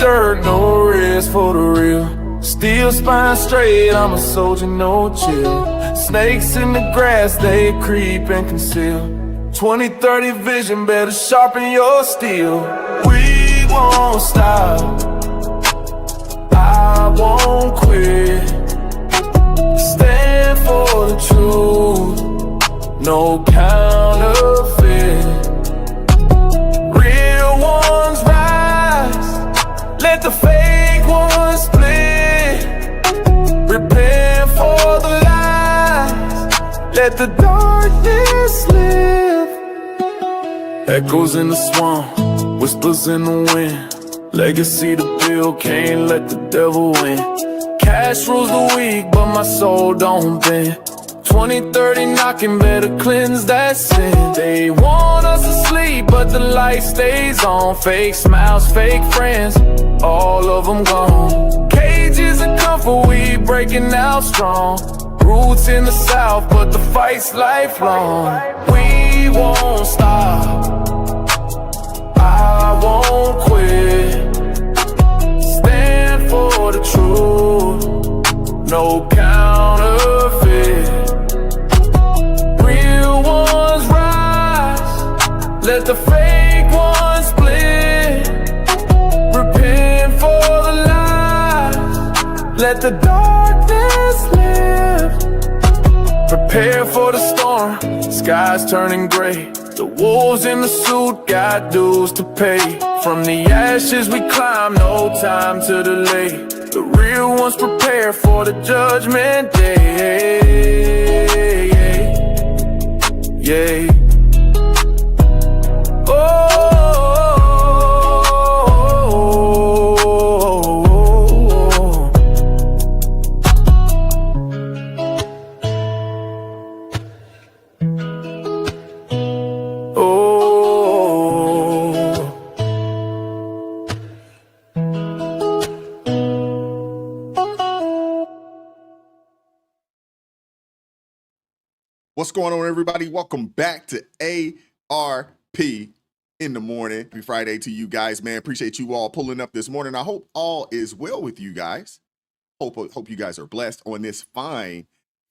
dirt, no rest for the real. Still spine straight, I'm a soldier, no chill. Snakes in the grass, they creep and conceal. 20/30 vision, better sharpen your steel. We won't stop, I won't quit. Stand for the truth, no counterfeit. Real ones rise, let the fake ones split. Prepare for the lies, let the darkness live. Echoes in the swamp, whispers in the wind. Legacy to build, can't let the devil win. Cash rules the weak, but my soul don't bend. 20/30 knocking, better cleanse that sin. They want us to sleep, but the light stays on. Fake smiles, fake friends, all of them gone. Cages of comfort, we breaking out strong. Roots in the south, but the fight's lifelong. We won't stop, I won't quit. Stand for the truth, no counterfeit. Real ones rise, let the fake ones split. Repent for the lies, let the darkness live. Prepare for the storm, skies turning gray. The wolves in the suit got dues to pay. From the ashes we climb, no time to delay. The real ones prepare for the judgment day. Yeah. What's going on, everybody? Welcome back to ARP in the morning. Happy Friday to you guys, man. Appreciate you all pulling up this morning. I hope all is well with you guys. Hope you guys are blessed on this fine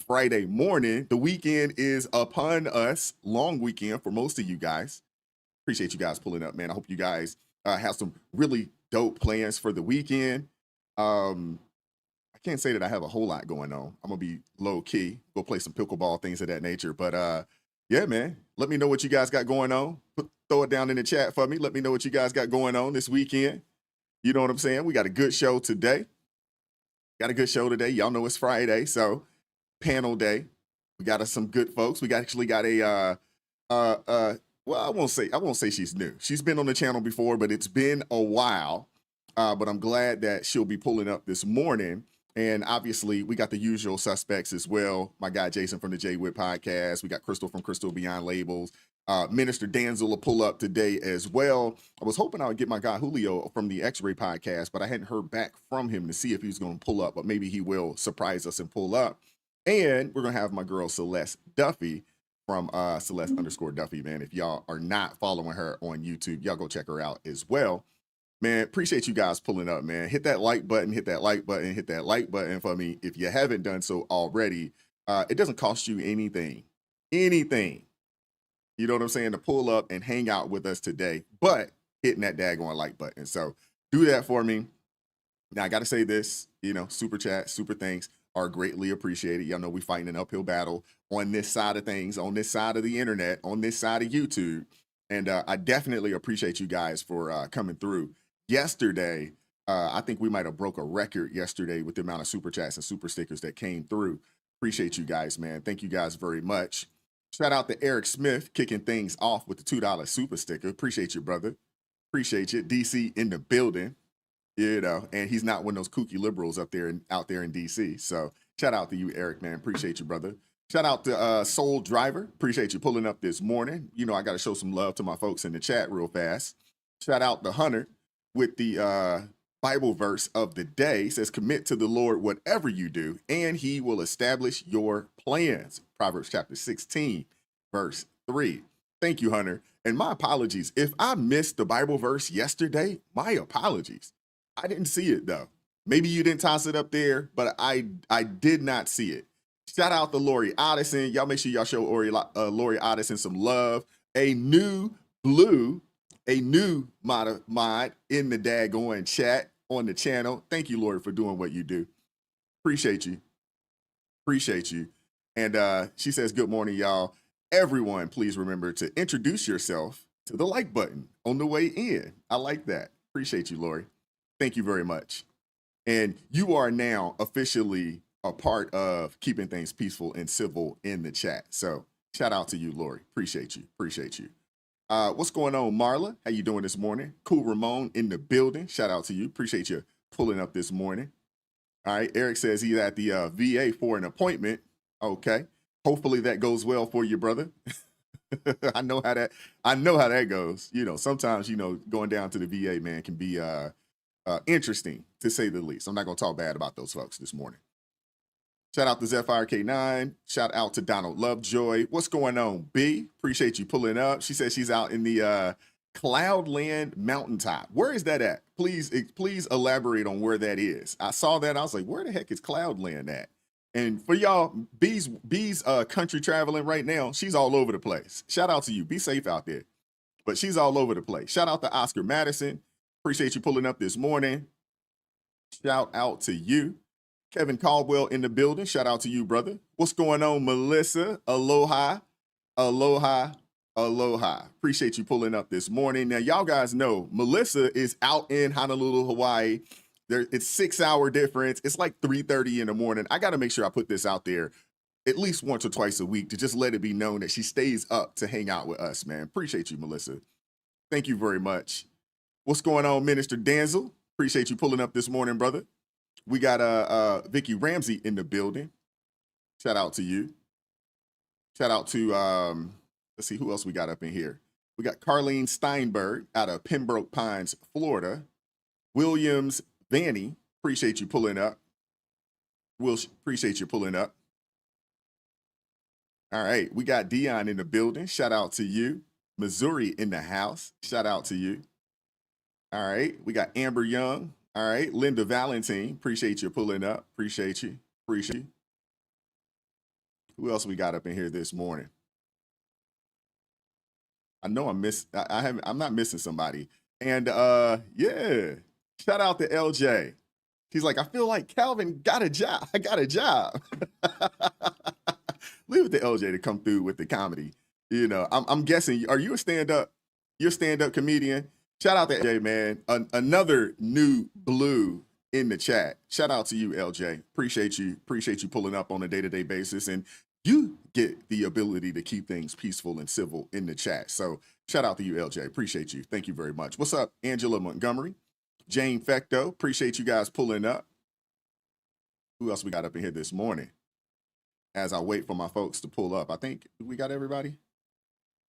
Friday morning. The weekend is upon us. Long weekend for most of you guys. Appreciate you guys pulling up, man. I hope you guys have some really dope plans for the weekend. I can't say that I have a whole lot going on. I'm gonna be low key, go play some pickleball, things of that nature. But yeah, man, let me know what you guys got going on. Throw it down in the chat for me. Let me know what you guys got going on this weekend. You know what I'm saying? We got a good show today. Y'all know it's Friday, so panel day. We got us some good folks. We actually got a well, I won't say she's new. She's been on the channel before, but it's been a while. But I'm glad that she'll be pulling up this morning. And obviously, we got the usual suspects as well. My guy Jason from the J Whip podcast. We got Crystal from Crystal Beyond Labels. Minister Danzel will pull up today as well. I was hoping I would get my guy Julio from the X-Ray podcast, but I hadn't heard back from him to see if he was going to pull up. But maybe he will surprise us and pull up. And we're going to have my girl Celeste Duffy from Celeste_Duffy, man. If y'all are not following her on YouTube, y'all go check her out as well. Man, appreciate you guys pulling up, man. Hit that like button, hit that like button for me. If you haven't done so already, it doesn't cost you anything. You know what I'm saying? To pull up and hang out with us today, but hitting that daggone like button. So do that for me. Now, I got to say this, super chat, super thanks are greatly appreciated. Y'all know we fighting an uphill battle on this side of things, on this side of the internet, on this side of YouTube. And I definitely appreciate you guys for coming through. Yesterday, I think we might have broke a record yesterday with the amount of super chats and super stickers that came through. Appreciate you guys, man. Thank you guys very much. Shout out to Eric Smith kicking things off with the $2 super sticker. Appreciate you, brother. Appreciate you. DC in the building, and he's not one of those kooky liberals out there in DC. So shout out to you, Eric, man. Appreciate you, brother. Shout out to Soul Driver. Appreciate you pulling up this morning. I got to show some love to my folks in the chat real fast. Shout out to Hunter with the Bible verse of the day. It says, commit to the Lord whatever you do, and he will establish your plans. Proverbs chapter 16, verse 3. Thank you, Hunter. And my apologies. If I missed the Bible verse yesterday, my apologies. I didn't see it though. Maybe you didn't toss it up there, but I did not see it. Shout out to Lori Addison. Y'all make sure y'all show Lori Addison some love. A new blue, a new mod in the daggone chat on the channel. Thank you, Lori, for doing what you do. Appreciate you. Appreciate you. And she says, good morning, y'all. Everyone, please remember to introduce yourself to the like button on the way in. I like that. Appreciate you, Lori. Thank you very much. And you are now officially a part of keeping things peaceful and civil in the chat. So shout out to you, Lori. Appreciate you. Appreciate you. What's going on, Marla? How you doing this morning? Cool Ramon in the building. Shout out to you. Appreciate you pulling up this morning. All right. Eric says he's at the VA for an appointment. Okay. Hopefully that goes well for you, brother. I know how that goes. You know, sometimes, you know, going down to the VA, man, can be interesting to say the least. I'm not going to talk bad about those folks this morning. Shout out to Zephyr K9. Shout out to Donald Lovejoy. What's going on, B? Appreciate you pulling up. She says she's out in the Cloudland Mountaintop. Where is that at? Please elaborate on where that is. I saw that. I was like, where the heck is Cloudland at? And for y'all, B's country traveling right now. She's all over the place. Shout out to you. Be safe out there. But she's all over the place. Shout out to Oscar Madison. Appreciate you pulling up this morning. Shout out to you. Kevin Caldwell in the building. Shout out to you, brother. What's going on, Melissa? Aloha. Aloha. Aloha. Appreciate you pulling up this morning. Now, y'all guys know Melissa is out in Honolulu, Hawaii. It's 6-hour difference. It's like 3:30 in the morning. I got to make sure I put this out there at least once or twice a week to just let it be known that she stays up to hang out with us, man. Appreciate you, Melissa. Thank you very much. What's going on, Minister Danzel? Appreciate you pulling up this morning, brother. We got Vicky Ramsey in the building. Shout out to you. Shout out to, let's see who else we got up in here. We got Carlene Steinberg out of Pembroke Pines, Florida. Williams Vanny, appreciate you pulling up. Appreciate you pulling up. All right, we got Dion in the building. Shout out to you. Missouri in the house. Shout out to you. All right, we got Amber Young. All right, Linda Valentine. Appreciate you pulling up. Appreciate you. Appreciate you. Who else we got up in here this morning? I know I'm not missing somebody. And yeah, shout out to LJ. He's like, I feel like Calvin got a job. I got a job. Leave it to LJ to come through with the comedy. You know, I'm guessing, are you a stand-up? You're a stand-up comedian? Shout out to LJ, man. Another new blue in the chat. Shout out to you, LJ. Appreciate you. Appreciate you pulling up on a day-to-day basis. And you get the ability to keep things peaceful and civil in the chat. So shout out to you, LJ. Appreciate you. Thank you very much. What's up, Angela Montgomery? Jane Fecto. Appreciate you guys pulling up. Who else we got up in here this morning? As I wait for my folks to pull up. I think we got everybody.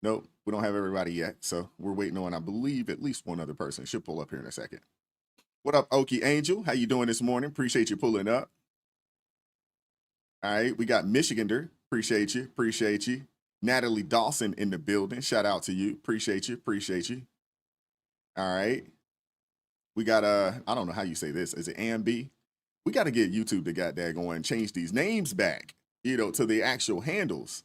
Nope, we don't have everybody yet. So we're waiting on, I believe, at least one other person. Should pull up here in a second. What up, Okie Angel? How you doing this morning? Appreciate you pulling up. All right, we got Michigander. Appreciate you. Appreciate you. Natalie Dawson in the building. Shout out to you. Appreciate you. Appreciate you. All right. We got, I don't know how you say this. Is it AMB? We got to get YouTube to got that going and change these names back, you know, to the actual handles.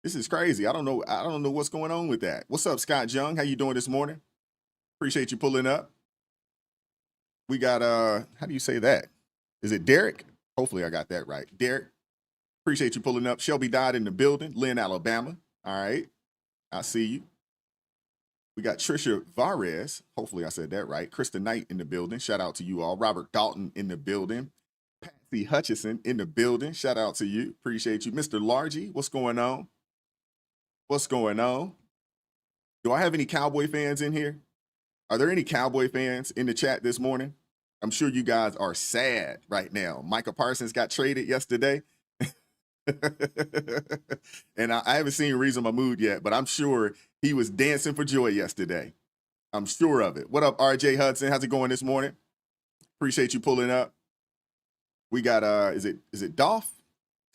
This is crazy. I don't know what's going on with that. What's up, Scott Young? How you doing this morning? Appreciate you pulling up. We got, how do you say that? Is it Derek? Hopefully I got that right. Derek, appreciate you pulling up. Shelby Dodd in the building. Lynn, Alabama. All right. I see you. We got Trisha Varez. Hopefully I said that right. Krista Knight in the building. Shout out to you all. Robert Dalton in the building. Patsy Hutchison in the building. Shout out to you. Appreciate you. Mr. Largy, what's going on? What's going on? Do I have any Cowboy fans in here? Are there any Cowboy fans in the chat this morning? I'm sure you guys are sad right now. Micah Parsons got traded yesterday. And I haven't seen Reason My Mood yet, but I'm sure he was dancing for joy yesterday. I'm sure of it. What up, RJ Hudson? How's it going this morning? Appreciate you pulling up. We got, is it Dolph?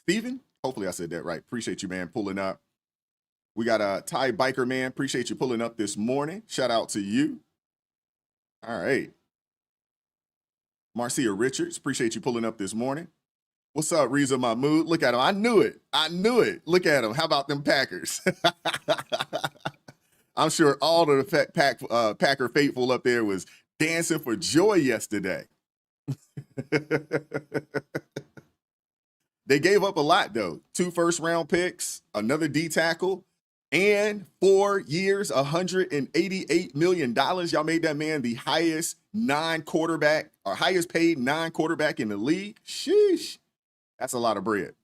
Steven? Hopefully I said that right. Appreciate you, man, pulling up. We got Ty Biker Man. Appreciate you pulling up this morning. Shout out to you. All right. Marcia Richards, appreciate you pulling up this morning. What's up, Reza Mahmood? Look at him. I knew it. Look at him. How about them Packers? I'm sure all the Packer faithful up there was dancing for joy yesterday. They gave up a lot, though. 2 first-round picks, another D tackle, and 4 years, $188 million. Y'all made that man the highest highest paid non-quarterback in the league. Sheesh. That's a lot of bread.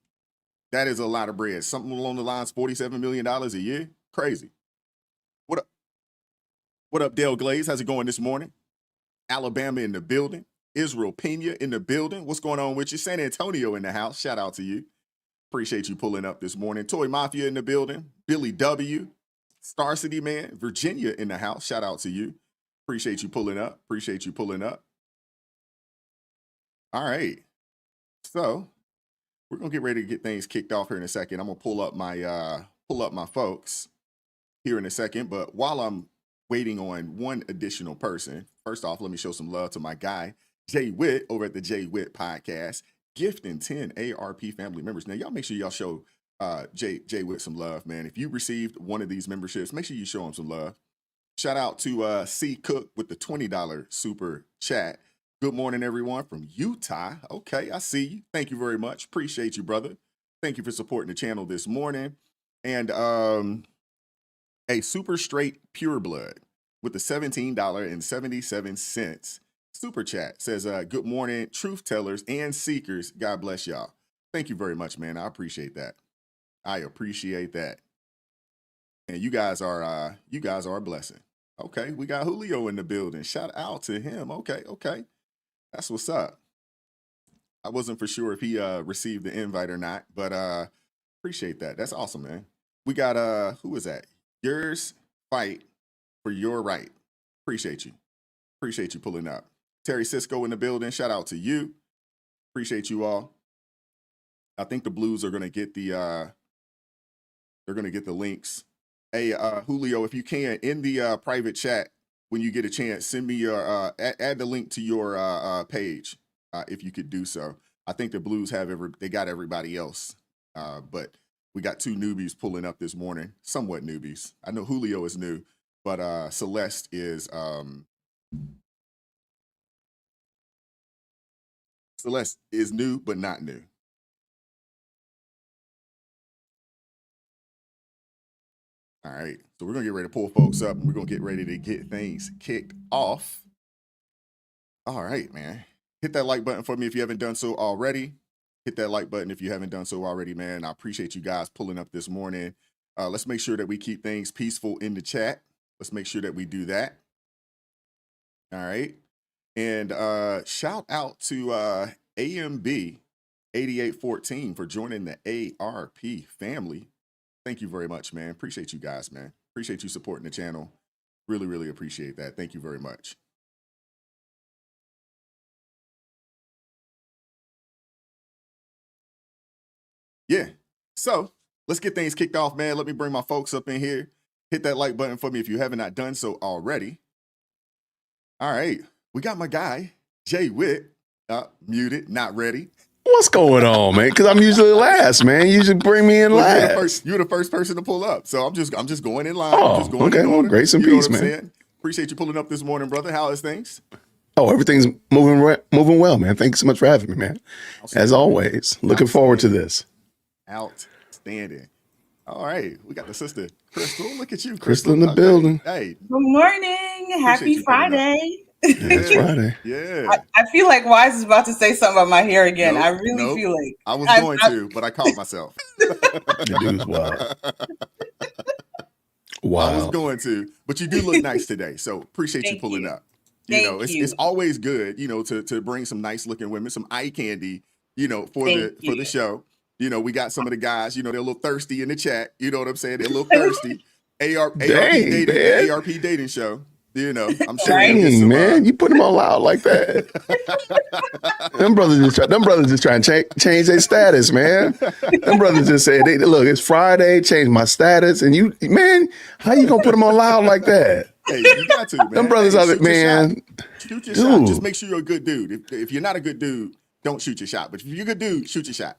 That is a lot of bread. Something along the lines $47 million a year. Crazy. What up? What up, Dale Glaze? How's it going this morning? Alabama in the building. Israel Pena in the building. What's going on with you? San Antonio in the house. Shout out to you. Appreciate you pulling up this morning. Toy Mafia in the building. Billy W. Star City Man. Virginia in the house. Shout out to you. Appreciate you pulling up. All right. So we're gonna get ready to get things kicked off here in a second. I'm gonna pull up my folks here in a second. But while I'm waiting on one additional person, first off, let me show some love to my guy, Jay Witt, over at the Jay Witt podcast, gifting 10 ARP family members. Now, y'all make sure y'all show Jay Witt some love, man. If you received one of these memberships, make sure you show him some love. Shout out to C Cook with the $20 super chat. Good morning, everyone from Utah. Okay, I see you. Thank you very much. Appreciate you, brother. Thank you for supporting the channel this morning. And a super straight pure blood with the $17.77 super chat says, good morning, truth tellers and seekers. God bless y'all. Thank you very much, man. I appreciate that. And you guys are a blessing. Okay, we got Julio in the building. Shout out to him. Okay. That's what's up. I wasn't for sure if he received the invite or not, but appreciate that. That's awesome, man. We got who is that? Yours fight for your right. Appreciate you pulling up. Terry Cisco in the building. Shout out to you. Appreciate you all. I think the Blues are gonna get the links. Hey, Julio, if you can, in the private chat, when you get a chance, send me your add the link to your page, if you could do so. I think the Blues they got everybody else, but we got 2 newbies pulling up this morning, somewhat newbies. I know Julio is new, but Celeste is new, but not new. All right, so we're gonna get ready to pull folks up, and we're gonna get ready to get things kicked off. All right, man. Hit that like button for me if you haven't done so already. Hit that like button if you haven't done so already, man. I appreciate you guys pulling up this morning. Let's make sure that we keep things peaceful in the chat. Let's make sure that we do that. All right. And shout out to AMB 8814 for joining the ARP family. Thank you very much, man. Appreciate you guys, man. Appreciate you supporting the channel. Really, really appreciate that. Thank you very much. Yeah. So let's get things kicked off, man. Let me bring my folks up in here. Hit that like button for me if you haven't not done so already. All right. We got my guy, Jay Witt, muted, not ready. What's going on, man? Because I'm usually last, man. You usually bring me in last. You're the first person to pull up, so I'm just going in line. Oh, just going okay. Well, grace and peace, man. Saying? Appreciate you pulling up this morning, brother. How is things? Oh, everything's moving well, man. Thanks so much for having me, man. As always, looking forward to this. Outstanding. All right, we got the sister Crystal. Look at you, Crystal in the building. Hey, good morning. Happy Friday. It's Friday. Yeah. I feel like Wise is about to say something about my hair again. Nope, I really feel like I was going to, but I caught myself. You do as well. Wow. I was going to, but you do look nice today. So appreciate you pulling up. It's always good, to bring some nice looking women, some eye candy, for the show. We got some of the guys, they're a little thirsty in the chat. You know what I'm saying? They're a little thirsty. ARP dating show. I'm sure. Dang, man, you put them all out like that. them brothers just trying to change their status, man. Them brothers just said, look, it's Friday, change my status, and you, man, how you gonna put them all out like that? Hey, you got to, man. Them brothers are, man. Shoot your Dude. shot. Just make sure you're a good dude. If you're not a good dude, don't shoot your shot. But if you're a good dude, shoot your shot.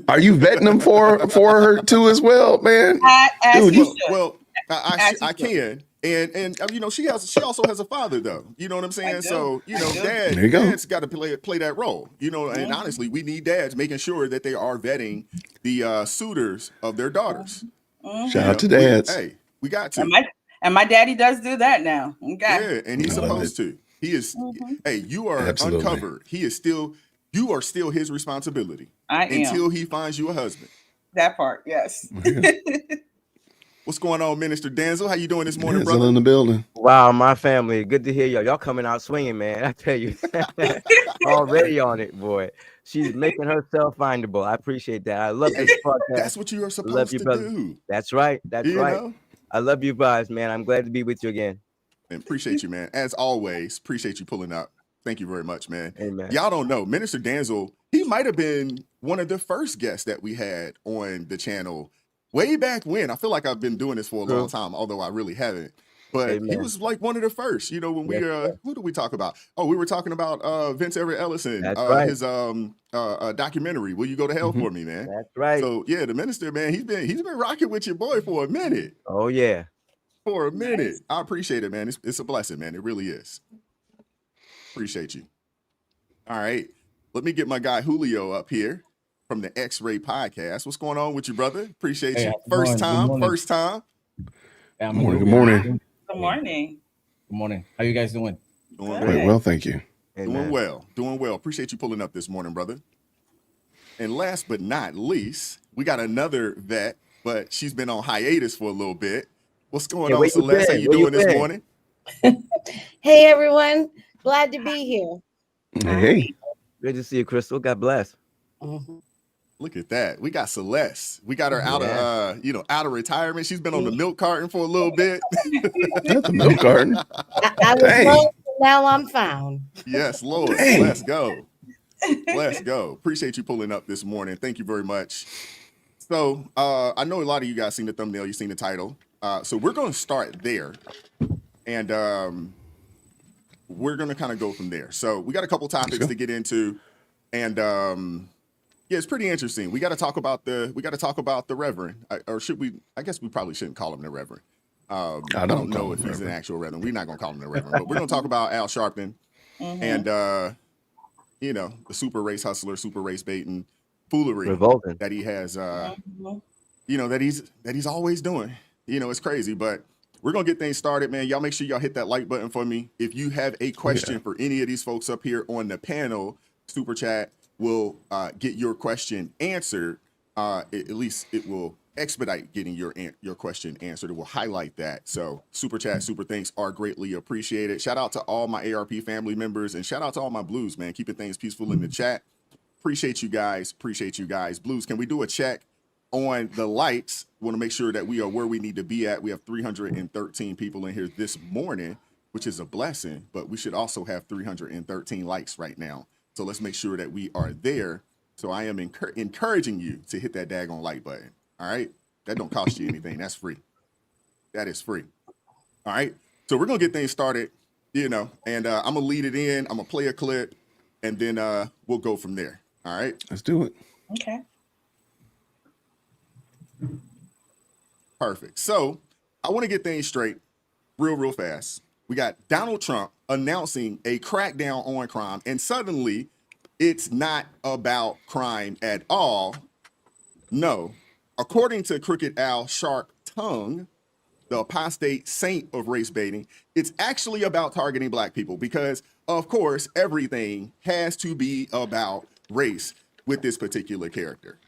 Are you vetting them for her too as well, man? As Dude, you you- should. Well, As you I should. can. And you know, she also has a father though. You know what I'm saying? do. So, you know, I do. There you go. dad's got to play that role. You know, and honestly, we need dads making sure that they are vetting the suitors of their daughters. Shout out to dads. We got to. And my daddy does do that now. Okay. Yeah, and he's I love supposed to. He is. Hey, you are Absolutely. uncovered. You are still his responsibility I am. until he finds you a husband. That part, yes. What's going on, Minister Denzel? How you doing this morning, Denzel brother? in the building. Wow, my family. Good to hear y'all. Y'all coming out swinging, man. I tell you. Already on it, boy. She's making herself findable. I appreciate that. I love this podcast. That's what you are love supposed you, to brother. do. That's right. That's You right. know? I love you guys, man. I'm glad to be with you again. And appreciate you, man. As always, appreciate you pulling up. Thank you very much, man. Amen. Y'all don't know, Minister Denzel, he might have been one of the first guests that we had on the channel way back when. I feel like I've been doing this for a long time, although I really haven't. But he Amen. was like one of the first, you know, when we, Yes, who did we talk about? Oh, we were talking about Vince Everett Ellison, That's right. his documentary, Will You Go to Hell for Me, man? That's right. So yeah, the minister, man, he's been rocking with your boy for a minute. Oh, yeah. For a minute. I appreciate it, man. It's a blessing, man. It really is. Appreciate you. All right. Let me get my guy Julio up here from the X-Ray Podcast. What's going on with you, brother? Appreciate you. First time. Yeah, Good morning. Good morning. Good morning. Good morning. How you guys doing? Doing Good. Quite well, thank you. Amen. Doing well. Appreciate you pulling up this morning, brother. And last but not least, we got another vet, but she's been on hiatus for a little bit. What's going Yeah, on, where you Celeste? How been? you Where you doing this been? morning? Hey everyone, glad to be here. Hey, Good to see you, Crystal. God bless. Mhm. Look at that. We got Celeste. We got her out Yeah. of out of retirement. She's been on the milk carton for a little bit. at the milk garden. I was Dang. lost, and now I'm found. Yes, Lord. Dang. Let's go. Let's go. Appreciate you pulling up this morning. Thank you very much. So I know a lot of you guys seen the thumbnail, you've seen the title. So we're going to start there. And we're going to kind of go from there. So we got a couple topics go. to get into. And yeah, it's pretty interesting. We got to talk about the Reverend. Or should we? I guess we probably shouldn't call him the Reverend. I don't know call if him he's an Reverend. actual Reverend. We're not going to call him the Reverend. But we're going to talk about Al Sharpton and the super race hustler, super race baiting foolery Revolting. that he has that he's always doing. It's crazy, but we're gonna get things started, man. Y'all make sure y'all hit that like button for me. If you have a question for any of these folks up here on the panel, super chat will get your question answered. At least it will expedite getting your question answered. It will highlight that. So super chat, super thanks are greatly appreciated. Shout out to all my ARP family members and shout out to all my Blues, man. Keeping things peaceful in the chat. Appreciate you guys. Blues, can we do a check on the likes? Want to make sure that we are where we need to be at. We have 313 people in here this morning, which is a blessing, but we should also have 313 likes right now. So let's make sure that we are there. So I am encouraging you to hit that daggone like button. All right. That don't cost you anything. That's free. That is free. All right. So we're going to get things started, and I'm going to lead it in. I'm going to play a clip and then we'll go from there. All right. Let's do it. Okay. Perfect. So I want to get things straight real fast. We got Donald Trump announcing a crackdown on crime, and suddenly it's not about crime at all. No. According to Crooked Al Sharpton, the apostate saint of race baiting, it's actually about targeting black people because, of course, everything has to be about race with this particular character.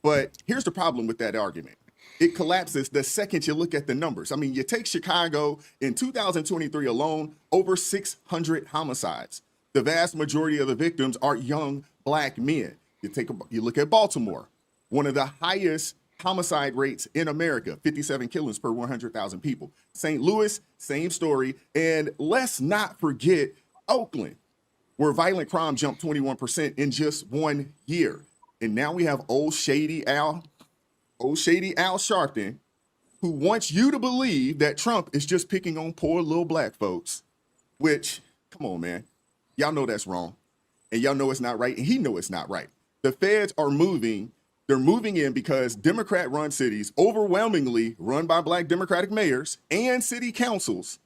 But here's the problem with that argument. It collapses the second you look at the numbers. I mean, you take Chicago in 2023 alone, over 600 homicides. The vast majority of the victims are young black men. You look at Baltimore, one of the highest homicide rates in America, 57 killings per 100,000 people. St. Louis, same story. And let's not forget Oakland, where violent crime jumped 21% in just 1 year. And now we have old shady Al Sharpton, who wants you to believe that Trump is just picking on poor little black folks, which Come on, man. Y'all know that's wrong. And y'all know it's not right. And he know it's not right. The feds are moving. They're moving in because Democrat-run cities, overwhelmingly run by Black Democratic mayors and city councils,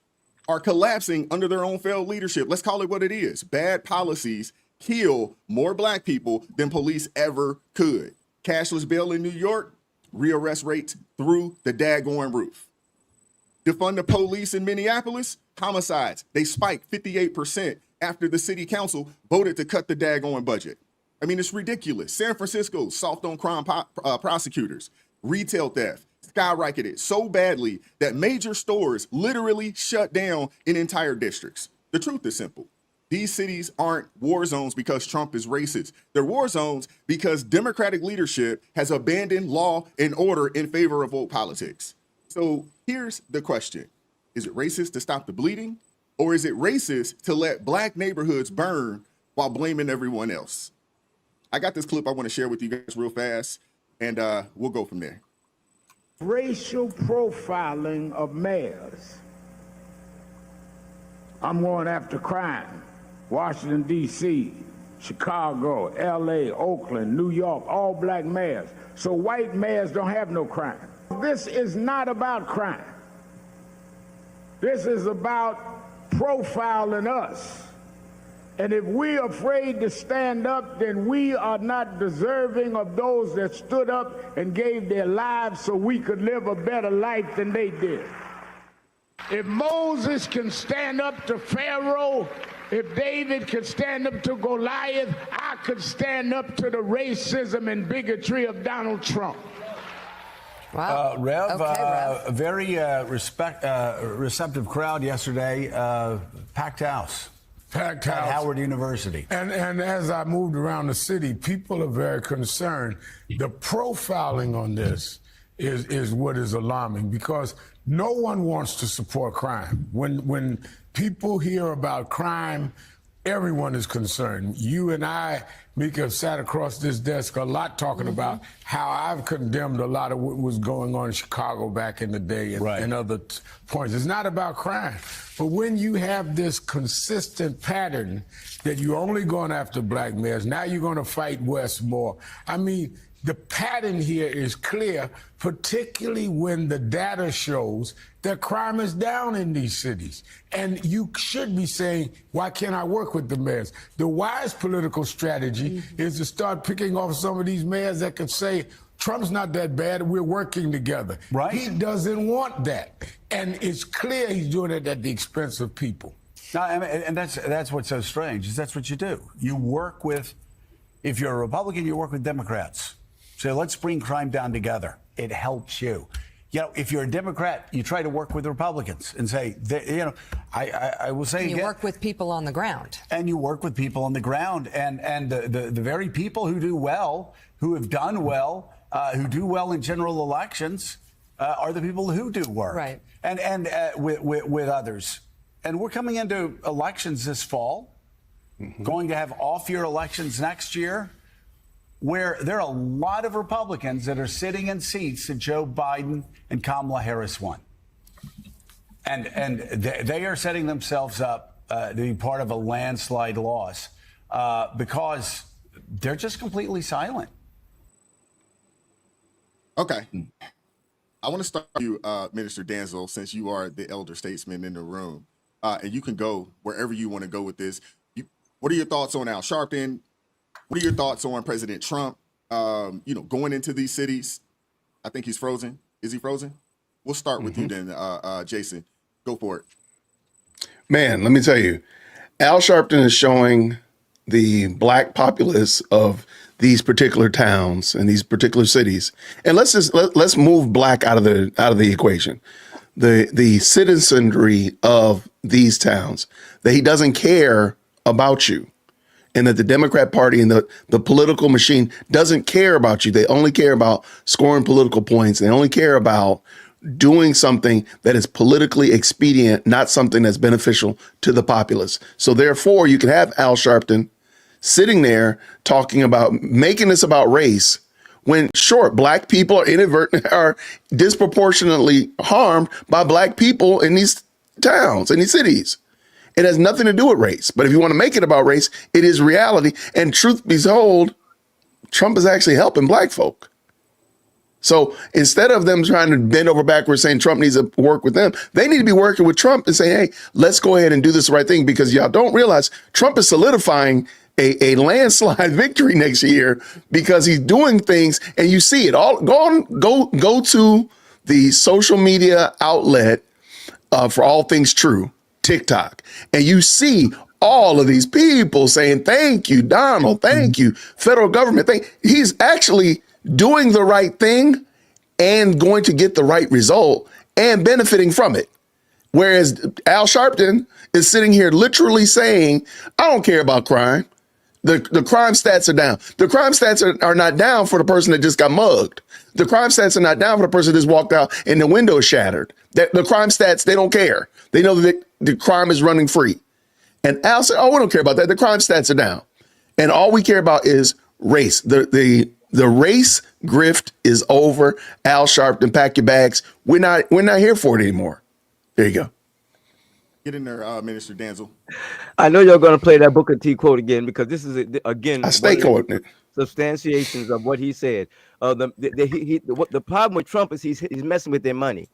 are collapsing under their own failed leadership. Let's call it what it is. Bad policies kill more Black people than police ever could. Cashless bail in New York, rearrest rates through the daggone roof. Defund the police in Minneapolis, homicides, they spiked 58% after the city council voted to cut the daggone budget. I mean, it's ridiculous. San Francisco, soft on crime prosecutors. Retail theft skyrocketed so badly that major stores literally shut down in entire districts. The truth is simple. These cities aren't war zones because Trump is racist. They're war zones because Democratic leadership has abandoned law and order in favor of woke politics. So here's the question. Is it racist to stop the bleeding? Or is it racist to let Black neighborhoods burn while blaming everyone else? I got this clip I want to share with you guys real fast, and we'll go from there. Racial profiling of mayors. I'm going after crime. Washington, D.C., Chicago, L.A., Oakland, New York, all Black mayors. So white mayors don't have no crime. This is not about crime. This is about profiling us. And if we're afraid to stand up, then we are not deserving of those that stood up and gave their lives so we could live a better life than they did. If Moses can stand up to Pharaoh, if David could stand up to Goliath, I could stand up to the racism and bigotry of Donald Trump. Wow. Rev, Okay, Rev. a very receptive crowd yesterday, packed house. Packed At house. Howard University. And as I moved around the city, people are very concerned. The profiling on this is what is alarming, because no one wants to support crime. When people hear about crime, everyone is concerned. You and I, Mika, have sat across this desk a lot talking about how I've condemned a lot of what was going on in Chicago back in the day and other points. It's not about crime. But when you have this consistent pattern that you're only going after Black mayors, now you're going to fight West more. I mean, the pattern here is clear, particularly when the data shows that crime is down in these cities. And you should be saying, why can't I work with the mayors? The wise political strategy is to start picking off some of these mayors that could say, Trump's not that bad, we're working together. Right. He doesn't want that. And it's clear he's doing it at the expense of people. No, and that's what's so strange, is that's what you do. You work with, if you're a Republican, you work with Democrats. So let's bring crime down together. It helps you. You know, if you're a Democrat, you try to work with Republicans and say, I will say again. You work with people on the ground. And you work with people on the ground. And the very people who do well, who have done well, who do well in general elections, are the people who do work. Right. And with others. And we're coming into elections this fall, going to have off-year elections next year, where there are a lot of Republicans that are sitting in seats that Joe Biden and Kamala Harris won. And they are setting themselves up to be part of a landslide loss because they're just completely silent. Okay. I want to start with you, Minister Danzel, since you are the elder statesman in the room, and you can go wherever you want to go with this. What are your thoughts on Al Sharpton? What are your thoughts on President Trump, going into these cities? I think he's frozen. Is he frozen? We'll start with you then, Jason. Go for it. Man, let me tell you, Al Sharpton is showing the Black populace of these particular towns and these particular cities. And let's move Black out of the equation. The citizenry of these towns, that he doesn't care about you. And that the Democrat Party and the political machine doesn't care about you. They only care about scoring political points. They only care about doing something that is politically expedient, not something that's beneficial to the populace. So therefore, you can have Al Sharpton sitting there talking about making this about race when, sure, Black people are disproportionately harmed by Black people in these towns, in these cities. It has nothing to do with race. But if you want to make it about race, it is reality. And truth be told, Trump is actually helping black folk. So instead of them trying to bend over backwards saying Trump needs to work with them, they need to be working with Trump and say, hey, let's go ahead and do this right thing, because y'all don't realize Trump is solidifying a landslide victory next year because he's doing things, and you see it all. Go to the social media outlet for all things true, TikTok, and you see all of these people saying, thank you, Donald, thank you, federal government. He's actually doing the right thing and going to get the right result and benefiting from it. Whereas Al Sharpton is sitting here literally saying, I don't care about crime. The crime stats are down. The crime stats are not down for the person that just got mugged. The crime stats are not down for the person that just walked out and the window is shattered. The crime stats, they don't care. They know that the crime is running free. And Al said, oh, we don't care about that. The crime stats are down. And all we care about is race. The race grift is over. Al Sharpton, pack your bags. We're not here for it anymore. There you go. Get in there, Minister Danzel. I know you're going to play that Booker T quote again, because this is again I stay quoting it. Substantiations of what he said. The problem with Trump is he's messing with their money.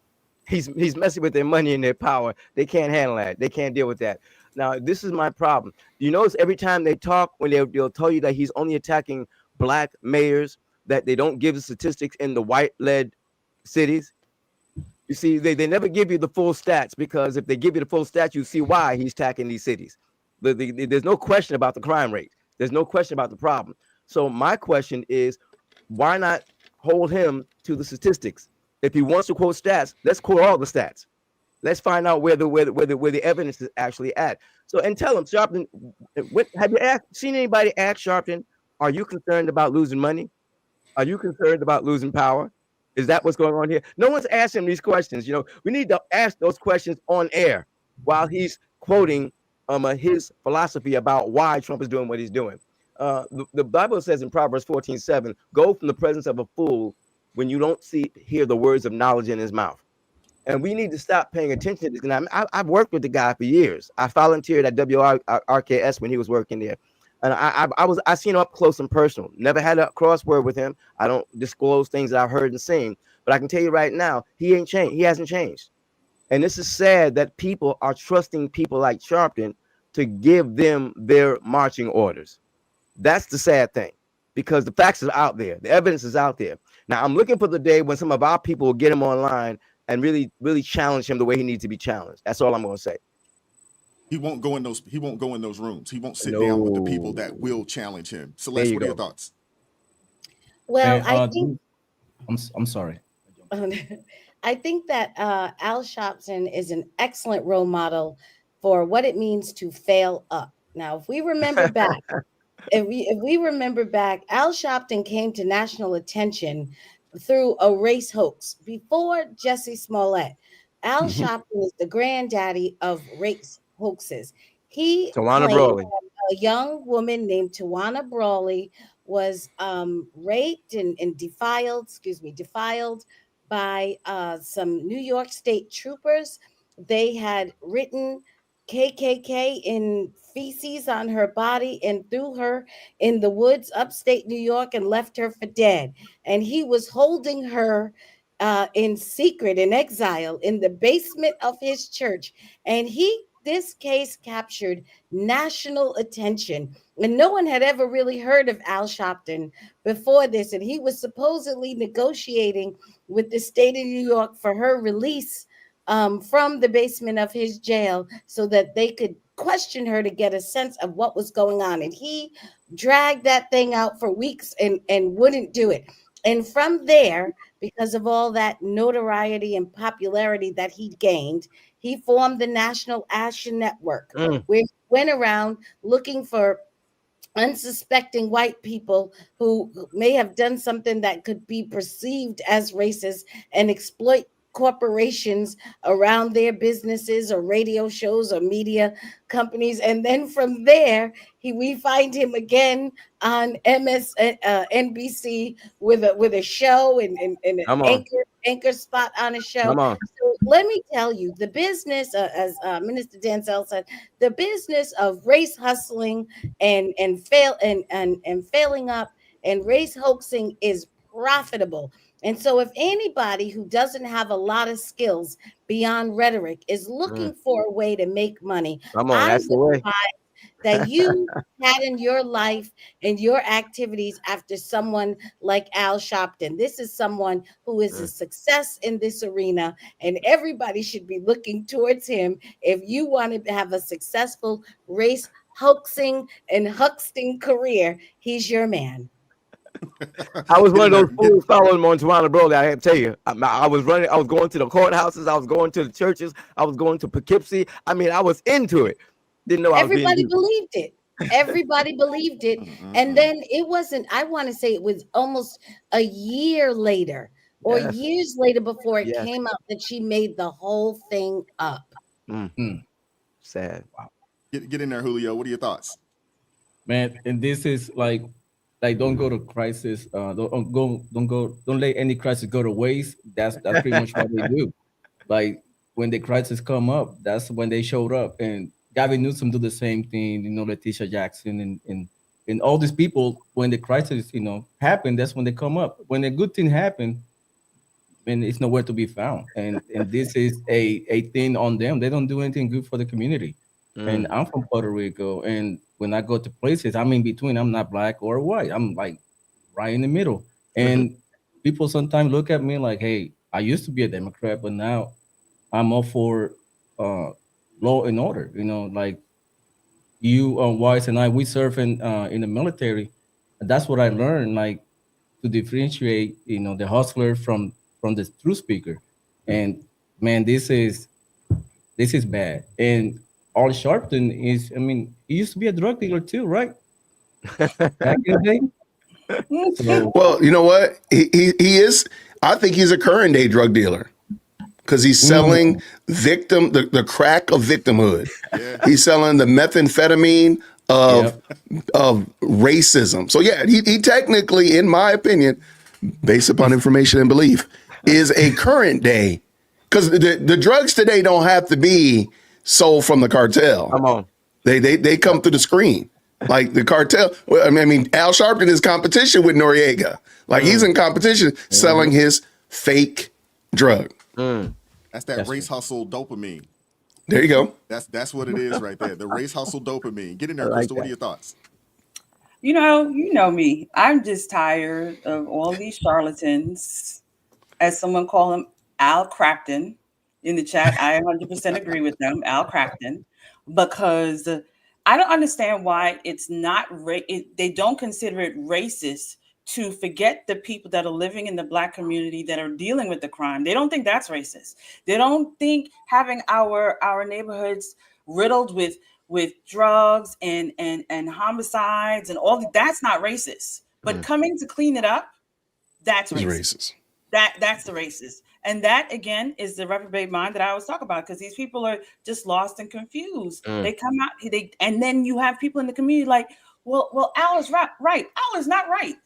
He's messing with their money and their power. They can't handle that. They can't deal with that. Now, this is my problem. You notice every time they talk, when they'll tell you that he's only attacking black mayors, that they don't give the statistics in the white-led cities. You see, they never give you the full stats, because if they give you the full stats, you see why he's attacking these cities. There's no question about the crime rate. There's no question about the problem. So my question is, why not hold him to the statistics? If he wants to quote stats, let's quote all the stats. Let's find out where the evidence is actually at. So, and tell him, Sharpton, have you seen anybody ask Sharpton, are you concerned about losing money? Are you concerned about losing power? Is that what's going on here? No one's asking these questions. You know, we need to ask those questions on air while he's quoting his philosophy about why Trump is doing what he's doing. The Bible says in Proverbs 14:7, go from the presence of a fool when you don't hear the words of knowledge in his mouth. And we need to stop paying attention to this. And I've worked with the guy for years. I volunteered at WRKS when he was working there. And I seen him up close and personal. Never had a crossword with him. I don't disclose things that I've heard and seen. But I can tell you right now, he ain't changed. He hasn't changed. And this is sad that people are trusting people like Sharpton to give them their marching orders. That's the sad thing, because the facts are out there. The evidence is out there. Now, I'm looking for the day when some of our people will get him online and really, really challenge him the way he needs to be challenged. That's all I'm going to say. He won't go in those rooms. He won't sit down with the people that will challenge him. Celeste, what are your thoughts? Well, I think I'm sorry. I think that Al Sharpton is an excellent role model for what it means to fail up. Now, if we remember back, if we remember back, Al Sharpton came to national attention through a race hoax before Jesse Smollett. Al Sharpton is the granddaddy of race hoaxes. He Tawana claimed Brawley. a young woman named Tawana Brawley was raped and defiled by some New York State troopers. They had written KKK in feces on her body and threw her in the woods upstate New York and left her for dead. And he was holding her in secret, in exile, in the basement of his church. And this case captured national attention. And no one had ever really heard of Al Sharpton before this. And he was supposedly negotiating with the state of New York for her release from the basement of his jail so that they could question her to get a sense of what was going on. And he dragged that thing out for weeks and wouldn't do it. And from there, because of all that notoriety and popularity that he gained, he formed the National Action Network, where he went around looking for unsuspecting white people who may have done something that could be perceived as racist and exploit corporations around their businesses or radio shows or media companies. And then from there, we find him again on NBC with a show and an Come on. anchor spot on a show. Come on. So let me tell you, the business, as Minister Denzel said, the business of race hustling and failing up and race hoaxing is profitable. And so if anybody who doesn't have a lot of skills beyond rhetoric is looking for a way to make money, Come on. I That's the would way. advise that you had in your life and your activities after someone like Al Sharpton. This is someone who is a success in this arena, and everybody should be looking towards him if you want to have a successful race hoaxing and huxting career. He's your man. I was one of those fools following him on Toronto Broly. I have to tell you, I was running. I was going to the courthouses. I was going to the churches. I was going to Poughkeepsie. I mean, I was into it. Didn't know I was being Everybody used. believed it. Everybody believed it. And then it wasn't, I want to say it was almost a year later or Yes. years later before it Yes. came out that she made the whole thing up. Sad. Get in there, Julio. What are your thoughts? Man, and this is like don't go to crisis. Don't let any crisis go to waste. That's pretty much what they do. Like when the crisis come up, that's when they showed up. And Gavin Newsom do the same thing. You know, Letitia Jackson and all these people. When the crisis, happen, that's when they come up. When a good thing happen, and it's nowhere to be found. And this is a thing on them. They don't do anything good for the community. And I'm from Puerto Rico, and when I go to places, I'm in between. I'm not black or white. I'm like right in the middle. And people sometimes look at me like, "Hey, I used to be a Democrat, but now I'm all for law and order." Like you, Wise, and I, we serve in the military. And that's what I learned, like to differentiate, the hustler from the true speaker. And man, this is bad. And Al Sharpton is, he used to be a drug dealer too, right? Back in the day. So, Well, you know what? He is. I think he's a current day drug dealer because he's selling the crack of victimhood. Yeah. He's selling the methamphetamine of racism. So yeah, he technically, in my opinion, based upon information and belief, is a current day, because the drugs today don't have to be sold from the cartel. Come on. They come through the screen. Like the cartel. Well, I mean, Al Sharpton is competition with Noriega. Like he's in competition selling his fake drug. That's that race hustle dopamine. There you go. That's what it is right there. The race hustle dopamine. Get in there, I like Crystal. What that. are your thoughts? You know me. I'm just tired of all these charlatans, as someone called him, Al Crafton in the chat. I 100% agree with them, Al Crafton, because I don't understand why it's not they don't consider it racist to forget the people that are living in the Black community that are dealing with the crime. They don't think that's racist. They don't think having our neighborhoods riddled with drugs and homicides and all that's not racist. But coming to clean it up, that's racist. That's the racist. And that again is the reprobate mind that I always talk about, because these people are just lost and confused. They come out, and then you have people in the community like, well, Al is right. Al is not right.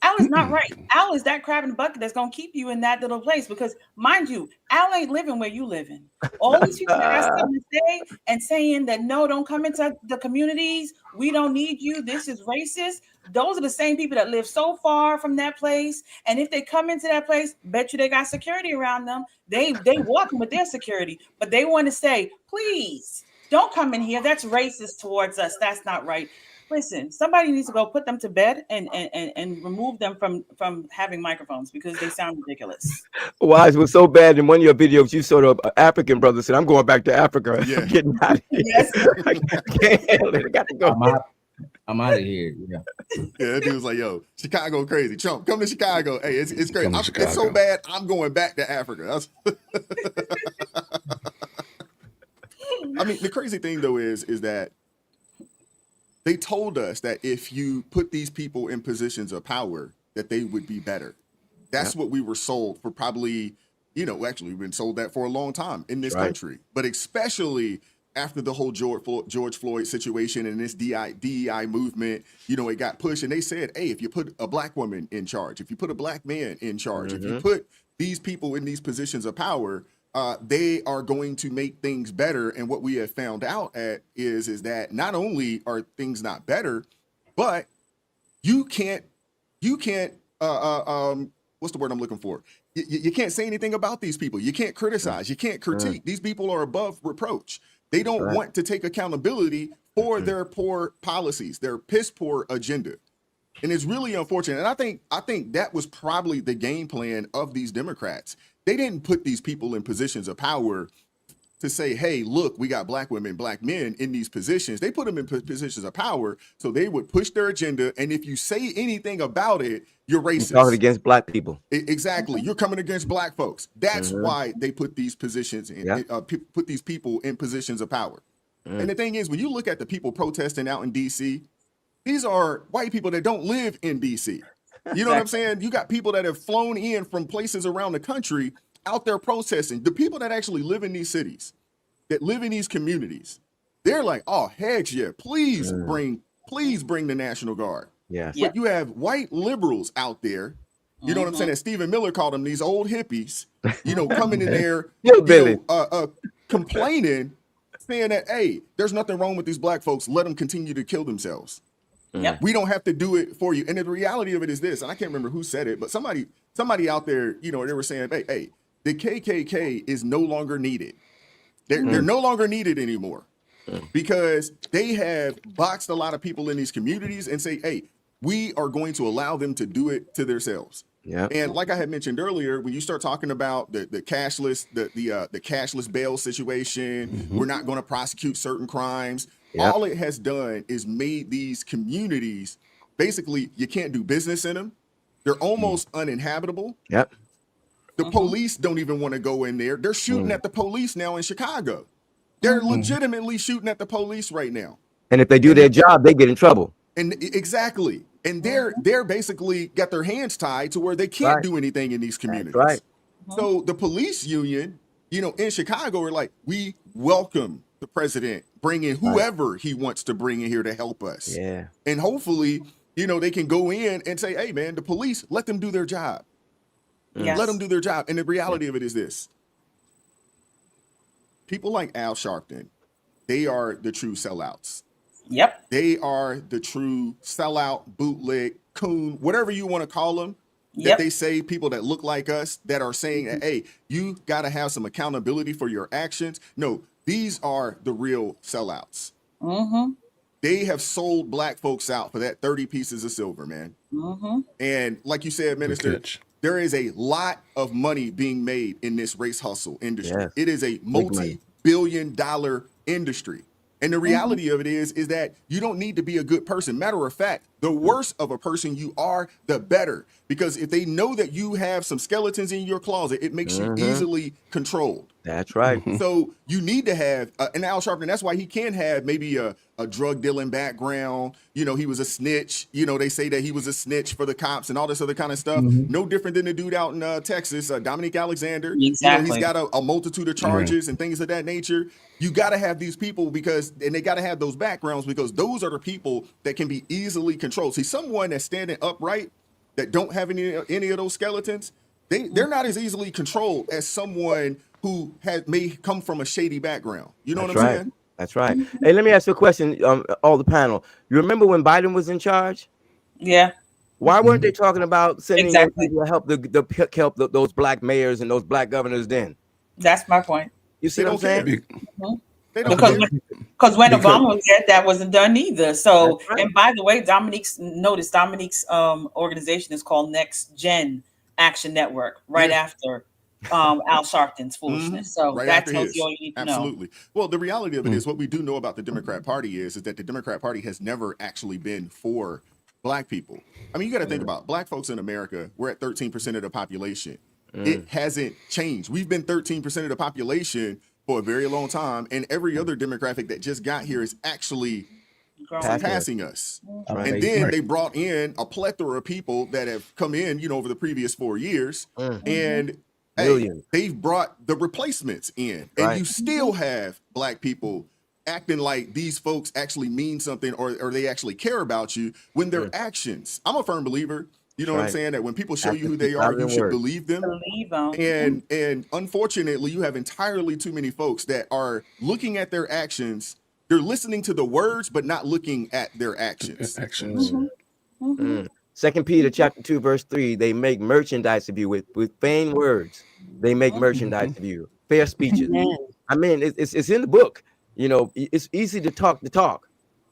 Al is not right. Al is that crab in the bucket that's gonna keep you in that little place, because mind you, Al ain't living where you living. All these people that got something to say and saying that no, don't come into the communities. We don't need you. This is racist. Those are the same people that live so far from that place. And if they come into that place, bet you they got security around them. They walking with their security, but they want to say, please don't come in here. That's racist towards us. That's not right. Listen, somebody needs to go put them to bed and remove them from having microphones, because they sound ridiculous. Wise was so bad in one of your videos. You sort of African brother said, "I'm going back to Africa. Yeah. I'm getting out of here. Yes. I can't handle it. I got to go." I'm out of here. Yeah. Yeah, that dude was like, yo, Chicago crazy. Trump, come to Chicago. Hey, it's great. Come to It's Chicago. so bad, I'm going back to Africa. I mean, the crazy thing though is that they told us that if you put these people in positions of power, that they would be better. That's what we were sold for probably Actually, we've been sold that for a long time in this Right. country, but especially after the whole George Floyd situation and this DEI movement, it got pushed, and they said, hey, if you put a black woman in charge, if you put a black man in charge, if you put these people in these positions of power, they are going to make things better. And what we have found out is that not only are things not better, but you can't what's the word I'm looking for? You can't say anything about these people. You can't criticize. You can't critique. These people are above reproach. They don't want to take accountability for their poor policies, their piss poor agenda. And it's really unfortunate. And I think that was probably the game plan of these Democrats. They didn't put these people in positions of power to say, hey, look, we got black women, black men in these positions. They put them in positions of power so they would push their agenda. And if you say anything about it, you're racist. Talking against black people. Exactly. You're coming against black folks. That's why they put these positions in, put these people in positions of power. And the thing is, when you look at the people protesting out in DC, these are white people that don't live in DC. You know what I'm saying? You got people that have flown in from places around the country out there protesting. The people that actually live in these cities, that live in these communities, they're like, oh, heck yeah, please bring the National Guard. Yes. But you have white liberals out there, you know what I'm saying? As Stephen Miller called them, these old hippies, coming in there, complaining, saying that, hey, there's nothing wrong with these black folks. Let them continue to kill themselves. Yep. We don't have to do it for you. And the reality of it is this, and I can't remember who said it, but somebody out there, they were saying, hey, the KKK is no longer needed. They're no longer needed anymore because they have boxed a lot of people in these communities and say, hey, we are going to allow them to do it to themselves. Yeah. And like I had mentioned earlier, when you start talking about the cashless, the cashless bail situation, we're not going to prosecute certain crimes. Yep. All it has done is made these communities, basically, you can't do business in them. They're almost uninhabitable. Yep. The police don't even want to go in there. They're shooting at the police now in Chicago. They're legitimately shooting at the police right now. And if they do their job, they get in trouble. And exactly. And they're basically got their hands tied to where they can't do anything in these communities. That's right. So the police union, in Chicago are like, we welcome the president bringing whoever he wants to bring in here to help us. Yeah. And hopefully, they can go in and say, hey, man, the police, let them do their job. Yes. Let them do their job. And the reality of it is this. People like Al Sharpton, they are the true sellouts. Yep. They are the true sellout, bootleg, coon, whatever you want to call them. That Yep. they say, people that look like us that are saying that, hey, you got to have some accountability for your actions. No, these are the real sellouts. They have sold black folks out for that 30 pieces of silver, man. And like you said, Minister, there is a lot of money being made in this race hustle industry. Yes. It is a multi-billion-dollar industry. And the reality of it is that you don't need to be a good person. Matter of fact, the worse of a person you are, the better. Because if they know that you have some skeletons in your closet, it makes you easily controlled. That's right. So you need to have an Al Sharpton. That's why he can have maybe a drug dealing background. He was a snitch. They say that he was a snitch for the cops and all this other kind of stuff. No different than the dude out in Texas, Dominique Alexander. Exactly. He's got a multitude of charges and things of that nature. You got to have these people and they got to have those backgrounds because those are the people that can be easily controlled. See, someone that's standing upright that don't have any of those skeletons, they're not as easily controlled as someone who may come from a shady background. You know what I'm saying? That's right. Hey, let me ask you a question, all the panel. You remember when Biden was in charge? Yeah. Why weren't they talking about sending Exactly. people to help those black mayors and those black governors then? That's my point. You see what I'm saying? They don't Because care. when Obama was there, that wasn't done either. So, That's right. and by the way, Dominique's organization is called Next Gen Action Network, right after Al Sharpton's foolishness. So Right that after tells his. you all you need to know. Absolutely. Well, the reality of it is what we do know about the Democrat Party is that the Democrat Party has never actually been for black people. I mean, you got to think about black folks in America. We're at 13% of the population. It hasn't changed. We've been 13% of the population for a very long time, and every other demographic that just got here is actually surpassing us. Right. And then they brought in a plethora of people that have come in, over the previous 4 years. And Millions. they've brought the replacements in, and Right. you still have black people acting like these folks actually mean something, or they actually care about you when their actions. I'm a firm believer, you know what I'm Right. saying, that when people show After you who they are, you 2,000 should words. believe them. Believe them. And unfortunately, you have entirely too many folks that are looking at their actions. They're listening to the words, but not looking at their actions. Actions. Second Peter chapter 2, verse 3, they make merchandise of you with vain words. They make merchandise of you. Fair speeches. Amen. I mean, it's in the book. You know, it's easy to talk the talk,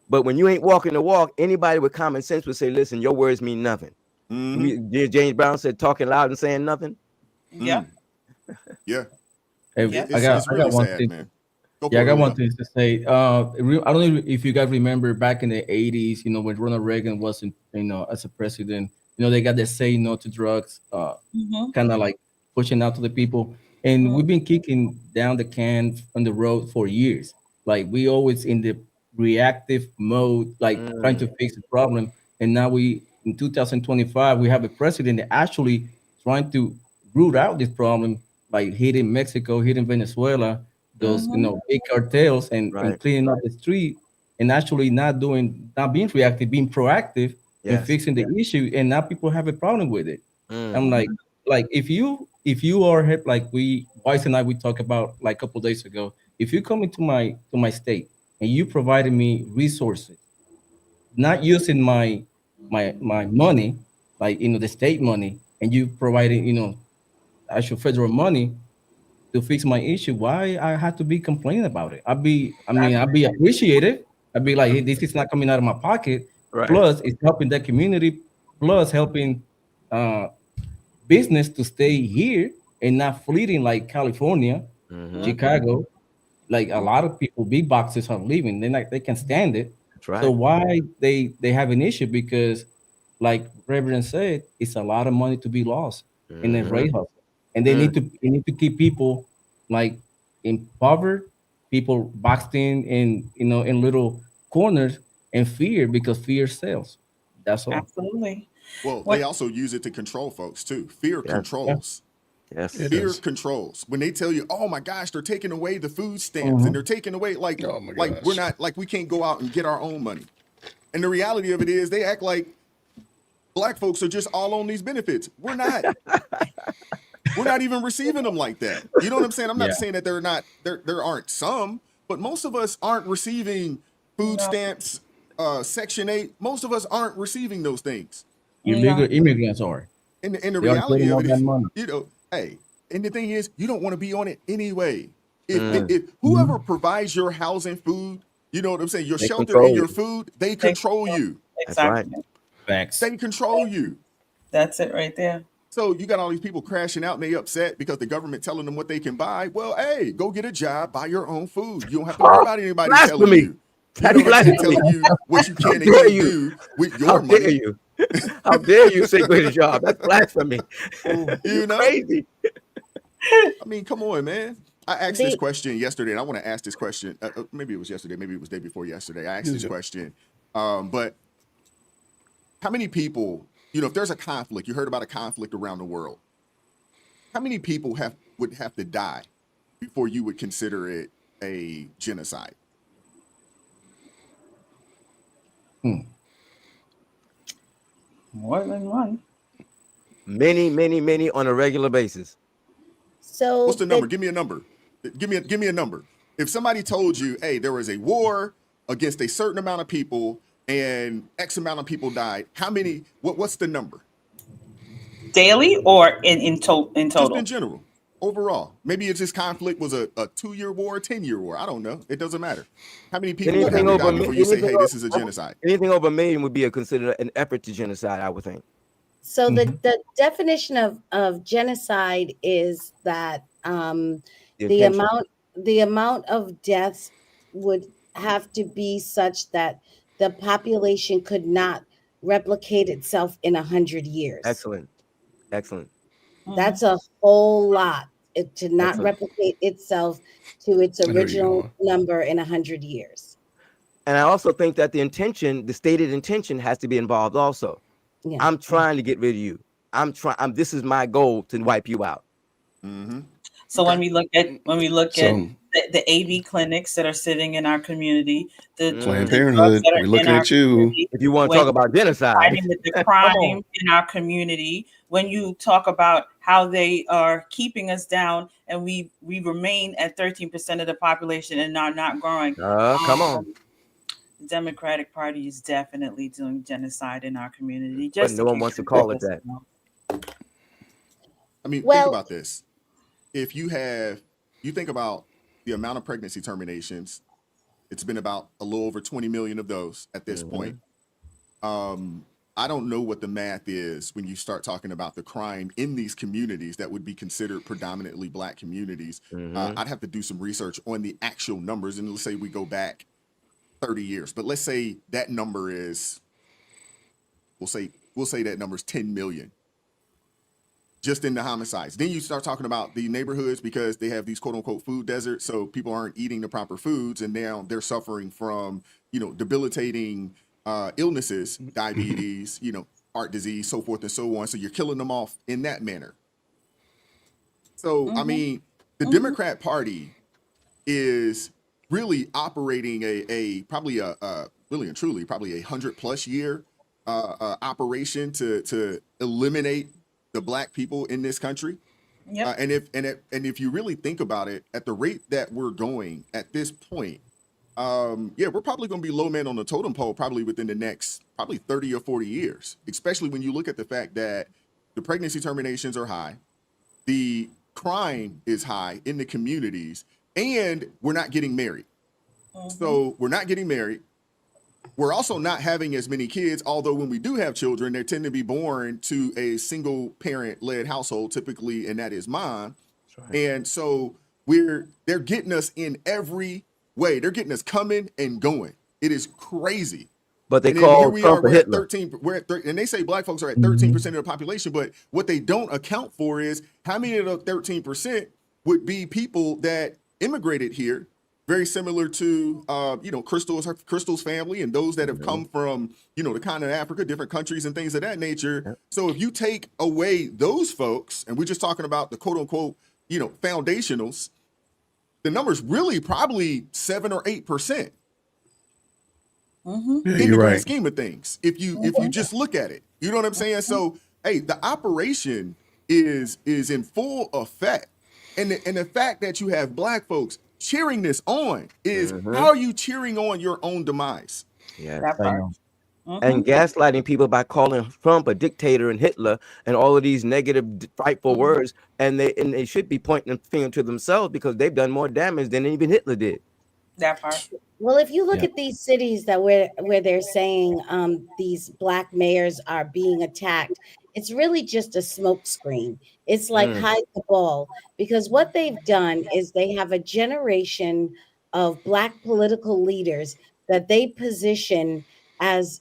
but when you ain't walking the walk, anybody with common sense would say, listen, your words mean nothing. James Brown said, talking loud and saying nothing. Yeah. Yeah, Hey, Yeah. it's, I got it's really one sad, thing. man. Go Yeah, I for it, got one Julio. thing to say. I don't know if you guys remember back in the 80s, you know, when Ronald Reagan was in, you know, as a president, you know, they got the say no to drugs, kind of like pushing out to the people. And we've been kicking down the can on the road for years. Like we always in the reactive mode, like trying to fix the problem. And now in 2025, we have a president that actually trying to root out this problem by hitting Mexico, hitting Venezuela, those you know big cartels, and Right. cleaning up the street, and actually not being reactive, being proactive in Yes. fixing the issue. And now people have a problem with it. Mm. I'm like if you are like Weiss and I we talked about like a couple days ago, if you come into my state and you provided me resources, not using my money, like you know the state money, and you provided you know actual federal money to fix my issue, why I have to be complaining about it? I'd be appreciative. I'd be like, hey, this is not coming out of my pocket. Right. Plus, it's helping that community. Plus, helping business to stay here and not fleeing like California, Chicago. Like a lot of people, big boxes are leaving. They can stand it. That's right. So why they have an issue? Because, like Reverend said, it's a lot of money to be lost in the rate hustle, and they need to keep people like impoverished, people boxed in you know in little corners and fear because fear sells. That's all. Absolutely. Well, What- they also use it to control folks too. Fear controls. Yes. Fear controls. When they tell you, "Oh my gosh, they're taking away the food stamps and they're taking away like Oh my like we're gosh. not like we can't go out and get our own money." And the reality of it is, they act like black folks are just all on these benefits. We're not. We're not even receiving them like that. You know what I'm saying? I'm not Yeah. saying that there aren't some, but most of us aren't receiving food stamps, Section 8. Most of us aren't receiving those things. Illegal immigrants are. And the They are reality getting of all it that is, money. you know, hey, and the thing is, you don't want to be on it anyway. If whoever provides your housing, food, you know what I'm saying, your They shelter control and your you. food, they control you. Exactly. right. Facts. They control you. That's it right there. So you got all these people crashing out and they upset because the government telling them what they can buy. Well, hey, go get a job, buy your own food. You don't have to worry about anybody telling Blasphemy. you. You That's know what I'm saying, blasphemy. telling you what you can and How dare can't you. do with How your dare money. you? How dare you say go to job? That's blasphemy. You know? Crazy. I mean, come on, man. I asked this The- question yesterday, and I want to ask this question. Maybe it was yesterday, maybe it was the day before yesterday. I asked this question. But how many people, you know, if there's a conflict, you heard about a conflict around the world, how many people would have to die before you would consider it a genocide? More than one. Many, many, many on a regular basis. So What's the number? Give me a number. Give me a number. If somebody told you, hey, there was a war against a certain amount of people and X amount of people died, how many, what's the number? Daily or in total? Just in general, overall. Maybe it's this conflict was a 2-year war, a 10-year war. I don't know. It doesn't matter. How many people would have to die before you say, hey, this is a genocide? Anything over a million would be considered an effort to genocide, I would think. So the definition of genocide is that the amount of deaths would have to be such that the population could not replicate itself in 100 years. Excellent. That's a whole lot to not Excellent. replicate itself to its know where you're original going. number in 100 years. And I also think that the stated intention has to be involved also. Yeah. I'm trying to get rid of you. This is my goal to wipe you out. Mm-hmm. So Okay. when we look at So the AB clinics that are sitting in our community, the Planned drugs Parenthood, that are we're in looking our at you. community, If you want to when talk about genocide, fighting with the come crime on. in our community, when you talk about how they are keeping us down and we remain at 13% of the population and are not growing. Come on. The Democratic Party is definitely doing genocide in our community. But Just no in one case wants to you call guys it that. don't know. I mean, think Well, about this. If you think about the amount of pregnancy terminations, it's been about a little over 20 million of those at this point. I don't know what the math is when you start talking about the crime in these communities that would be considered predominantly Black communities. I'd have to do some research on the actual numbers, and let's say we go back 30 years, but let's say that number is, we'll say that number is 10 million just in the homicides. Then you start talking about the neighborhoods because they have these quote unquote food deserts, so people aren't eating the proper foods, and now they're suffering from debilitating illnesses, diabetes, heart disease, so forth and so on. So you're killing them off in that manner. So I mean, the Democrat Party is really operating a probably a really and truly probably 100+ year operation to eliminate the Black people in this country. Yep. And if you really think about it, at the rate that we're going at this point, we're probably going to be low man on the totem pole probably within the next probably 30 or 40 years, especially when you look at the fact that the pregnancy terminations are high, the crime is high in the communities, and we're not getting married. So we're not getting married. We're also not having as many kids, although when we do have children, they tend to be born to a single parent led household, typically, and that is mine. Right. And so they're getting us in every way. They're getting us coming and going. It is crazy. But they and then here call we Trump are, a we're at Hitler. 13, and they say Black folks are at 13% of the population, but what they don't account for is how many of the 13% would be people that immigrated here, very similar to Crystal's family and those that have come from the continent of Africa, different countries and things of that nature. So if you take away those folks, and we're just talking about the quote unquote foundationals, the number's really probably 7 or 8%. Yeah, In the you're grand right. scheme of things, if you just look at it, you know what I'm saying. So hey, the operation is in full effect, and the fact that you have Black folks cheering this on is how are you cheering on your own demise? Yes. That part. And gaslighting people by calling Trump a dictator and Hitler and all of these negative, frightful words, and they should be pointing the finger to themselves because they've done more damage than even Hitler did. That part. Well, if you look at these cities that where they're saying these Black mayors are being attacked, it's really just a smokescreen. It's like hide the ball, because what they've done is they have a generation of Black political leaders that they position as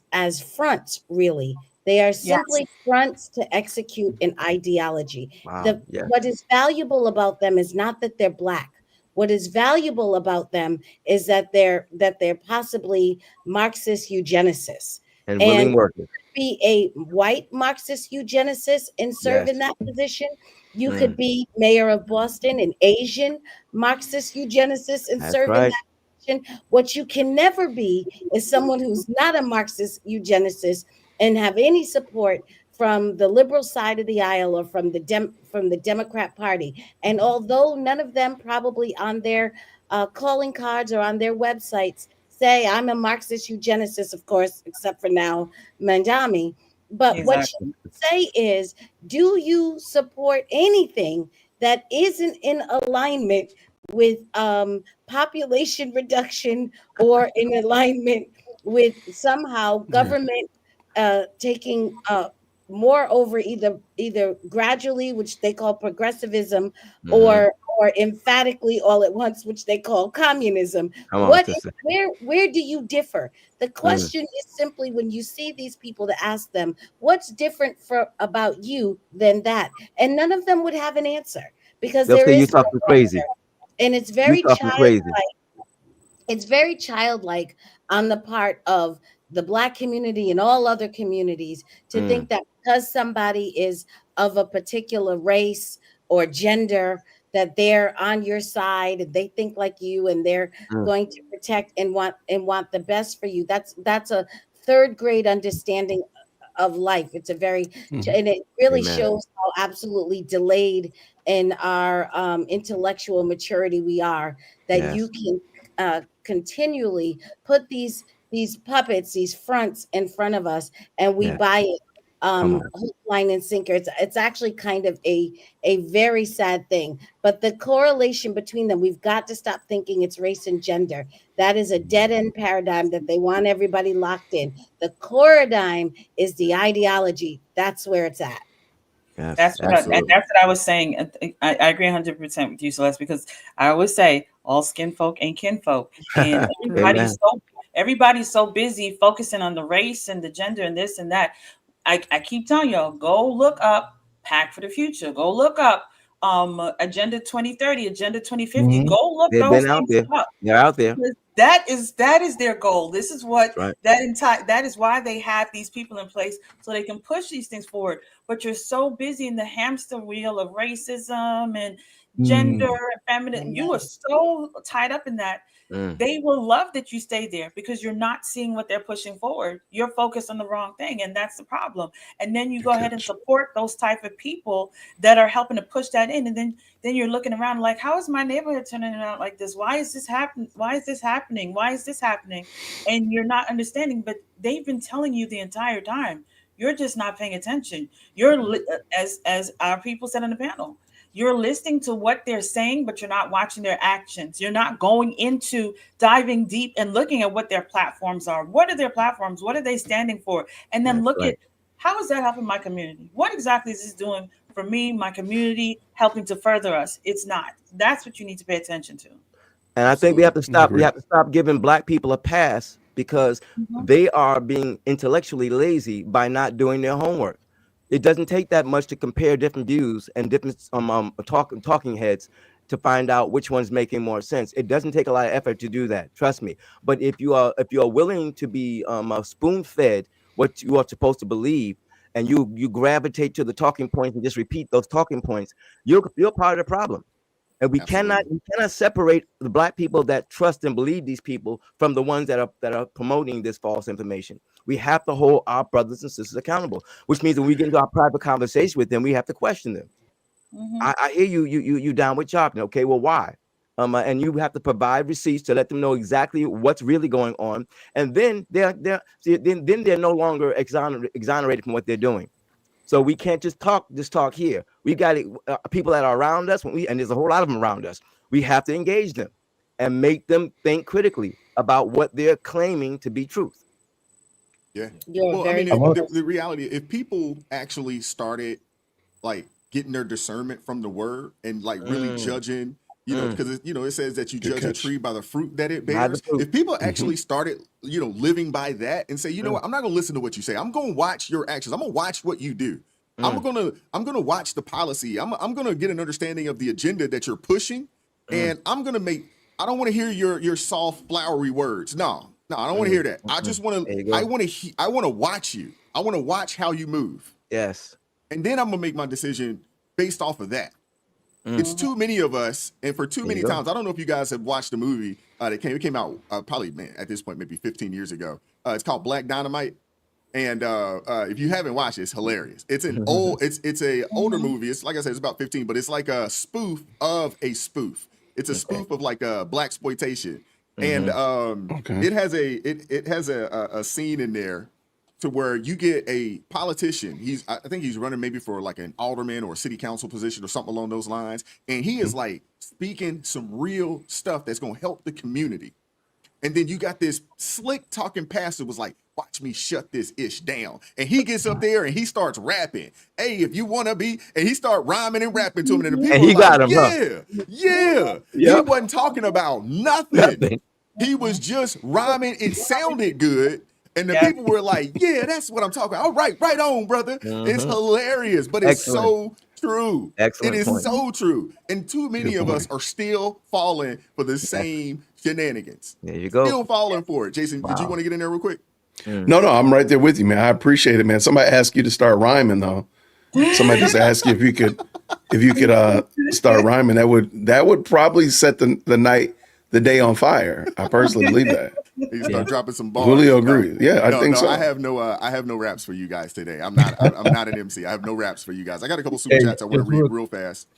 fronts. Really, they are simply fronts to execute an ideology. Wow. What is valuable about them is not that they're Black. What is valuable about them is that they're possibly Marxist eugenicists And willing workers. be a white Marxist eugenicist and serve in that position. You could be mayor of Boston, an Asian Marxist eugenicist, and That's serve in right. that position. What you can never be is someone who's not a Marxist eugenicist and have any support from the liberal side of the aisle or from the Democrat Party. And although none of them probably on their calling cards or on their websites say I'm a Marxist eugenicist, of course, except for now Mandami. But what you say is, do you support anything that isn't in alignment with population reduction or in alignment with somehow government taking more over either gradually, which they call progressivism, or emphatically all at once, which they call communism? Where do you differ? The question is simply, when you see these people, to ask them what's different about you than that, and none of them would have an answer, because They'll there say you're is no talking crazy. answer. And it's You very talking crazy. it's very childlike on the part of the Black community and all other communities to think that because somebody is of a particular race or gender, that they're on your side and they think like you and they're going to protect and want the best for you. That's a third grade understanding of life. It's a very and it really Amen. shows how absolutely delayed in our intellectual maturity we are, that Yes. you can continually put these puppets, these fronts in front of us, and we Yes. buy it Come on. hook, line, and sinker. It's actually kind of a very sad thing. But the correlation between them, we've got to stop thinking it's race and gender. That is a dead end paradigm that they want everybody locked in. The paradigm is the ideology. That's where it's at. Yes. That's what Absolutely. that's what I was saying. I agree 100% with you, Celeste, because I always say all skin folk ain't kinfolk, and Amen. everybody's so busy focusing on the race and the gender and this and that. I keep telling y'all, go look up Pack for the Future. Go look up Agenda 2030, Agenda 2050. Go look They've those been out things there. up. They're out there. Because that is their goal. This is what Right. that is why they have these people in place, so they can push these things forward. But you're so busy in the hamster wheel of racism and gender and feminine. You are so tied up in that. They will love that you stay there because you're not seeing what they're pushing forward. You're focused on the wrong thing, and that's the problem. And then you go ahead and support those type of people that are helping to push that in, and then you're looking around like, how is my neighborhood turning out like this? Why is this happening? Why is this happening? Why is this happening? And you're not understanding, but they've been telling you the entire time. You're just not paying attention. As our people said on the panel, you're listening to what they're saying, but you're not watching their actions. You're not going into diving deep and looking at what their platforms are. What are their platforms? What are they standing for? And then look at, how is that helping my community? What exactly is this doing for me, my community, helping to further us? It's not. That's what you need to pay attention to. And I think we have to stop. We have to stop giving Black people a pass because they are being intellectually lazy by not doing their homework. It doesn't take that much to compare different views and different talking heads to find out which one's making more sense. It doesn't take a lot of effort to do that. Trust me. But if you are willing to be spoon fed what you are supposed to believe, and you gravitate to the talking points and just repeat those talking points, you're part of the problem. And we cannot separate the Black people that trust and believe these people from the ones that are promoting this false information. We have to hold our brothers and sisters accountable, which means when we get into our private conversation with them, we have to question them. I hear you down with Sharpton. Okay, well, why? And you have to provide receipts to let them know exactly what's really going on, and then they're no longer exonerated from what they're doing. So we can't just talk here. We got people that are around us, and there's a whole lot of them around us. We have to engage them and make them think critically about what they're claiming to be truth. Yeah. Well, I mean, the reality, if people actually started like getting their discernment from the word and like really judging, because it says that you judge a tree by the fruit that it bears. If people actually started, living by that and say, you know what, I'm not gonna listen to what you say. I'm gonna watch your actions. I'm gonna watch what you do. I'm gonna watch the policy. I'm gonna get an understanding of the agenda that you're pushing, and I don't want to hear your soft, flowery words. No, I don't want to hear that. I just want to. I want to watch you. I want to watch how you move. Yes. And then I'm gonna make my decision based off of that. It's too many of us, and for too many times, I don't know if you guys have watched the movie that came out probably, at this point, maybe 15 years ago. It's called Black Dynamite. And if you haven't watched it, it's hilarious. It's an it's a older movie. It's like I said, it's about 15, but it's like a spoof of a spoof. It's a spoof of like blaxploitation. And it has a scene in there to where you get a politician. I think he's running maybe for like an alderman or a city council position or something along those lines. And he is like speaking some real stuff that's going to help the community. And then you got this slick talking pastor was like, watch me shut this ish down. And he gets up there and he starts rapping. Hey, if you want to be, and he start rhyming and rapping to him. And the people he got him, yeah. He wasn't talking about nothing. He was just rhyming. It sounded good. And the people were like, yeah, that's what I'm talking about. All right, right on, brother. It's hilarious, but it's so true. Excellent it is point. so true. And too many of us are still falling for the same shenanigans. There you go. Still falling for it. Jason, did you want to get in there real quick? No, I'm right there with you, man. I appreciate it, man. Somebody asked you to start rhyming, though. Somebody just asked you if you could start rhyming. That would probably set the day on fire. I personally believe that. You start dropping some bars. Julio agrees. Yeah, I think so. I have no raps for you guys today. I'm not an MC. I have no raps for you guys. I got a couple super chats I want to read real fast.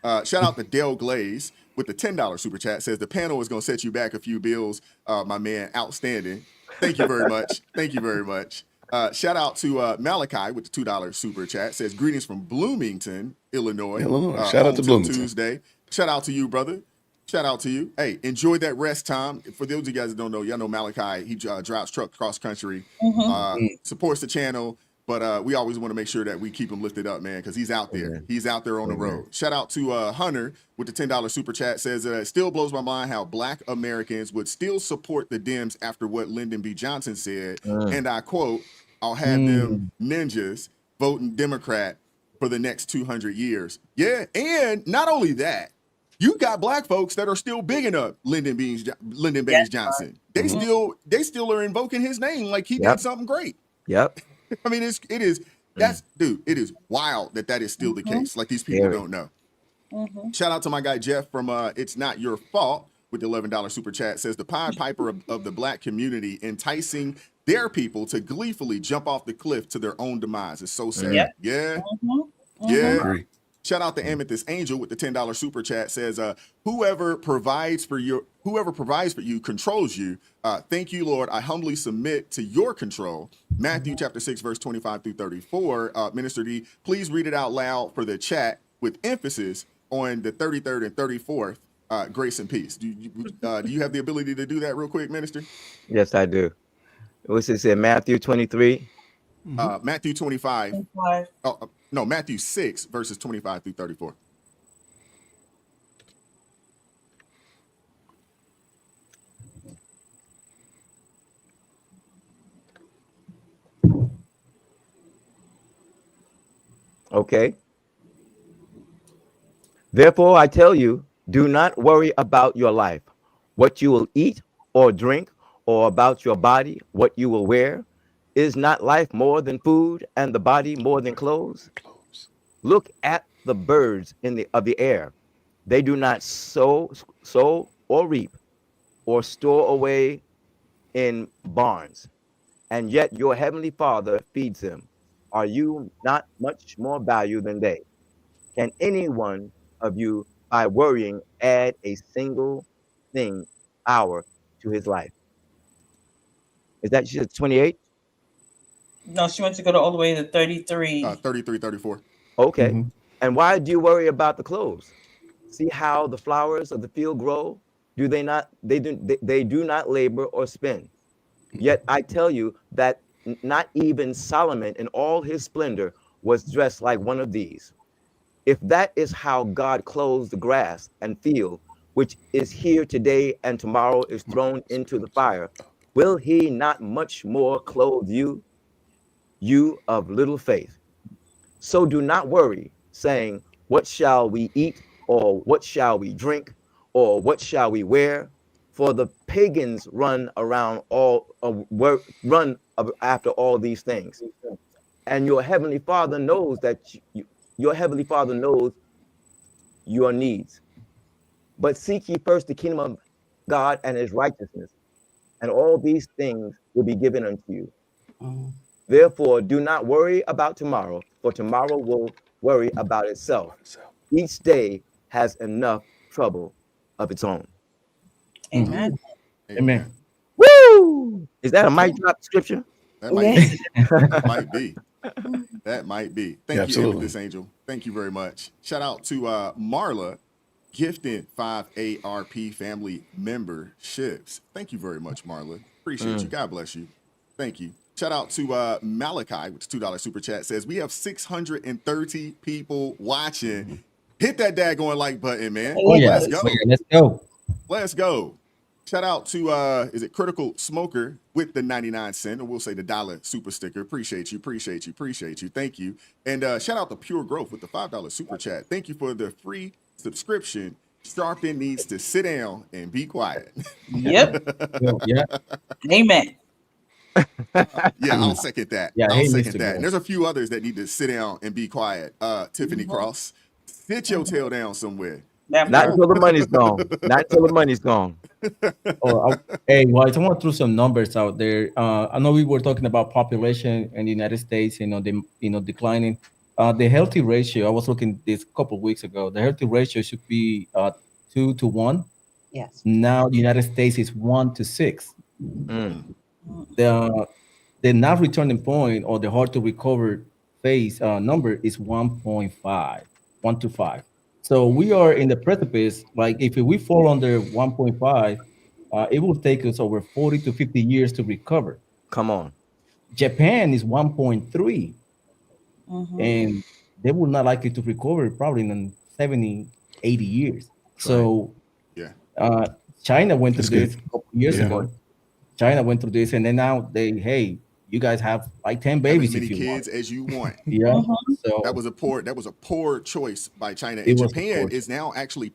Shout out to Dale Glaze with the $10 super chat. Says the panel is going to set you back a few bills. My man, outstanding. Thank you very much. Thank you very much. Shout out to Malachi with the $2 super chat. Says greetings from Bloomington, Illinois. Shout out to Bloomington. Tuesday. Shout out to you, brother. Shout out to you. Hey, enjoy that rest time. For those of you guys that don't know, y'all know Malachi. He drives truck cross country, supports the channel. But we always want to make sure that we keep him lifted up, man, because he's out there. He's out there on the road. Shout out to Hunter with the $10 super chat. Says, it still blows my mind how Black Americans would still support the Dems after what Lyndon B. Johnson said. And I quote, I'll have them ninjas voting Democrat for the next 200 years. Yeah, and not only that, you got Black folks that are still bigging up Lyndon Baines Johnson. They still are invoking his name like he did something great. Yep. I mean, it is wild that is still the case. Like these people don't know. Shout out to my guy Jeff from It's Not Your Fault with the $11 super chat. Says the Pied Piper of the Black community enticing their people to gleefully jump off the cliff to their own demise is so sad. Yeah. Shout out to Amethyst Angel with the $10 super chat. Says, whoever provides for you controls you. Thank you, Lord. I humbly submit to your control. Matthew chapter 6, verse 25 through 34. Minister D, please read it out loud for the chat with emphasis on the 33rd and 34th. Grace and peace. Do you have the ability to do that real quick, Minister? Yes, I do. What's it say? Matthew 23. Matthew 25. No, Matthew 6, verses 25 through 34. Okay. Therefore, I tell you, do not worry about your life, what you will eat or drink, or about your body, what you will wear. Is not life more than food, and the body more than clothes? Look at the birds of the air. They do not sow or reap or store away in barns, and yet your heavenly Father feeds them. Are you not much more value than they? Can any one of you, by worrying, add a single hour to his life? Is that 28? No, she wants to go all the way to 33. 33, 34. Okay. And why do you worry about the clothes? See how the flowers of the field grow? Do they not? They do not labor or spin. Yet I tell you that not even Solomon in all his splendor was dressed like one of these. If that is how God clothes the grass and field, which is here today and tomorrow is thrown into the fire, will he not much more clothe you, you of little faith? So do not worry, saying, what shall we eat, or what shall we drink, or what shall we wear? For the pagans run after all these things, and your heavenly Father knows your heavenly Father knows your needs. But seek ye first the kingdom of God and his righteousness, and all these things will be given unto you. Therefore, do not worry about tomorrow, for tomorrow will worry about itself. Each day has enough trouble of its own. Amen. Amen. Woo! Is that a mic drop scripture? That might be. That might be. Thank you, Amethyst Angel. Thank you very much. Shout out to Marla, gifted 5 ARP family memberships. Thank you very much, Marla. Appreciate you. God bless you. Thank you. Shout out to Malachi with the $2 super chat. Says we have 630 people watching. Hit that daggone like button, man. Oh, yeah. Let's go. Oh, yeah. Let's go. Let's go. Shout out to is it Critical Smoker with the 99 cent, or we'll say the $1 super sticker. Appreciate you. Thank you. And shout out to Pure Growth with the $5 super chat. Thank you for the free subscription. Sharpton needs to sit down and be quiet. Yep. Yeah. Amen. Yeah, I'll second that. Yeah, I'll he needs second to that. And go. there's a few others that need to sit down and be quiet. Tiffany Mhm. Cross, sit your tail down somewhere. That Not part. until the money's gone. Not until the money's gone. Hey, White, I want to throw some numbers out there. I know we were talking about population in the United States, declining. The healthy ratio, I was looking this a couple of weeks ago. The healthy ratio should be 2 to 1. Yes. Now the United States is 1 to 6. Mm. The the not returning point or the hard to recover phase number is 1.5, 1 to 5. So we are in the precipice. Like if we fall under 1.5, it will take us over 40 to 50 years to recover. Come on. Japan is 1.3, Mhm. and they will not likely to recover probably in 70, 80 years. That's right. So Yeah. uh, China went through That's this good. a couple years Yeah. ago. China went through this, and then now hey, you guys have like 10 Have as babies many if you want. kids as you want. Yeah. Mhm. That So was a poor choice by China. it And was, of Japan course. is now actually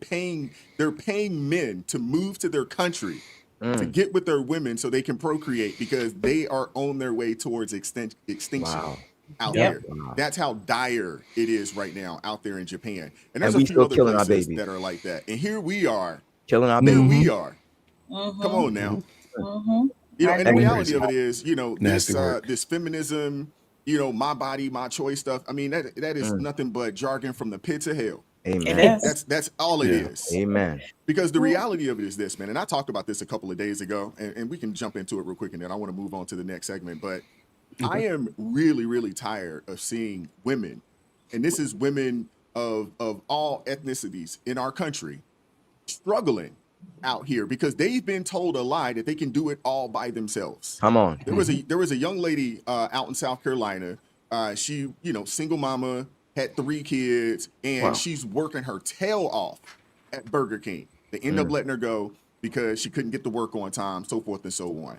they're paying men to move to their country to Mm. get with their women so they can procreate because they are on their way towards extinction Wow. out Yep. there. Wow. That's how dire it is right now out there in Japan. And And there's a we few still other killing our places babies. that are like that. And here we are. Killing our Here babies. we Mhm. are. Come Mhm. on now. Mhm. You know, I and the agree. reality Crazy. of it is, Nasty this work. this feminism, my body, my choice stuff. I mean, that is Mm. nothing but jargon from the pits of hell. It Amen. is. That's all it Yeah. is. Amen. Because the reality of it is this, man, and I talked about this a couple of days ago, and we can jump into it real quick, and then I want to move on to the next segment. But I am really, really tired of seeing women, and this is women of all ethnicities in our country, struggling out here because they've been told a lie that they can do it all by themselves. Come on. There was a young lady out in South Carolina. She, single mama, had 3 kids, and Wow. she's working her tail off at Burger King. They end up letting her go because she couldn't get to work on time, so forth and so on.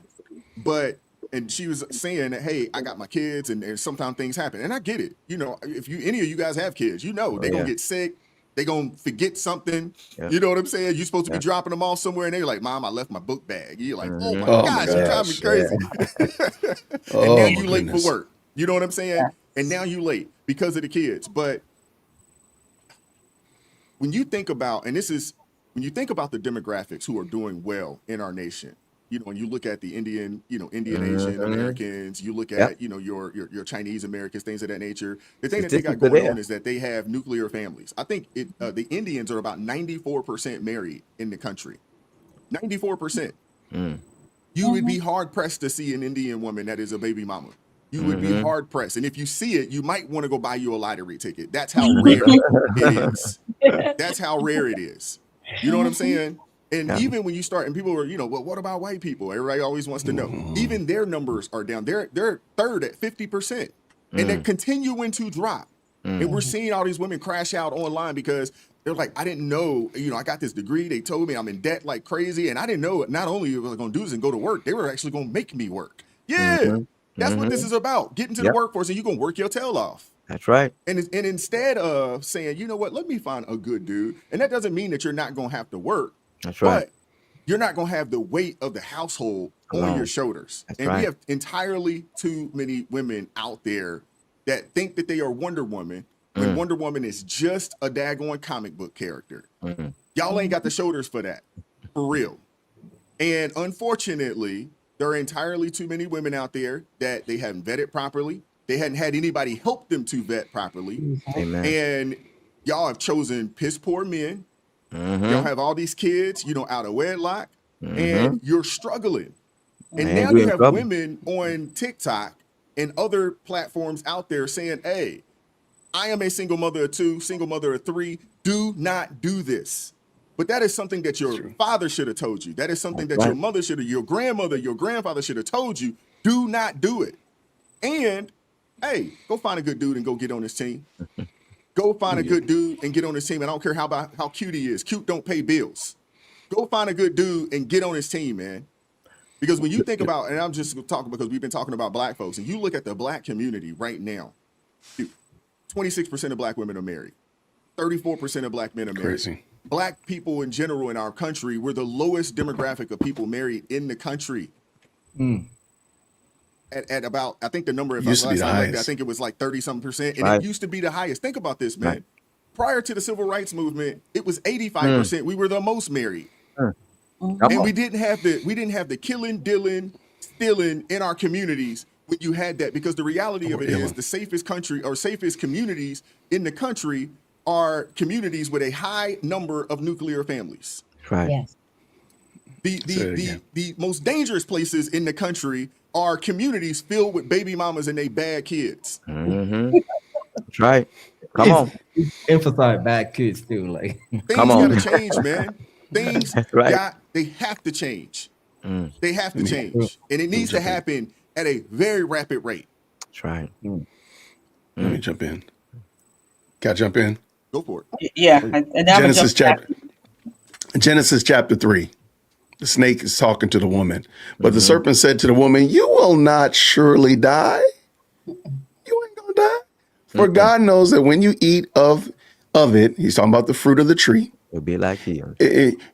And she was saying that, hey, I got my kids, and sometimes things happen, and I get it. If any of you guys have kids, they're yeah. gonna get sick. They gonna forget something. Yeah. You know what I'm saying? You're supposed to be Yeah. dropping them off somewhere, and they're like, "Mom, I left my book bag." You're like, "Oh my Oh my gosh, you drive me gosh. crazy." And now Oh you my late goodness. for work. You know what I'm saying? Yeah. And now you late because of the kids. But when you think about, when you think about the demographics who are doing well in our nation, when you look at the Indian Asian Americans, you look Yep. at, your Chinese Americans, things of that nature. The thing that they got Statistics are going there. on is that they have nuclear families. I think the Indians are about 94% married in the country. 94%. Mm. You would be hard pressed to see an Indian woman that is a baby mama. You would be hard pressed. And if you see it, you might want to go buy you a lottery ticket. That's how rare it is. That's how rare it is. You know what I'm saying? And Yeah. even when you start, and people are, well, what about white people? Everybody always wants to know. Even their numbers are down. They're third at 50%. And they're continuing to drop. And we're seeing all these women crash out online because they're like, I didn't know, I got this degree. They told me I'm in debt like crazy. And I didn't know not only was I going to do this and go to work, they were actually going to make me work. Yeah. That's what this is about. Getting to the Yep. workforce and you're going to work your tail off. That's right. And instead of saying, you know what, let me find a good dude. And that doesn't mean that you're not going to have to work. That's right. But you're not going to have the weight of the household on Alone. your shoulders. That's And right. we have entirely too many women out there that think that they are Wonder Woman when Wonder Woman is just a daggone comic book character. Y'all ain't got the shoulders for that. For real. And unfortunately, there are entirely too many women out there that they haven't vetted properly. They hadn't had anybody help them to vet properly. Amen. And y'all have chosen piss poor men. Mhm. Y'all have all these kids, out of wedlock, and you're struggling. And Man, now we you in have trouble. women on TikTok and other platforms out there saying, hey, I am a single mother of 2, single mother of 3. Do not do this. But that is something that your father should have told you. That is something that your mother should have, your grandmother, your grandfather should have told you. Do not do it. And, hey, go find a good dude and go get on his team. Go find a good dude and get on his team. And I don't care how cute he is. Cute don't pay bills. Go find a good dude and get on his team, man. Because when you think about, and I'm just talking because we've been talking about black folks, and you look at the black community right now, 26% of black women are married. 34% of black men are married. Crazy. Black people in general in our country, we're the lowest demographic of people married in the country. at about, I think the number, if Used to be last the time I looked, I highest. think it was like 30-something%, and Right. it used to be the highest. Think about this, man. Right. Prior to the civil rights movement, it was 85%. We were the most married. Come And on. we didn't have the killing, dealing, stealing in our communities when you had that, because the reality of it is the safest country or safest communities in the country are communities with a high number of nuclear families. Right. Yes. The most dangerous places in the country are communities filled with baby mamas and they bad kids. Mm-hmm. That's right. Come on. Emphasize bad kids too. Like, Things on. got to change, man. Things That's right. they have to change. Mm. They have to change, and it needs to happen at a very rapid rate. That's right. Let me jump in. Can I jump in? Go for it. Yeah. And now Genesis chapter 3. The snake is talking to the woman, but the serpent said to the woman, "You will not surely die. You ain't gonna die. For God knows that when you eat of it," he's talking about the fruit of the tree, It'll be like him.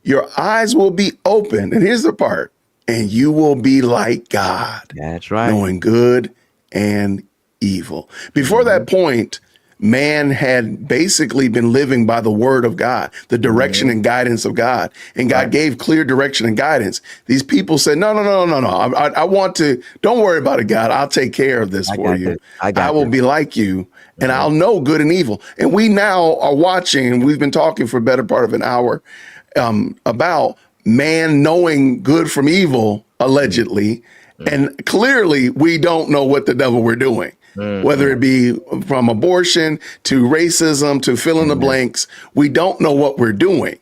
your eyes will be open. And here's the part, and you will be like God, That's right. knowing good and evil. Before that point, man had basically been living by the word of God, the direction and guidance of God. And God gave clear direction and guidance. These people said, no. I want to, don't worry about it, God. I'll take care of this for you. I will be like you, and I'll know good and evil. And we now are watching, and we've been talking for a better part of an hour about man knowing good from evil, allegedly. And clearly we don't know what the devil we're doing. Whether it be from abortion to racism to fill in the blanks, we don't know what we're doing.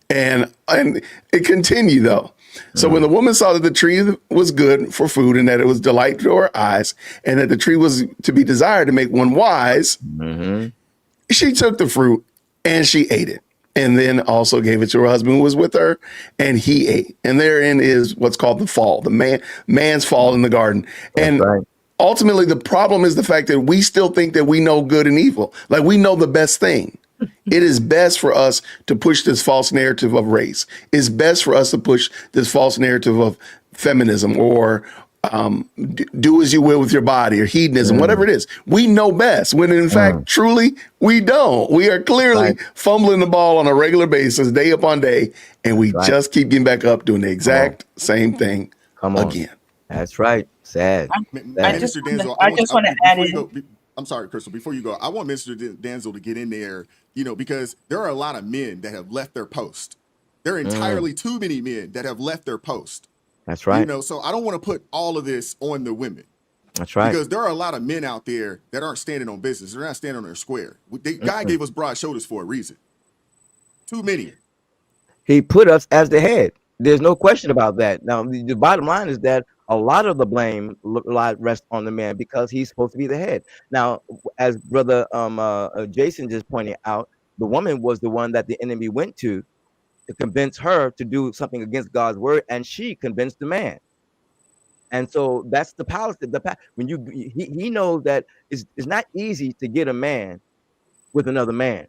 And it continued though. So when the woman saw that the tree was good for food and that it was delight to her eyes and that the tree was to be desired to make one wise, she took the fruit and she ate it. And then also gave it to her husband who was with her, and he ate. And therein is what's called the fall, the man's fall in the garden. And ultimately, the problem is the fact that we still think that we know good and evil. Like we know the best thing. It is best for us to push this false narrative of race. It's best for us to push this false narrative of feminism or do as you will with your body or hedonism, whatever it is. We know best when in fact, truly, we don't. We are clearly fumbling the ball on a regular basis, day upon day, and we just keep getting back up doing the exact same thing again. That's right. Sad. I just want to add in. I'm sorry, Crystal, before you go, I want Mr. Denzel to get in there, because there are a lot of men that have left their post. There are entirely too many men that have left their post. That's right. So I don't want to put all of this on the women. That's right. Because there are a lot of men out there that aren't standing on business. They're not standing on their square. God gave us broad shoulders for a reason. Too many. He put us as the head. There's no question about that. Now, the bottom line is that a lot of the blame rests on the man because he's supposed to be the head. Now, as brother Jason just pointed out, the woman was the one that the enemy went to convince her to do something against God's word, and she convinced the man. And so that's the palace. When he knows that it's not easy to get a man with another man.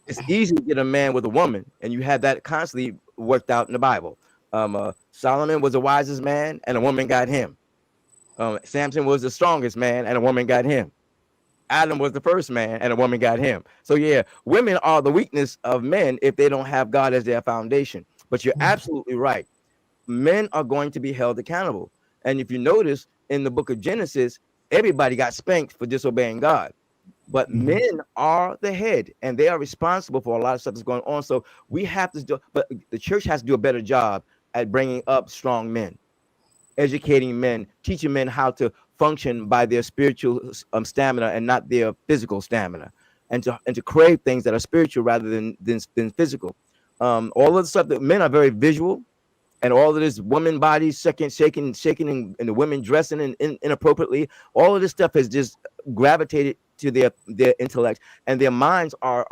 It's easy to get a man with a woman, and you have that constantly worked out in the Bible. Solomon was the wisest man, and a woman got him. Samson was the strongest man, and a woman got him. Adam was the first man, and a woman got him. So yeah, women are the weakness of men if they don't have God as their foundation. But you're absolutely right. Men are going to be held accountable. And if you notice in the book of Genesis, everybody got spanked for disobeying God. But men are the head, and they are responsible for a lot of stuff that's going on. So we have to do, but the church has to do a better job at bringing up strong men, educating men, teaching men how to function by their spiritual stamina and not their physical stamina, and to crave things that are spiritual rather than physical. All of the stuff that men are very visual, and all of this woman bodies shaking, and the women dressing inappropriately. All of this stuff has just gravitated to their intellect, and their minds are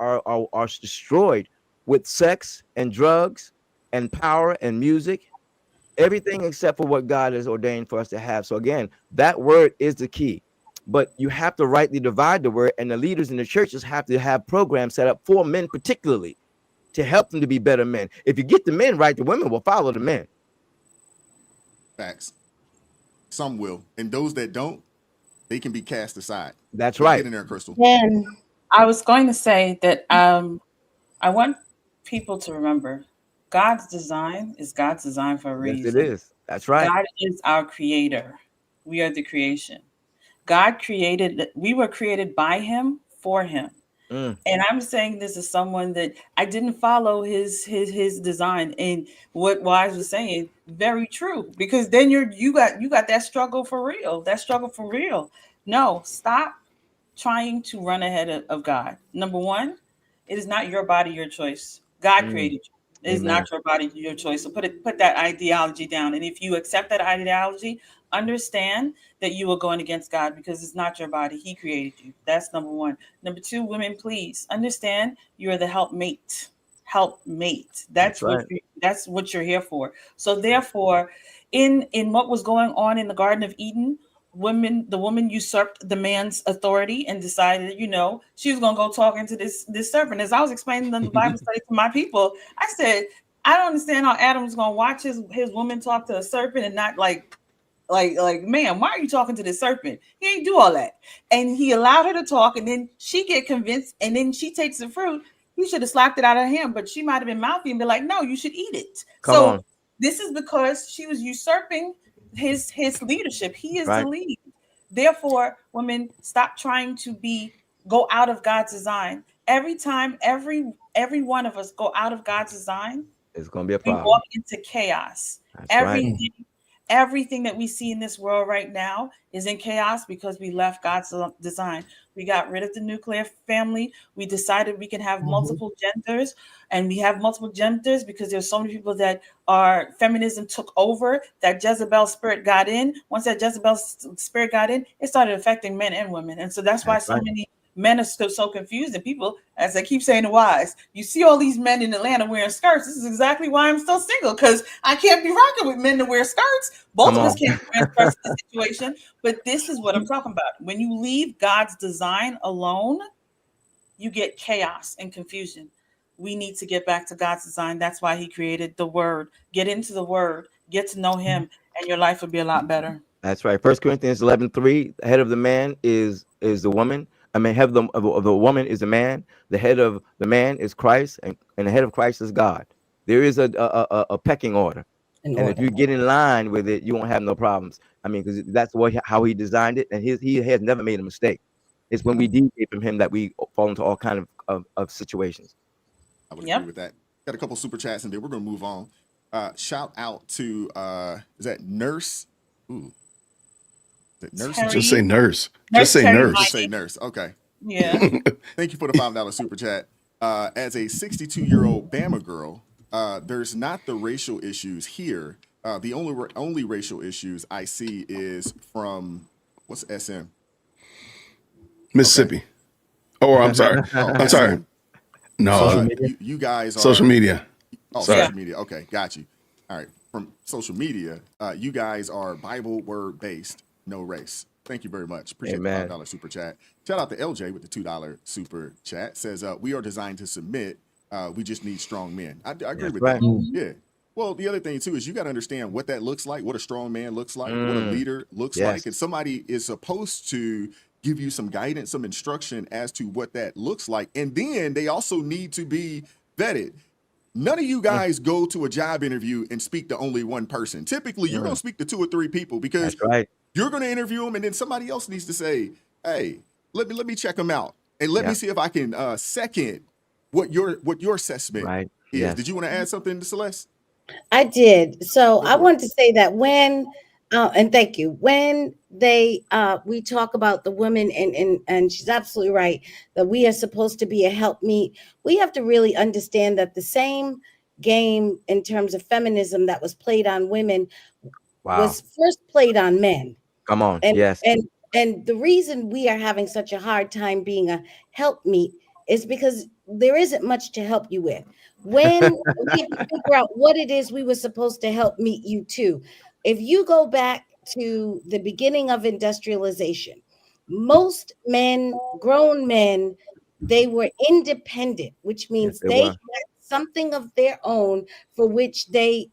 destroyed with sex and drugs and power and music. Everything except for what God has ordained for us to have. So again, that word is the key. But you have to rightly divide the word, and the leaders in the churches have to have programs set up for men particularly to help them to be better men. If you get the men right, the women will follow the men. Facts. Some will, and those that don't, they can be cast aside. That's right. Get in there, Crystal. And I was going to say that I want people to remember God's design is God's design for a Yes, reason. it is. That's right. God is our creator. We are the creation. God created, we were created by him for him. And I'm saying this as someone that I didn't follow his design, and what Wise was saying, very true. Because then you got that struggle for real. That struggle for real. No, stop trying to run ahead of God. Number one, it is not your body, your choice. God created you. It is not your body, your choice. So put that ideology down. And if you accept that ideology, understand that you are going against God because it's not your body. He created you. That's number one. Number two, women, please understand you are the helpmate. Helpmate. That's right. That's what you're here for. So therefore, in what was going on in the Garden of Eden, the woman usurped the man's authority and decided, she was going to go talk into this serpent. As I was explaining the Bible study to my people, I said, I don't understand how Adam's going to watch his woman talk to a serpent and not like, man, why are you talking to this serpent? He ain't do all that. And he allowed her to talk, and then she get convinced, and then she takes the fruit. He should have slapped it out of him, but she might have been mouthy and be like, no, you should eat it. Come on. This is because she was usurping his leadership. He is Right. the lead. Therefore, women, stop trying to go out of God's design. Every time, every one of us go out of God's design, It's going to be a we problem. walk into chaos. That's right. Everything that we see in this world right now is in chaos because we left God's design. We got rid of the nuclear family. We decided we can have multiple genders, and we have multiple genders because there's so many people that feminism took over, that Jezebel spirit got in. Once that Jezebel spirit got in, it started affecting men and women. And so that's why so many men are still so confused, and people, as I keep saying to Wise, you see all these men in Atlanta wearing skirts. This is exactly why I'm still single, because I can't be rocking with men to wear skirts. Both of us can't be wearing skirts in this situation. But this is what I'm talking about. When you leave God's design alone, you get chaos and confusion. We need to get back to God's design. That's why he created the word. Get into the word, get to know him, and your life will be a lot better. That's right. 1 Corinthians 11:3, the head of the man is the woman. I mean, head of the woman is the man. The head of the man is Christ, and the head of Christ is God. There is a pecking order. And if you get in line with it, you won't have no problems. I mean, because that's how he designed it, and he has never made a mistake. It's when we deviate from him that we fall into all kind of situations. I would agree with that. Got a couple super chats, and then we're going to move on. Shout out to is that Nurse? Ooh. Nurse? Just say nurse. Just say nurse. Just say nurse. Okay. Yeah. Thank you for the $5 super chat. As a 62-year-old Bama girl, there's not the racial issues here. The only racial issues I see is from what's SM? Mississippi. Okay. Oh, I'm sorry. I'm sorry. No, you guys are social media. Oh, sorry. Social media. Okay, got you. All right. From social media, you guys are Bible word based. No race. Thank you very much. Appreciate the $5 super chat. Shout out to LJ with the $2 super chat. Says, we are designed to submit. We just need strong men. I agree with that. Yeah. Well, the other thing, too, is you got to understand what that looks like, what a strong man looks like, what a leader looks like. And somebody is supposed to give you some guidance, some instruction as to what that looks like. And then they also need to be vetted. None of you guys go to a job interview and speak to only one person. Typically, you're going to speak to 2 or 3 people because you're going to interview them, and then somebody else needs to say, hey, let me check them out. And let me see if I can second what your assessment is. Yes. Did you want to add something to Celeste? I did. So I wanted to say that when, and thank you, when we talk about the women, and she's absolutely right, that we are supposed to be a helpmeet, we have to really understand that the same game in terms of feminism that was played on women was first played on men. Come on. And the reason we are having such a hard time being a helpmeet is because there isn't much to help you with. When we figure out what it is we were supposed to help meet you to, if you go back to the beginning of industrialization, most men, grown men, they were independent, which means they had something of their own for which they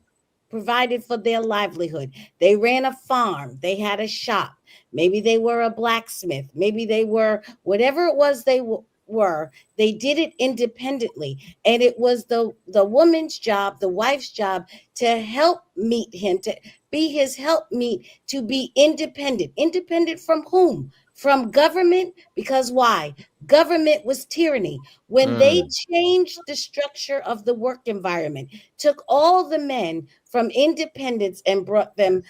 provided for their livelihood. They ran a farm, they had a shop, maybe they were a blacksmith, maybe they were whatever it was they were. They did it independently, and it was the woman's job, the wife's job, to help meet him, to be his helpmeet, to be independent. Independent from whom? From government. Because why? Government was tyranny. When they changed the structure of the work environment, took all the men from independence and brought them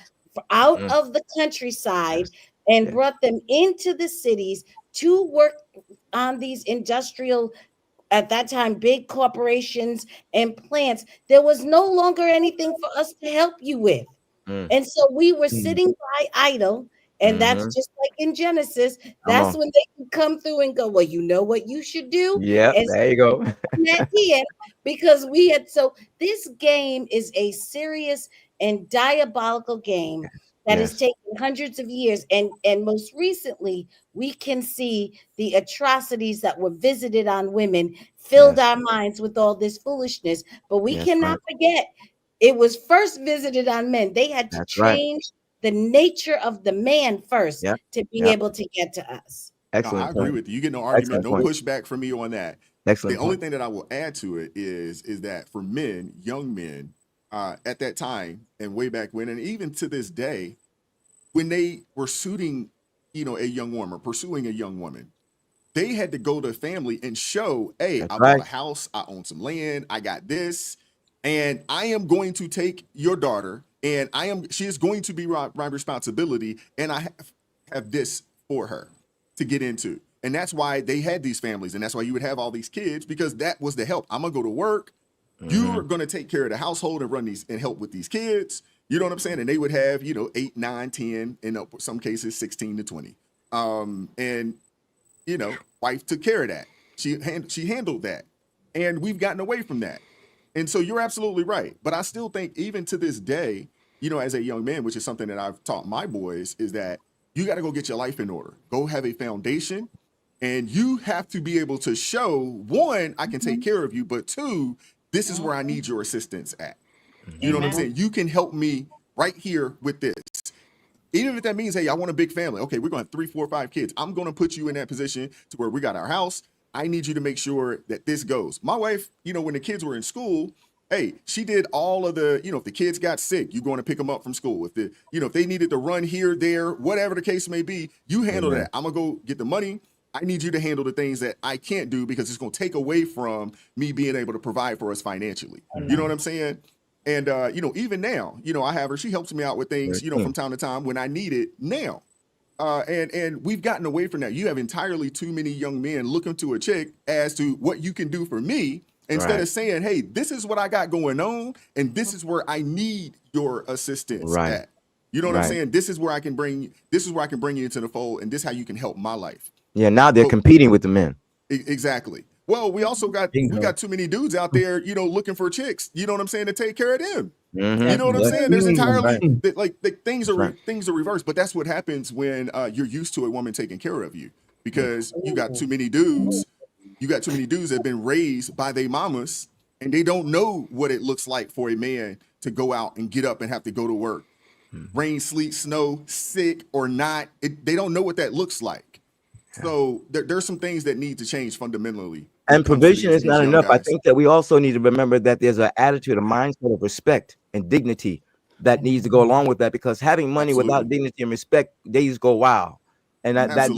out of the countryside and brought them into the cities to work on these industrial, at that time, big corporations and plants, there was no longer anything for us to help you with. And so we were sitting by idle. And that's just like in Genesis. That's when they can come through and go, well, you know what you should do? Yep, And there you go. that in, because we had, so this game is a serious and diabolical game that has taken hundreds of years. And most recently, we can see the atrocities that were visited on women filled our minds with all this foolishness. But we cannot forget, it was first visited on men. They had to change the nature of the man first to be able to get to us. Excellent. I agree with you. You get no argument, no pushback from me on that. Excellent. The only thing that I will add to it is that for men, young men, at that time and way back when, and even to this day, when they were suiting, a young woman, pursuing a young woman, they had to go to family and show, hey, I bought a house, I own some land, I got this, and I am going to take your daughter, and she is going to be my responsibility, and I have this for her to get into. And that's why they had these families, and that's why you would have all these kids, because that was the help. I'm gonna go to work, you're gonna take care of the household and run these and help with these kids. You know what I'm saying? And they would have, 8, 9, 10, in some cases 16 to 20. And wife took care of that. She handled that. And we've gotten away from that. And so you're absolutely right. But I still think even to this day, as a young man, which is something that I've taught my boys, is that you got to go get your life in order. Go have a foundation. And you have to be able to show, one, I can take care of you, but two, this is where I need your assistance at. You know what I'm saying? You can help me right here with this. Even if that means, hey, I want a big family. Okay, we're going to have 3, 4, 5 kids. I'm going to put you in that position to where we got our house. I need you to make sure that this goes. My wife, when the kids were in school, hey, she did all of the, if the kids got sick, you going to pick them up from school. If if they needed to run here, there, whatever the case may be, you handle that. I'm going to go get the money. I need you to handle the things that I can't do because it's going to take away from me being able to provide for us financially. You know what I'm saying? And, even now, I have her, she helps me out with things, from time to time when I need it now. And we've gotten away from that. You have entirely too many young men looking to a chick as to what you can do for me instead of saying, hey, this is what I got going on. And this is where I need your assistance at. You know what I'm saying? This is where I can bring you into the fold. And this is how you can help my life. Yeah. Now they're competing with the men. Exactly. Well, we also got too many dudes out there, looking for chicks, you know what I'm saying, to take care of them. You know what I'm saying? There's entirely things are reversed, but that's what happens when you're used to a woman taking care of you, because you got too many dudes. You got too many dudes that have been raised by their mamas, and they don't know what it looks like for a man to go out and get up and have to go to work, rain, sleet, snow, sick or not. They don't know what that looks like. So there's some things that need to change fundamentally. And provision is not enough. I think that we also need to remember that there's an attitude, a mindset of respect and dignity that needs to go along with that, because having money without dignity and respect, days go wild. And that's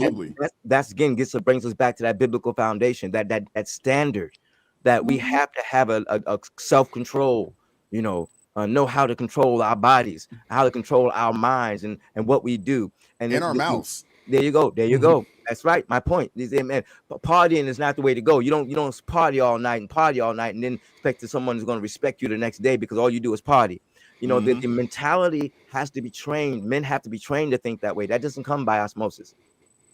again brings us back to that biblical foundation, that standard that we have to have a self-control, know how to control our bodies, how to control our minds and what we do. And our mouths. There you go. There you go. That's right. My point is, man, partying is not the way to go. You don't party all night and then expect that someone is going to respect you the next day because all you do is party. The mentality has to be trained. Men have to be trained to think that way. That doesn't come by osmosis.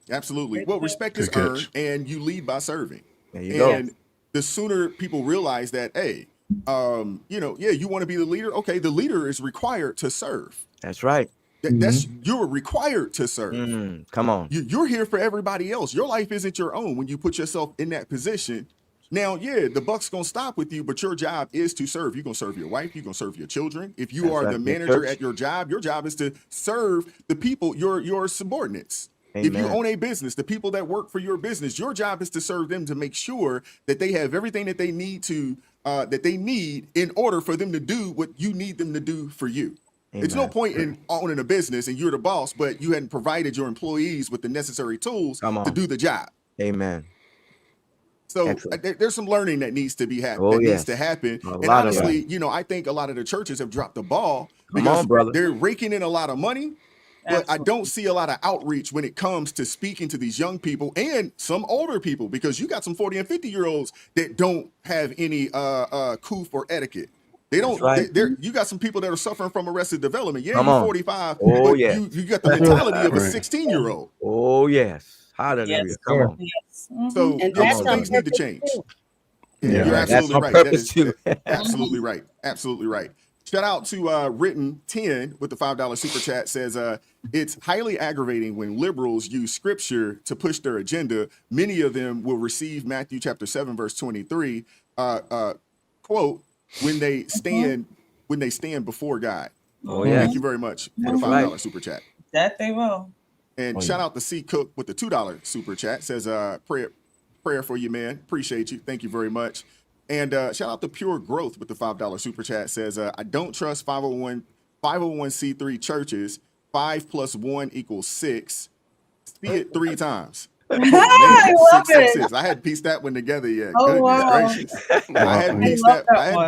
Absolutely. Well, respect is earned, and you lead by serving. There you go. And the sooner people realize that, hey, you want to be the leader. Okay, the leader is required to serve. That's right. You're required to serve. Come on. You're here for everybody else. Your life isn't your own when you put yourself in that position Now, yeah, the buck's gonna stop with you, but your job is to serve. You're gonna serve your wife, you're gonna serve your children. If you are the manager at your job is to serve the people, your subordinates. If you own a business, the people that work for your business, your job is to serve them, to make sure that they have everything that they need in order for them to do what you need them to do for you. Amen. It's no point in owning a business and you're the boss, but you hadn't provided your employees with the necessary tools to do the job. Amen. So there's some learning that needs to be needs to happen. And honestly, I think a lot of the churches have dropped the ball because they're raking in a lot of money, but I don't see a lot of outreach when it comes to speaking to these young people and some older people, because you got some 40 and 50-year-olds that don't have any coup for etiquette. They don't. You got some people that are suffering from arrested development. Yeah, you're 45. Oh, but yeah. You got the mentality of a 16-year-old. Oh yes. Hallelujah. Yes. Come on. Yes. So And that's some on things need to purpose, change. too. Yeah, you're That's absolutely on right. purpose, too. Absolutely right. Absolutely right. Shout out to Written 10 with the $5 super chat, says it's highly aggravating when liberals use scripture to push their agenda. Many of them will receive Matthew chapter 7 verse 23 quote when they stand before God. Oh yeah. Thank you very much for the $5 super chat. That they will. And shout out to C Cook with the $2 super chat, says prayer for you, man. Appreciate you. Thank you very much. And shout out to Pure Growth with the $5 super chat, says I don't trust 501c3 churches. 5 + 1 = 6. See it 3 times. I love it. I hadn't pieced that one together yet. Oh, Goodness wow. gracious. I hadn't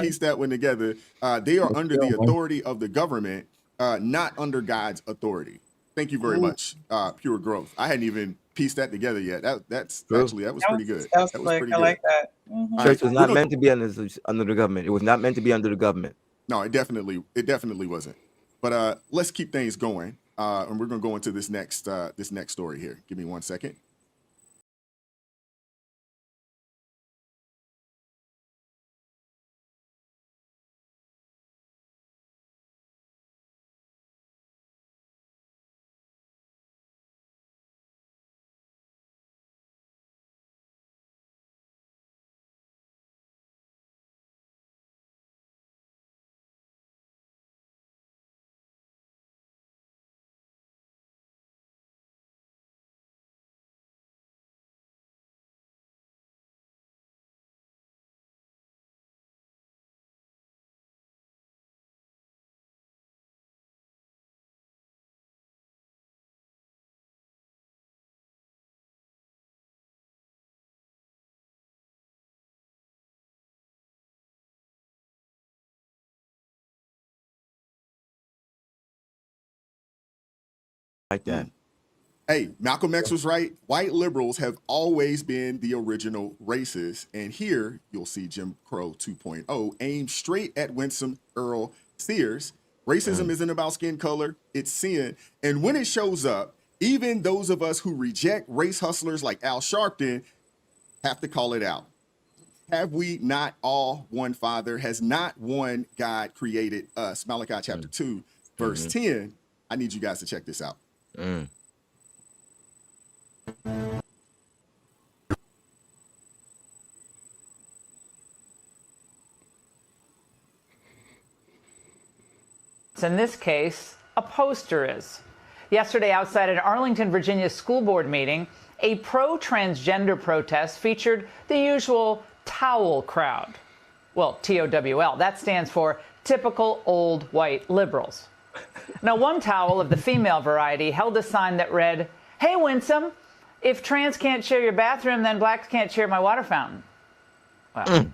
pieced that one together. They are under the authority of the government, not under God's authority. Thank you very much, Pure Growth. I hadn't even pieced that together yet. That was pretty good. That was pretty good. I like that. Mm-hmm. Church was not meant to be under the government. It was not meant to be under the government. No, it definitely wasn't. But let's keep things going, and we're gonna go into this next story here. Give me 1 second. Like that. Hey, Malcolm X was right. White liberals have always been the original racists. And here you'll see Jim Crow 2.0 aimed straight at Winsome Earl Sears. Racism isn't about skin color, it's sin. And when it shows up, even those of us who reject race hustlers like Al Sharpton have to call it out. Have we not all one Father? Has not one God created us? Malachi chapter 2, verse 10. I need you guys to check this out. In this case, a poster is. Yesterday, outside an Arlington, Virginia school board meeting, a pro-transgender protest featured the usual towel crowd. Well, TOWL. That stands for typical old white liberals. Now, one towel of the female variety held a sign that read, "Hey, Winsome, if trans can't share your bathroom, then blacks can't share my water fountain." Well,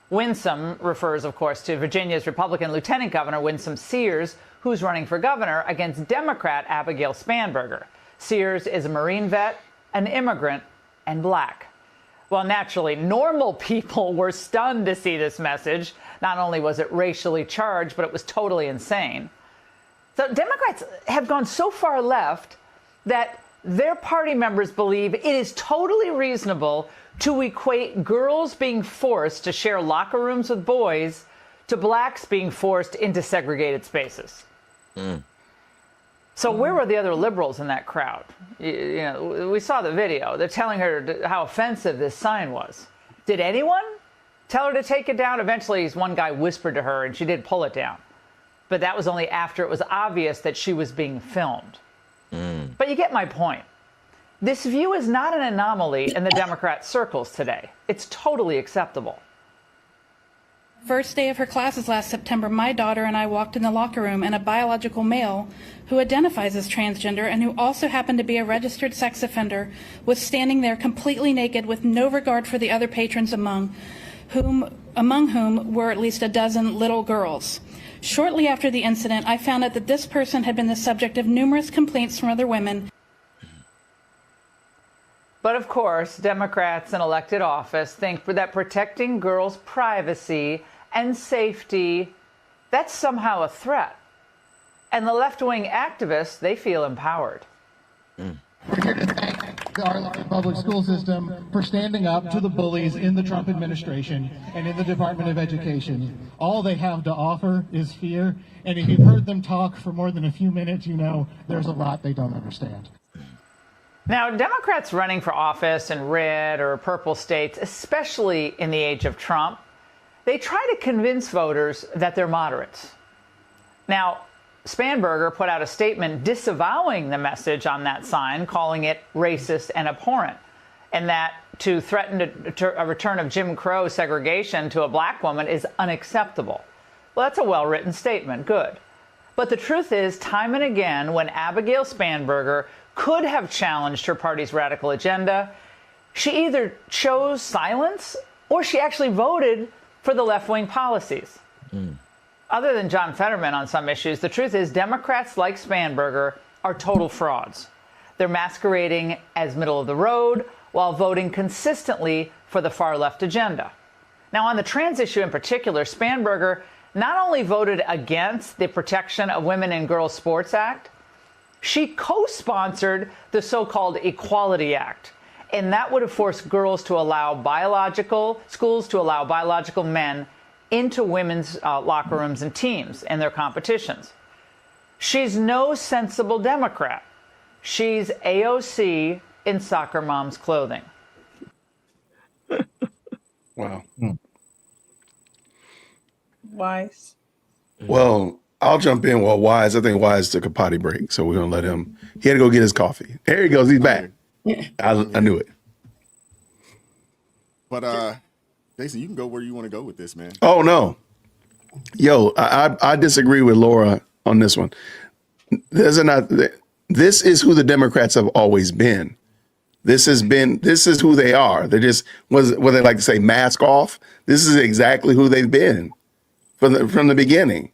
Winsome refers, of course, to Virginia's Republican Lieutenant Governor Winsome Sears, who's running for governor against Democrat Abigail Spanberger. Sears is a Marine vet, an immigrant, and black. Well, naturally, normal people were stunned to see this message. Not only was it racially charged, but it was totally insane. So Democrats have gone so far left that their party members believe it is totally reasonable to equate girls being forced to share locker rooms with boys to blacks being forced into segregated spaces. So where were the other liberals in that crowd? You know, we saw the video. They're telling her how offensive this sign was. Did anyone tell her to take it down? Eventually, one guy whispered to her and she did pull it down. But that was only after it was obvious that she was being filmed. But you get my point. This view is not an anomaly in the Democrat circles today. It's totally acceptable. First day of her classes last September, my daughter and I walked in the locker room, and a biological male who identifies as transgender and who also happened to be a registered sex offender was standing there completely naked with no regard for the other patrons among whom were at least a dozen little girls. Shortly after the incident, I found out that this person had been the subject of numerous complaints from other women. But of course, Democrats in elected office think that protecting girls' privacy and safety, that's somehow a threat. And the left-wing activists, they feel empowered. We're here to thank our public school system for standing up to the bullies in the Trump administration and in the Department of Education. All they have to offer is fear, and if you've heard them talk for more than a few minutes, you know there's a lot they don't understand. Now, Democrats running for office in red or purple states, especially in the age of Trump, they try to convince voters that they're moderates. Now, Spanberger put out a statement disavowing the message on that sign, calling it racist and abhorrent, and that to threaten a return of Jim Crow segregation to a black woman is unacceptable. Well, that's a well-written statement. Good. But the truth is, time and again, when Abigail Spanberger could have challenged her party's radical agenda, she either chose silence or she actually voted for the left-wing policies. Other than John Fetterman on some issues, the truth is Democrats like Spanberger are total frauds. They're masquerading as middle of the road while voting consistently for the far-left agenda. Now, on the trans issue in particular, Spanberger not only voted against the Protection of Women and Girls Sports Act, she co-sponsored the so-called Equality Act, and that would have forced schools to allow biological men into women's locker rooms and teams in their competitions. She's no sensible Democrat. She's AOC in soccer mom's clothing. Wow. Wise. Well, I'll jump in while Wise. I think Wise took a potty break, so we're gonna let him. He had to go get his coffee. There he goes. He's back. I knew it. But Jason, you can go where you want to go with this, man. Oh no, yo, I disagree with Laura on this one. This is who the Democrats have always been. This is who they are. They're just what they like to say, mask off. This is exactly who they've been from the beginning.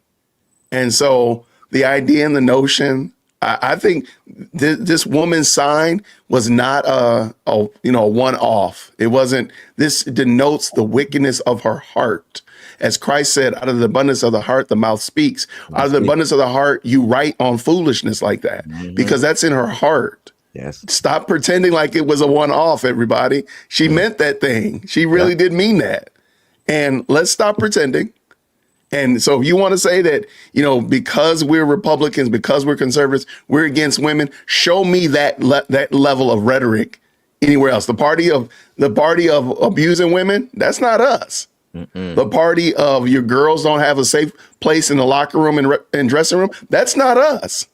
And so the idea and the notion, I think this woman's sign was not a one-off. It wasn't. This denotes the wickedness of her heart. As Christ said, out of the abundance of the heart, the mouth speaks. Out of the abundance of the heart, you write on foolishness like that, because that's in her heart. Yes. Stop pretending like it was a one-off, everybody. She meant that thing. She really did mean that. And let's stop pretending. And so if you want to say that, because we're Republicans, because we're conservatives, we're against women, show me that level of rhetoric anywhere else. The party of abusing women, that's not us. The party of your girls don't have a safe place in the locker room and dressing room, that's not us.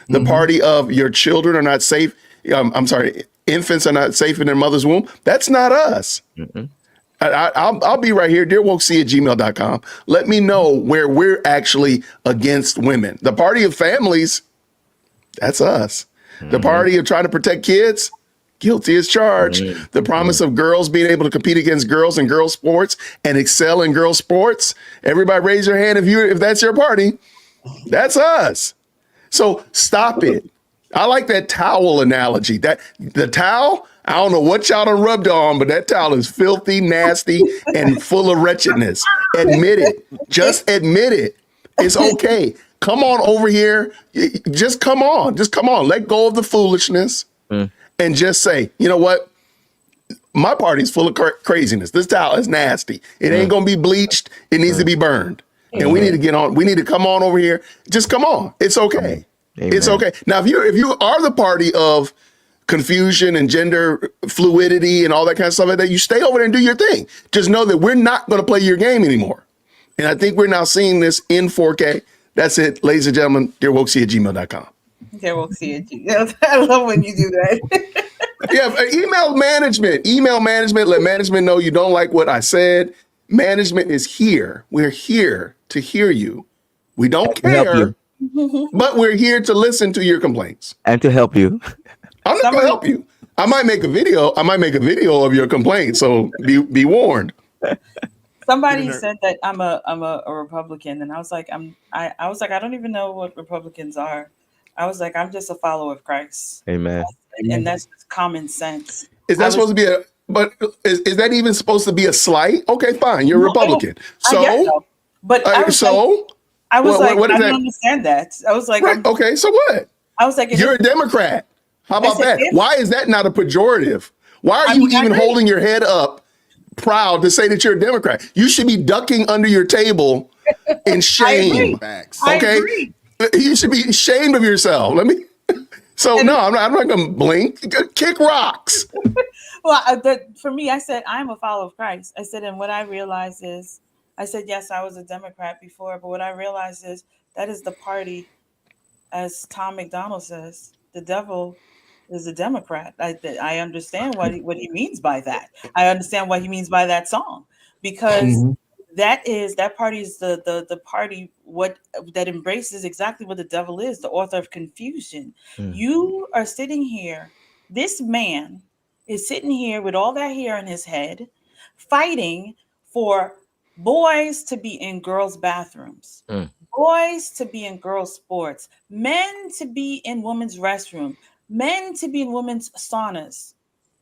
The party of your children are not safe. Infants are not safe in their mother's womb. That's not us. I'll be right here, dearwokec@gmail.com. Let me know where we're actually against women. The party of families, that's us. The party of trying to protect kids, guilty as charged. The promise of girls being able to compete against girls in girls sports and excel in girls sports. Everybody raise your hand if that's your party. That's us. So stop it. I like that towel analogy. That the towel, I don't know what y'all done rubbed on, but that towel is filthy, nasty, and full of wretchedness. Admit it. Just admit it. It's okay. Come on over here. Just come on. Just come on. Let go of the foolishness and just say, you know what? My party's full of craziness. This towel is nasty. It ain't going to be bleached. It needs to be burned. And we need to get on. We need to come on over here. Just come on. It's okay. It's okay. Now, if you are the party of confusion and gender fluidity and all that kind of stuff like that, you stay over there and do your thing. Just know that we're not going to play your game anymore. And I think we're now seeing this in 4K. That's it, ladies and gentlemen. DearWokesy@gmail.com. Okay, we'll see it. I love when you do that. Yeah, email management. Email management. Let management know you don't like what I said. Management is here. We're here to hear you. We don't care, but we're here to listen to your complaints and to help you. I'm not going to help you. I might make a video. Of your complaint. So be warned. Somebody said that I'm a Republican, and I was like, I don't even know what Republicans are. I was like, I'm just a follower of Christ. Amen. And that's just common sense. Is that supposed to be is that even supposed to be a slight? Okay, fine. You're a Republican. So, but I was like, I don't understand that. I was like, right, okay, so what? I was like, you're a Democrat. How about that? Why is that not a pejorative? Why are you even holding your head up proud to say that you're a Democrat? You should be ducking under your table in shame. Okay? You should be ashamed of yourself. I'm not going to blink. Kick rocks. Well, for me, I said, I'm a follower of Christ. I said, and what I realized is, I said, yes, I was a Democrat before, but what I realized is that is the party, as Tom McDonald says, the devil is a Democrat. I understand what he means by that. I understand what he means by that song, because that party is the party that embraces exactly what the devil is, the author of confusion. You are sitting here, this man is sitting here with all that hair in his head, fighting for boys to be in girls' bathrooms, boys to be in girls' sports, men to be in women's restroom, men to be in women's saunas.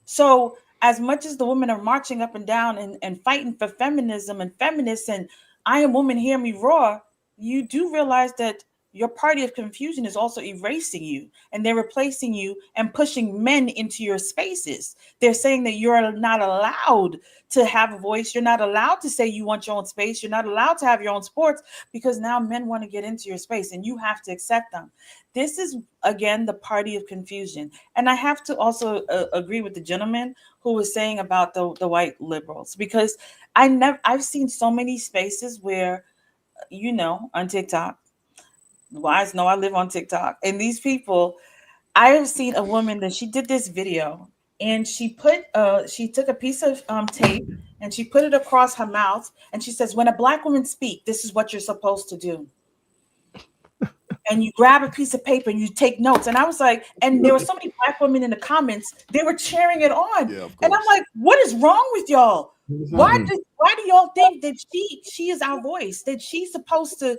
So as much as the women are marching up and down and fighting for feminism and feminists and I am woman, hear me roar, you do realize that your party of confusion is also erasing you, and they're replacing you and pushing men into your spaces. They're saying that you're not allowed to have a voice. You're not allowed to say you want your own space. You're not allowed to have your own sports, because now men want to get into your space and you have to accept them. This is, again, the party of confusion. And I have to also agree with the gentleman who was saying about the white liberals, because I've seen so many spaces where, on TikTok, wise know I live on TikTok, and these people, I have seen a woman that she did this video, and she took a piece of tape and she put it across her mouth, and she says, when a Black woman speaks, this is what you're supposed to do. And you grab a piece of paper and you take notes. And I was like, and there were so many Black women in the comments, they were cheering it on. Yeah, and I'm like, what is wrong with y'all? Why do y'all think that she is our voice, that she's supposed to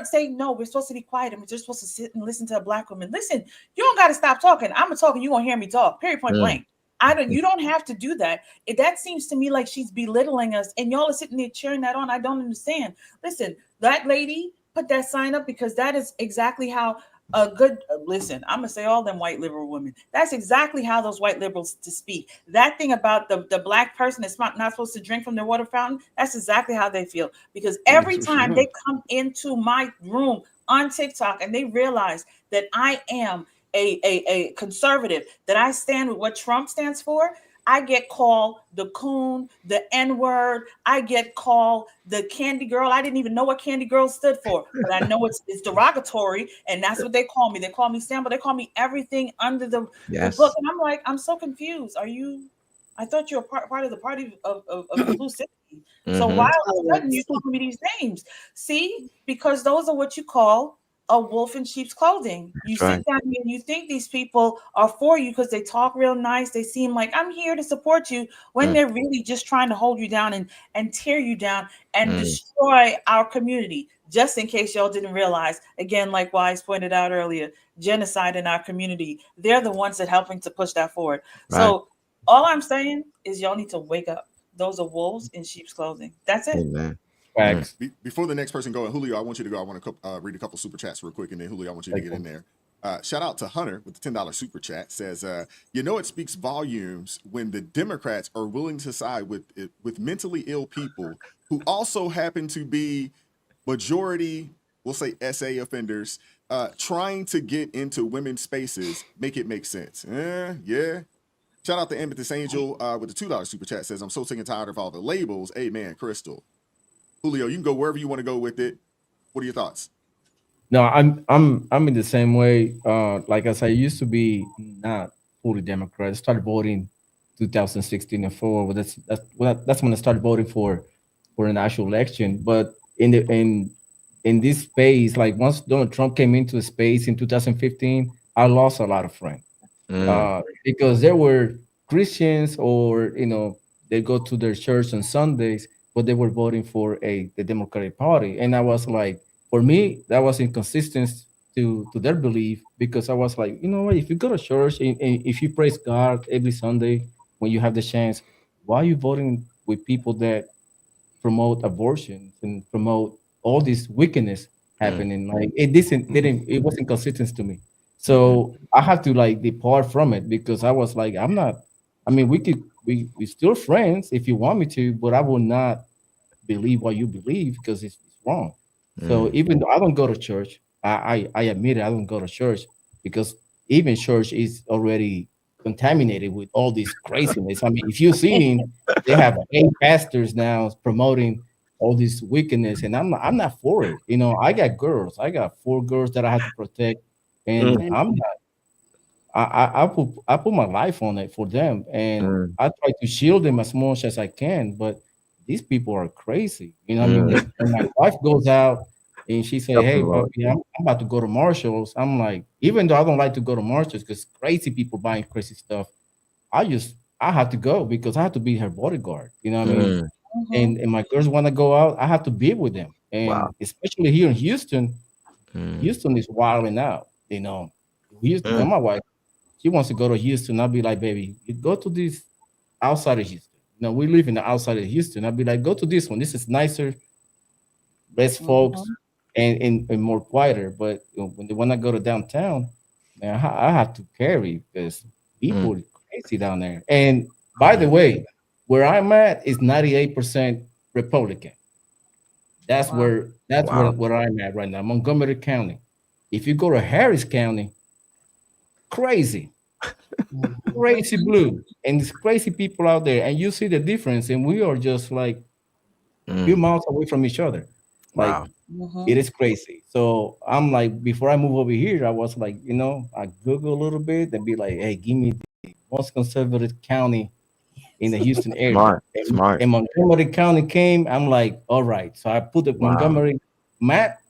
say, no, we're supposed to be quiet and we're just supposed to sit and listen to a Black woman? Listen, you don't got to stop talking. I'm gonna talk and you won't hear me talk, period, point blank. You don't have to do that. That seems to me like she's belittling us, and y'all are sitting there cheering that on. I don't understand. Listen, that lady put that sign up because that is exactly how a good, listen, I'm going to say all them white liberal women, that's exactly how those white liberals to speak. That thing about the Black person that's not supposed to drink from their water fountain, that's exactly how they feel. Because every time they come into my room on TikTok and they realize that I am a conservative, that I stand with what Trump stands for, I get called the coon, the N-word. I get called the candy girl. I didn't even know what candy girl stood for, but I know it's derogatory, and that's what they call me. They call me Sam, but they call me everything under the book. And I'm like, I'm so confused. I thought you were part of the party of inclusivity. So why all of a sudden you calling me these names? See, because those are what you call a wolf in sheep's clothing. You sit down here and you think these people are for you because they talk real nice. They seem like, I'm here to support you, when they're really just trying to hold you down and tear you down and destroy our community. Just in case y'all didn't realize, again, like Wise pointed out earlier, genocide in our community, they're the ones that helping to push that forward. So all I'm saying is y'all need to wake up. Those are wolves in sheep's clothing. That's it. Amen. Before the next person go, and Julio, I want you to go. I want to read a couple super chats real quick, and then Julio, I want you to get in there. Shout out to Hunter with the $10 super chat. Says, it speaks volumes when the Democrats are willing to side with mentally ill people who also happen to be majority we'll say SA offenders, trying to get into women's spaces, make it make sense. Yeah. Shout out to Amethyst Angel with the $2 super chat says, I'm so sick and tired of all the labels. Amen, Crystal. Julio, you can go wherever you want to go with it. What are your thoughts? No, I'm in the same way. Like I said, I used to be not fully Democrat. I started voting 2016 and forward. That's when I started voting for an actual election. But in this space, like once Donald Trump came into the space in 2015, I lost a lot of friends. Because there were Christians, or they go to their church on Sundays, but they were voting for the Democratic Party, and I was like, for me, that was inconsistent to their belief, because I was like, you know what, if you go to church and if you praise God every Sunday when you have the chance, why are you voting with people that promote abortion and promote all this wickedness happening? Like it wasn't consistent to me. So I had to like depart from it, because I was like, I'm not. I mean, we still friends if you want me to, but I will not believe what you believe, because it's wrong. So even though I don't go to church, I admit it, I don't go to church, because even church is already contaminated with all this craziness. I mean, if you've seen, they have 8 pastors now promoting all this wickedness, and I'm not for it. I got girls. I got 4 girls that I have to protect, and I'm not. I put my life on it for them, and I try to shield them as much as I can. But these people are crazy. I mean, when my wife goes out and she say, Help "Hey, them, Lord. puppy, I'm about to go to Marshalls," I'm like, even though I don't like to go to Marshalls because crazy people buying crazy stuff, I have to go because I have to be her bodyguard. You know what I mean? And my girls want to go out, I have to be with them. Wow. And especially here in Houston, Mm. Houston is wilding out. Houston, and my wife, she wants to go to Houston. I'll be like, baby, you go to this outside of Houston. We live in the outside of Houston. I'll be like, go to this one. This is nicer, less folks, and more quieter. But when they want to go to downtown, man, I have to carry, because people are crazy down there. And by the way, where I'm at is 98% Republican. That's where I'm at right now, Montgomery County. If you go to Harris County, crazy. Crazy blue, and it's crazy people out there, and you see the difference, and we are just like a few miles away from each other. Like, Wow. it is crazy. So I'm like, before I move over here, I was like, I Google a little bit and be like, hey, give me the most conservative county in the Houston area. Smart. Smart. And Montgomery County came. I'm like, all right. So I put the Wow. Montgomery map,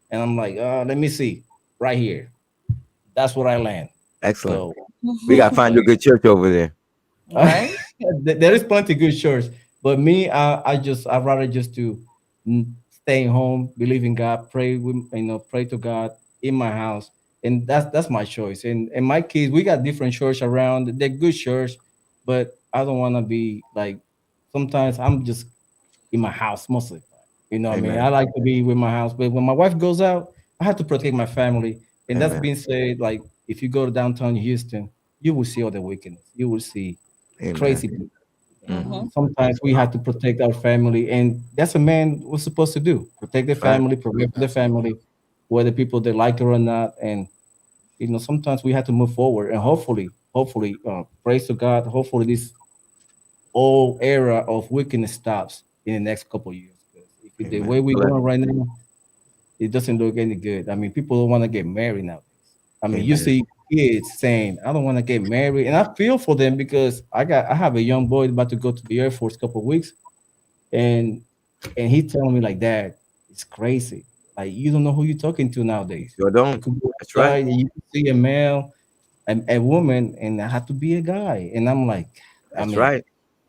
and I'm like, let me see, right here. That's where I land. Excellent. So We gotta find you a good church over there. Right? there is plenty good church, but me, I'd rather just to stay home, believe in God, pray to God in my house, and that's my choice. And my kids, we got different church around. They're good church, but I don't want to be like. Sometimes I'm just in my house mostly. What I mean, Amen. I like to be with my house, but when my wife goes out, I have to protect my family. And that's Amen. being said, like if you go to downtown Houston, you will see all the wickedness. You will see Amen. crazy people. Sometimes we have to protect our family, and that's a man was supposed to do: protect the Fact. family, provide for the family, whether people they like it or not. And sometimes we have to move forward, and hopefully, praise to God. Hopefully, this whole era of wickedness stops in the next couple of years. 'Cause if the Amen. way we're Bless. going right now, it doesn't look any good. I mean, people don't want to get married nowadays. I mean, you Amen. see kids saying, "I don't want to get married," and I feel for them because I have a young boy about to go to the Air Force a couple of weeks, and he telling me like, "Dad, it's crazy. Like you don't know who you're talking to nowadays. Sure You don't. could go That's right. outside and you can see a male, a woman, and I have to be a guy." And I'm like, I That's mean, right.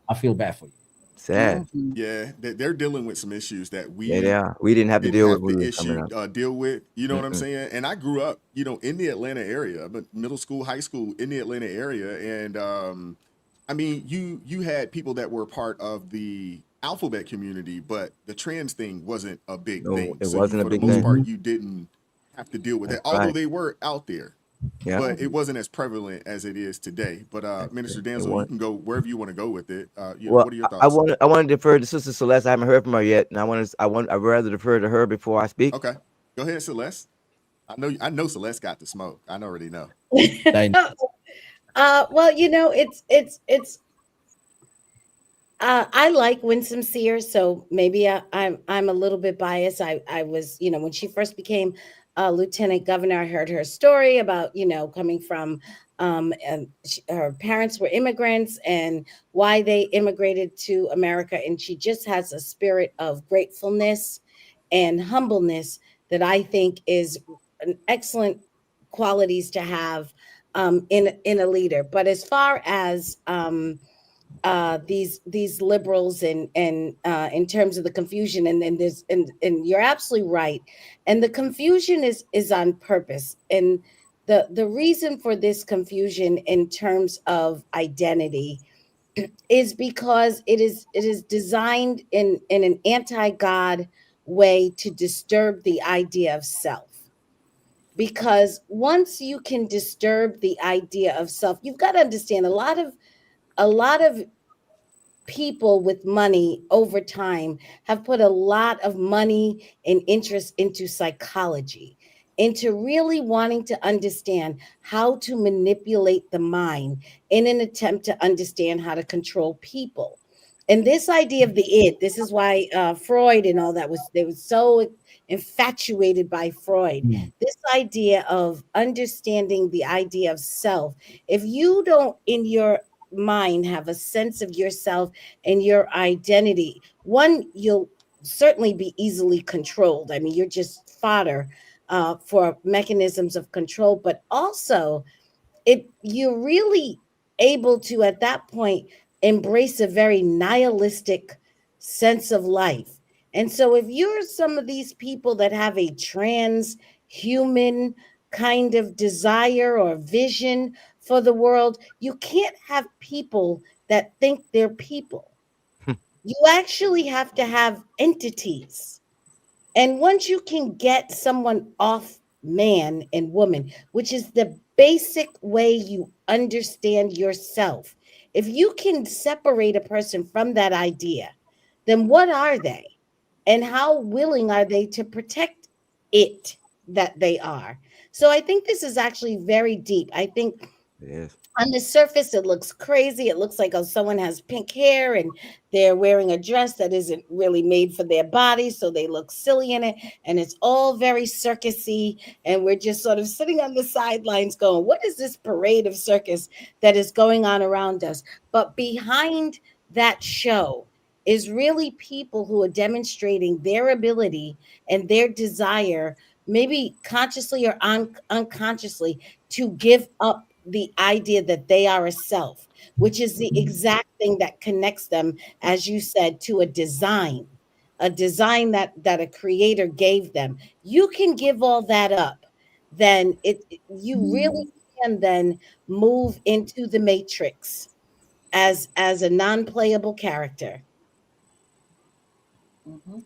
I feel bad for you. Sad. Yeah, they're dealing with some issues that Yeah, they we are. We didn't have to didn't deal with have when to we were coming up. deal with. You know what I'm Mm-mm. saying? And I grew up, in the Atlanta area, but middle school, high school in the Atlanta area, and I mean, you had people that were part of the alphabet community, but the trans thing wasn't a big No, thing. it So you, wasn't a for the big most thing. part, you didn't have to deal with That's that, although right. they were out there. Yeah. But it wasn't as prevalent as it is today. But Minister It Danzel, you was. can go wherever you want to go with it. Well, What are your I thoughts? want to defer to Sister Celeste. I haven't heard from her yet, and I'd rather defer to her before I speak. Okay. Go ahead, Celeste. I know Celeste got the smoke. I already know. Well, I like Winsome Sears, so maybe I'm a little bit biased. I was, when she first became lieutenant governor, I heard her story about, coming from, and her parents were immigrants and why they immigrated to America, and she just has a spirit of gratefulness and humbleness that I think is an excellent qualities to have in a leader. But as far as these liberals and in terms of the confusion, and there's and you're absolutely right, and the confusion is on purpose, and the reason for this confusion in terms of identity is because it is designed in an anti-God way to disturb the idea of self. Because once you can disturb the idea of self, you've got to understand a lot of people with money over time have put a lot of money and interest into psychology, into really wanting to understand how to manipulate the mind in an attempt to understand how to control people. And this idea of the id, this is why Freud and all that they were so infatuated by Freud. This idea of understanding the idea of self. If you don't in your mind have a sense of yourself and your identity, one, you'll certainly be easily controlled. I mean, you're just fodder for mechanisms of control, but also you're really able to at that point embrace a very nihilistic sense of life. And so if you're some of these people that have a transhuman kind of desire or vision for the world, you can't have people that think they're people. You actually have to have entities. And once you can get someone off man and woman, which is the basic way you understand yourself, if you can separate a person from that idea, then what are they? And how willing are they to protect it that they are? So I think this is actually very deep. I think Yes. on the surface, it looks crazy. It looks like, oh, someone has pink hair and they're wearing a dress that isn't really made for their body, so they look silly in it. And it's all very circusy. And we're just sort of sitting on the sidelines going, what is this parade of circus that is going on around us? But behind that show is really people who are demonstrating their ability and their desire, maybe consciously or unconsciously, to give up the idea that they are a self, which is the exact thing that connects them, as you said, to a design that a creator gave them. You can give all that up, then you really can then move into the matrix as a non-playable character.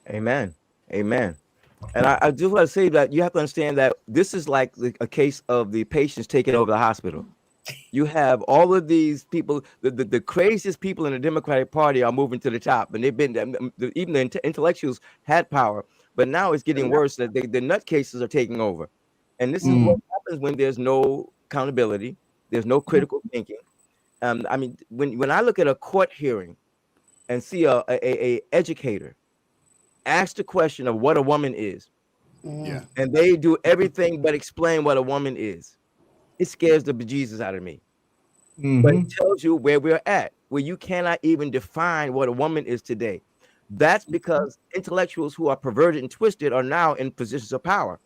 Amen. Amen. And I do want to say that you have to understand that this is like a case of the patients taking over the hospital. You have all of these people, the craziest people in the Democratic Party are moving to the top, and they've been, even the intellectuals had power, but now it's getting worse that the nutcases are taking over. And this is what happens when there's no accountability, there's no critical thinking. I mean, when I look at a court hearing and see a educator ask the question of what a woman is, Yeah. and they do everything but explain what a woman is, it scares the bejesus out of me. But it tells you where we're at, where you cannot even define what a woman is today. That's because intellectuals who are perverted and twisted are now in positions of power.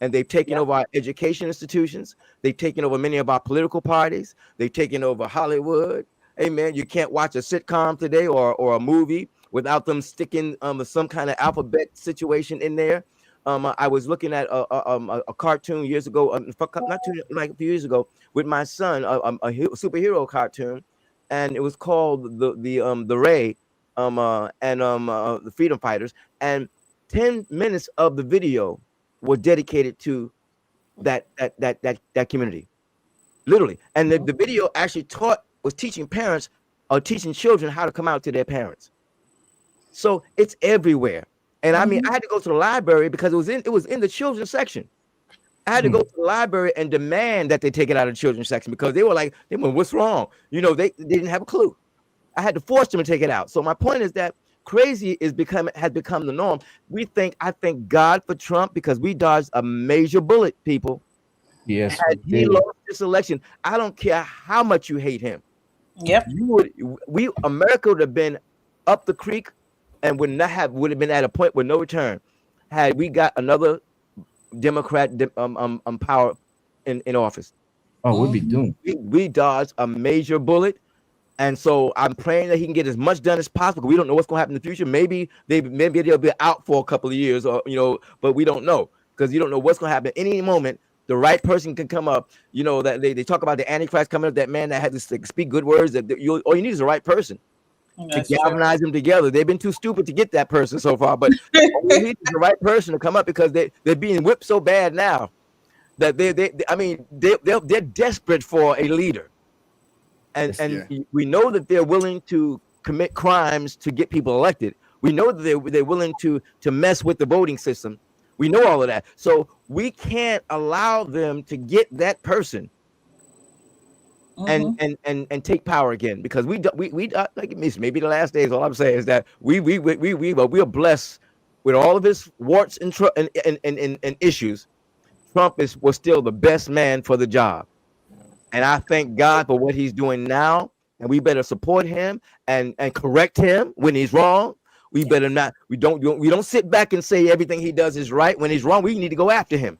And they've taken over our education institutions. They've taken over many of our political parties. They've taken over Hollywood. Hey, man, you can't watch a sitcom today or a movie without them sticking some kind of alphabet situation in there. I was looking at a cartoon years ago, like a few years ago, with my son, a superhero cartoon, and it was called the Ray, and the Freedom Fighters. And 10 minutes of the video were dedicated to that community, literally. And the video actually was teaching parents or teaching children how to come out to their parents. So it's everywhere. And I mean, I had to go to the library because it was in the children's section. I had to go to the library and demand that they take it out of the children's section because they were like, what's wrong? You know, they didn't have a clue. I had to force them to take it out. So my point is that crazy has become the norm. I thank God for Trump because we dodged a major bullet, people. Yes, Had he lost this election, I don't care how much you hate him. Yep. America would have been up the creek and would have been at a point with no return had we got another Democrat power in office. Oh, we'd be doomed. We dodged a major bullet. And so I'm praying that he can get as much done as possible. We don't know what's going to happen in the future. Maybe they'll be out for a couple of years, or but we don't know because you don't know what's going to happen. Any moment, the right person can come up. You know that they talk about the Antichrist coming up. That man that had to speak good words. That all you need is the right person to galvanize them together. They've been too stupid to get that person so far, but all you need is the right person to come up because they're being whipped so bad now that they're desperate for a leader. And we know that they're willing to commit crimes to get people elected. We know that they're willing to mess with the voting system. We know all of that. So we can't allow them to get that person and take power again because we like maybe the last days. All I'm saying is that we are blessed with all of his warts and issues. Trump was still the best man for the job. And I thank God for what he's doing now. And we better support him and correct him when he's wrong. We better not. We don't sit back and say everything he does is right. When he's wrong, we need to go after him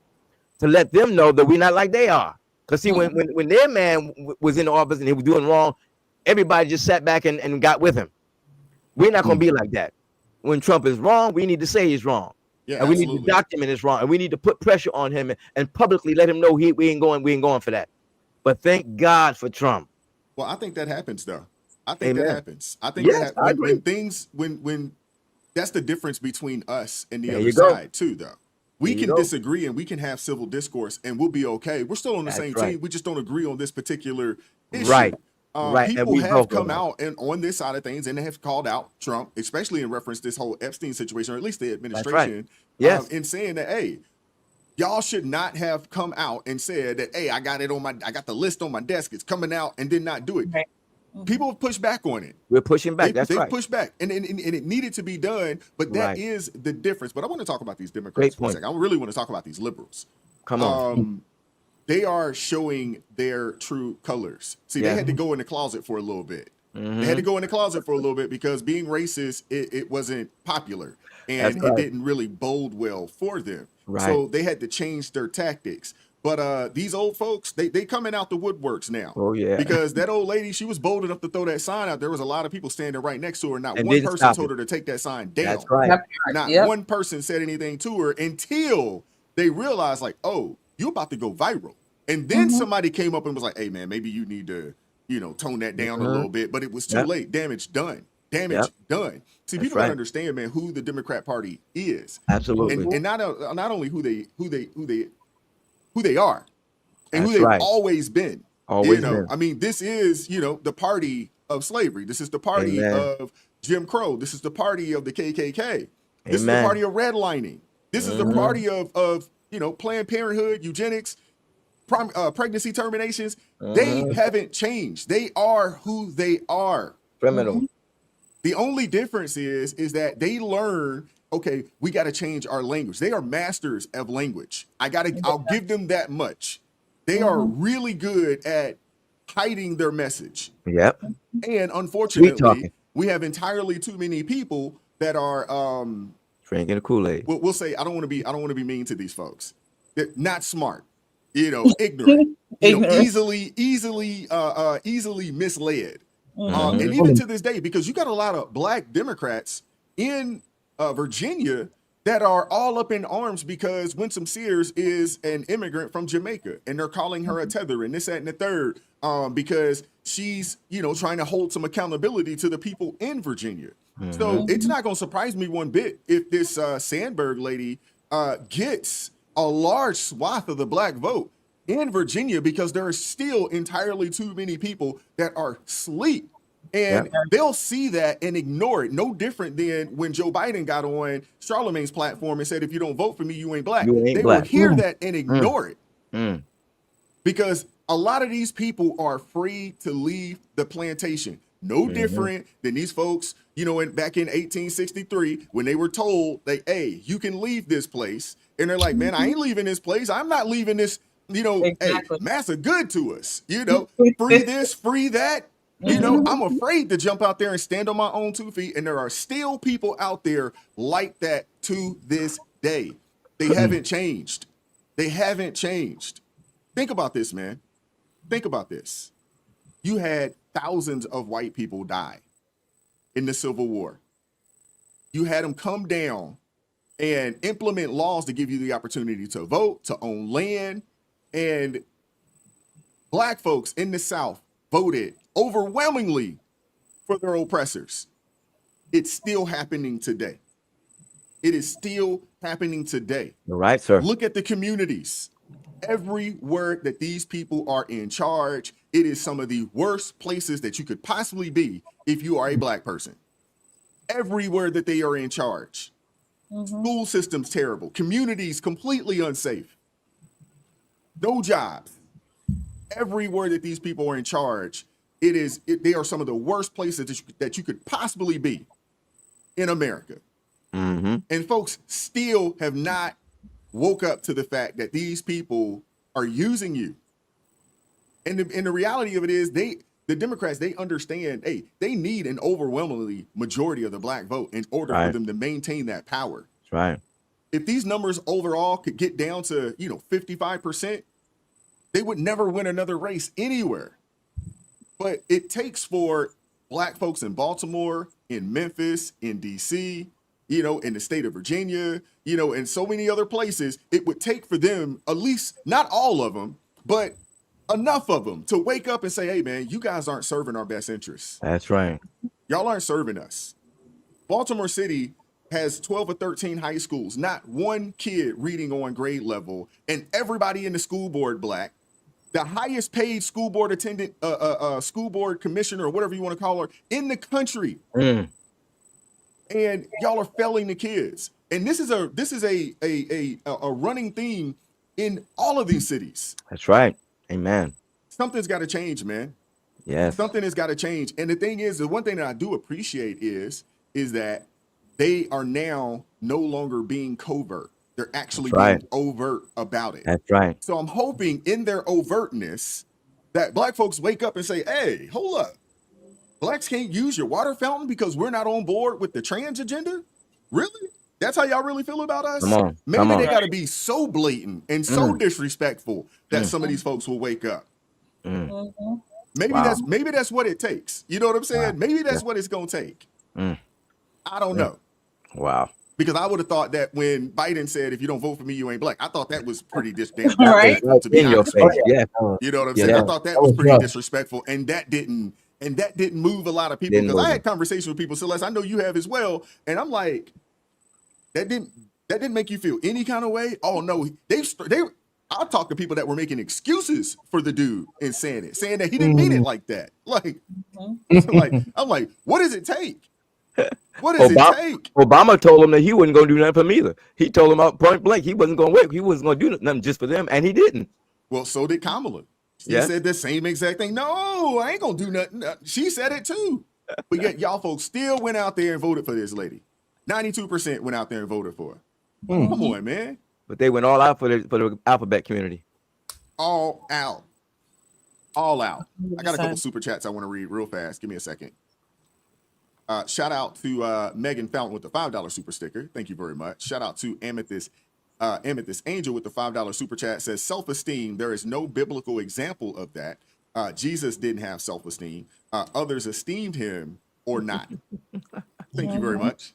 to let them know that we're not like they are. Because see, when their man was in office and he was doing wrong, everybody just sat back and got with him. We're not going to be like that. When Trump is wrong, we need to say he's wrong. Yeah, and we need to document it's wrong. And we need to put pressure on him and publicly let him know we ain't going for that. But thank God for Trump. Well, I think that happens, though. I think Amen. that happens. I think when that's the difference between us and the other side, too, though. We can disagree and we can have civil discourse and we'll be okay. We're still on the same team. We just don't agree on this particular issue. Right. People have come out and on this side of things and they have called out Trump, especially in reference to this whole Epstein situation, or at least the administration, in saying that, hey, y'all should not have come out and said that, hey, I got the list on my desk. It's coming out and did not do it. Right. People have pushed back on it. We're pushing back. They pushed back, and it needed to be done. But that is the difference. But I want to talk about these Democrats for a second. I really want to talk about these liberals. Come on. They are showing their true colors. See, they had to go in the closet for a little bit. They had to go in the closet for a little bit because being racist, it wasn't popular, and it didn't really bode well for them. Right. So they had to change their tactics. But these old folks, they coming out the woodworks now. Oh, yeah. Because that old lady, she was bold enough to throw that sign out. There was a lot of people standing right next to her. Not one person told her to take that sign down. That's right. Not one person said anything to her until they realized, like, oh, you're about to go viral. And then somebody came up and was like, hey, man, maybe you need to, tone that down a little bit. But it was too late. Damage done. Damage done. See, people don't understand, man, who the Democrat Party is. Absolutely. And not only who they are and who they've always been. I mean, this is, the party of slavery. This is the party of Jim Crow. This is the party of the KKK. This is the party of redlining. This is the party of Planned Parenthood, eugenics, pregnancy terminations. They haven't changed. They are who they are. Criminal. The only difference is that they learn, okay, we got to change our language. They are masters of language. I'll give them that much. They are really good at hiding their message. Yep. And unfortunately, we have entirely too many people that are drinking the Kool-Aid. We'll say I don't want to be mean to these folks. They're not smart, ignorant, easily misled. And even to this day, because you got a lot of black Democrats in Virginia that are all up in arms because Winsome Sears is an immigrant from Jamaica and they're calling her a tether and this, that, and the third because she's, trying to hold some accountability to the people in Virginia. So it's not going to surprise me one bit if this Sandberg lady gets a large swath of the black vote in Virginia because there are still entirely too many people that are asleep And they'll see that and ignore it. No different than when Joe Biden got on Charlemagne's platform and said, if you don't vote for me, you ain't black. They will hear that and ignore it. Because a lot of these people are free to leave the plantation. No different than these folks, you know, back in 1863, when they were told, like, hey, you can leave this place. And they're like, man, I ain't leaving this place. I'm not leaving this, you know, hey, massa good to us, you know, free this, free that. You know, I'm afraid to jump out there and stand on my own 2 feet. And there are still people out there like that to this day. They haven't changed. They haven't changed. Think about this, man. Think about this. You had thousands of white people die in the Civil War. You had them come down and implement laws to give you the opportunity to vote, to own land. And black folks in the South voted overwhelmingly for their oppressors. It's still happening today. It is still happening today. All right, sir. Look at the communities. Everywhere that these people are in charge, it is some of the worst places that you could possibly be if you are a black person. Everywhere that they are in charge. School systems terrible. Communities completely unsafe. No jobs. Everywhere that these people are in charge, they are some of the worst places that you could possibly be in America. And folks still have not woke up to the fact that these people are using you. And the reality of it is the Democrats, they understand, hey, they need an overwhelmingly majority of the black vote in order for them to maintain that power. That's right. If these numbers overall could get down to, 55%, they would never win another race anywhere. But it takes for black folks in Baltimore, in Memphis, in DC, in the state of Virginia, and so many other places, it would take for them, at least not all of them, but enough of them to wake up and say, hey, man, you guys aren't serving our best interests. That's right. Y'all aren't serving us. Baltimore City has 12 or 13 high schools, not one kid reading on grade level, and everybody in the school board black. The highest paid school board attendant, school board commissioner, or whatever you want to call her, in the country. And y'all are failing the kids. And this is a running theme in all of these cities. That's right. Amen. Something's got to change, man. Yes. Something has got to change. And the thing is, the one thing that I do appreciate is that they are now no longer being covert. They're actually being overt about it. That's right. So I'm hoping in their overtness that black folks wake up and say, hey, hold up. Blacks can't use your water fountain because we're not on board with the trans agenda? Really? That's how y'all really feel about us? Come on. Maybe they got to be so blatant and so disrespectful that some of these folks will wake up. Maybe that's what it takes. You know what I'm saying? Maybe that's what it's going to take. I don't know. Wow. Because I would have thought that when Biden said, if you don't vote for me, you ain't black. I thought that was pretty damn disrespectful, to be honest. Yeah. You know what I'm saying? I thought that was pretty disrespectful. And that didn't move a lot of people. Because I had conversations with people, Celeste, I know you have as well. And I'm like, that didn't make you feel any kind of way? Oh no, I'll talk to people that were making excuses for the dude and saying that he didn't mean it like that. Like, I'm like, what does it take? What does it take? Obama told him that he wasn't going to do nothing for them either. He told him out point blank he wasn't going to work. He wasn't going to do nothing just for them, and he didn't. Well, so did Kamala. She said the same exact thing. No, I ain't going to do nothing. She said it too. But yet y'all folks still went out there and voted for this lady. 92% went out there and voted for her. Come on, man. But they went all out for the alphabet community. All out. All out. I got a couple super chats I want to read real fast. Give me a second. Shout out to Megan Fountain with the $5 super sticker. Thank you very much. Shout out to Amethyst Angel with the $5 super chat. Says self-esteem. There is no biblical example of that. Jesus didn't have self-esteem. Others esteemed him or not. Thank you very much.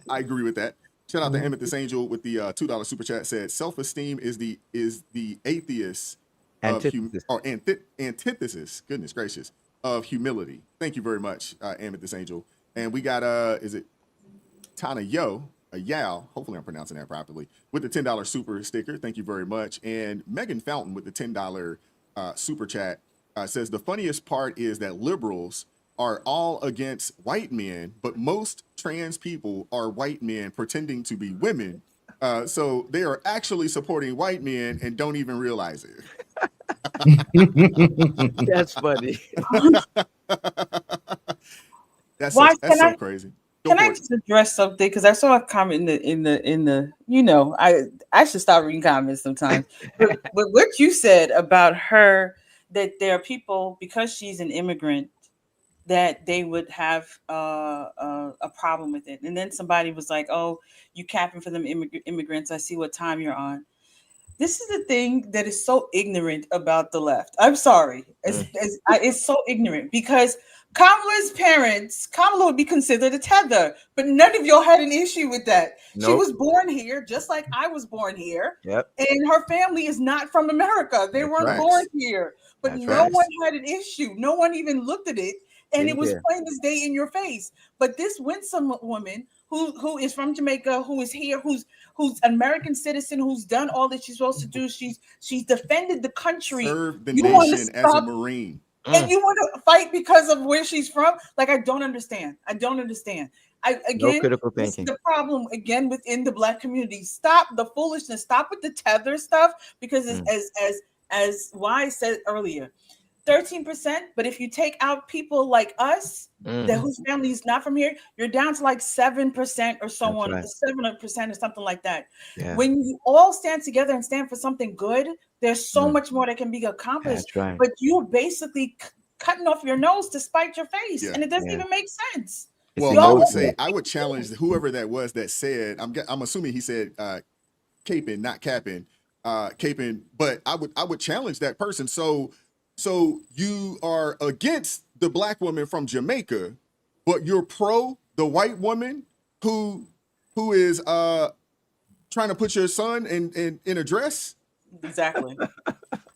I agree with that. Shout out to Amethyst Angel with the $2 super chat. Said self-esteem is the atheist antithesis. Goodness gracious. Of humility. Thank you very much, Amethyst Angel. And we got is it Tana Yao, hopefully I'm pronouncing that properly, with the $10 super sticker. Thank you very much. And Megan Fountain with the $10 super chat says the funniest part is that liberals are all against white men, but most trans people are white men pretending to be women. So they are actually supporting white men and don't even realize it. That's funny. That's Why that's can so I crazy. Go can for I it. just address something? Because I saw a comment in the I should stop reading comments sometimes. But what you said about her, that there are people, because she's an immigrant, that they would have a problem with it. And then somebody was like, "Oh, you capping for them immigrants. I see what time you're on." This is the thing that is so ignorant about the left. I'm sorry. It's so ignorant because Kamala would be considered a tether, but none of y'all had an issue with that. She Nope. was born here, just like I was born here. Yep. And her family is not from America. They That's weren't right. born here. But That's no right. one had an issue. No one even looked at it. And it Didn't was care. plain as day in your face. But this winsome woman who is from Jamaica, who is here, who's an American citizen, who's done all that she's supposed to do. She's defended the country. Serve the You want to nation as a stop, Marine. and you want to fight because of where she's from? Like, I don't understand. I don't understand. No Again, critical this is thinking. the problem again within the Black community. Stop the foolishness. Stop with the tether stuff, because it's, as Y said earlier, 13%. But if you take out people like us, that whose family is not from here, you're down to like 7% or so on, right. 7% or something like that. Yeah. When you all stand together and stand for something good, there's so much more that can be accomplished. That's right. But you're basically cutting off your nose to spite your face, Yeah. and it doesn't Yeah. even make sense. Well, Y'all I would want- say I would challenge whoever that was that said. I'm assuming he said caping, not capping, caping. But I would challenge that person. So you are against the Black woman from Jamaica, but you're pro the white woman who is trying to put your son in a dress. Exactly.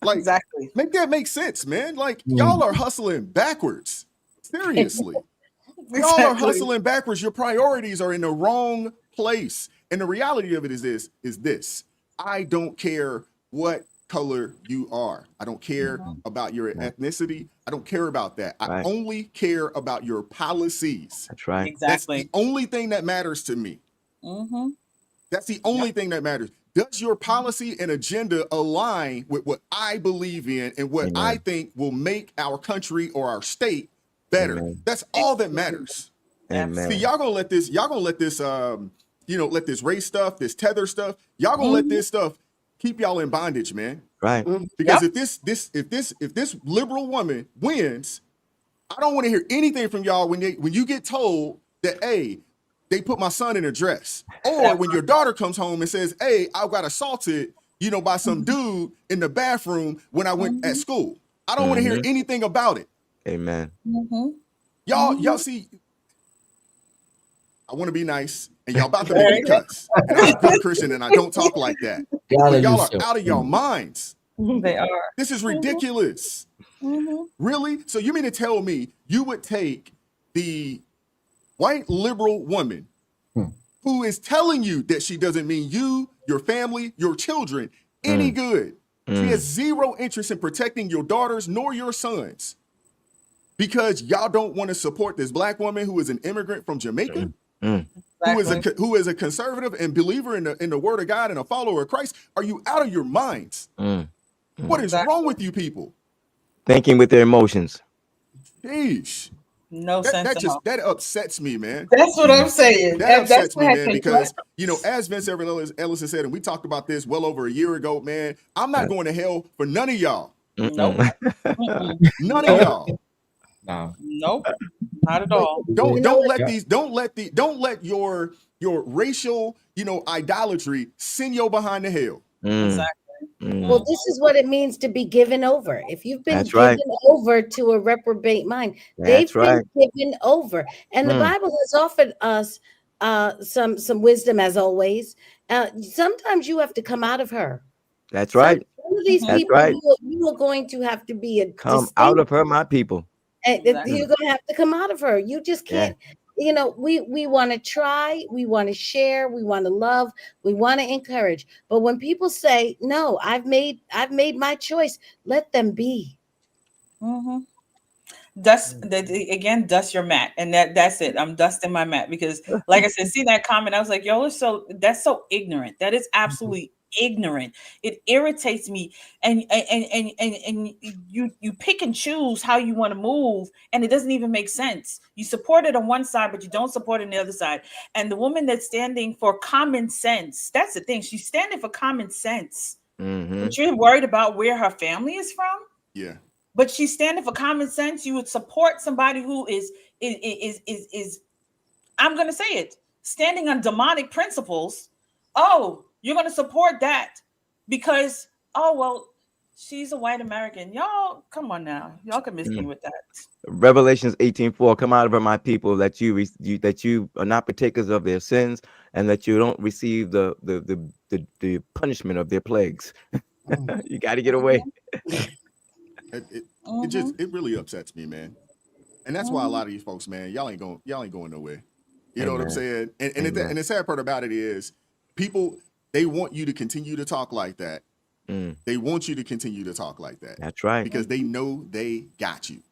Like, exactly. make that make sense, man. Like, y'all are hustling backwards. Seriously. Y'all are hustling backwards. Your priorities are in the wrong place. And the reality of it is this. I don't care what color you are. I don't care about your ethnicity. I don't care about that. I Right. only care about your policies. That's right. Exactly. That's the only thing that matters to me. Mm-hmm. That's the only thing that matters. Does your policy and agenda align with what I believe in and what I think will make our country or our state better? Amen. That's all that matters. Amen. See, y'all gonna let this let this race stuff, this tether stuff, y'all gonna let this stuff keep y'all in bondage, man. Right. Because if this liberal woman wins, I don't want to hear anything from y'all when you get told that, hey, they put my son in a dress, or when your daughter comes home and says, hey, I got assaulted, by some dude in the bathroom when I went at school. I don't want to hear anything about it. Amen. Y'all see, I want to be nice, and y'all about to make me cuss. And I'm a good Christian, and I don't talk like that. But y'all are out of your minds. They are. This is ridiculous. Really? So you mean to tell me you would take the white liberal woman who is telling you that she doesn't mean you, your family, your children any good? She has zero interest in protecting your daughters nor your sons, because y'all don't want to support this Black woman who is an immigrant from Jamaica, who is a conservative and believer in the word of God and a follower of Christ. Are you out of your minds? What is wrong with you people? Thinking with their emotions. Sheesh. No sense at all. That upsets me, man. That's what I'm saying. That upsets me, what man, I because as Vince Ellison said, and we talked about this well over a year ago, man, I'm not going to hell for none of y'all. Nope. None of y'all. Nope. Not at all. Don't let your racial, idolatry send you behind the hell. Exactly. Well, this is what it means to be given over. If you've been That's given right. over to a reprobate mind, they've That's right. been given over. And the Bible has offered us some wisdom, as always. Sometimes you have to come out of her. That's right. Some of these That's people, right. you are going to have to be Come out of her, my people. and you're going to have to come out of her. You just can't. We want to try, we want to share, we want to love, we want to encourage. But when people say, no, I've made my choice, let them be. dust your mat, and that's it. I'm dusting my mat because, like I said, see that comment, I was like, yo, that's so ignorant. That is absolutely ignorant. It irritates me, and you pick and choose how you want to move, and it doesn't even make sense. You support it on one side, but you don't support it on the other side. And the woman that's standing for common sense, that's the thing. She's standing for common sense. But you're worried about where her family is from. Yeah. But she's standing for common sense. You would support somebody who is I'm going to say it, standing on demonic principles. Oh, you're going to support that because, oh, well, she's a white American. Y'all, come on now. Y'all can miss me with that. Revelations 18:4, come out of her, my people, that you are not partakers of their sins, and that you don't receive the punishment of their plagues. You got to get away. It really upsets me, man. And that's why a lot of you folks, man, y'all ain't going nowhere. You know what I'm saying? And the sad part about it is people, they want you to continue to talk like that. They want you to continue to talk like that. That's right. Because they know they got you.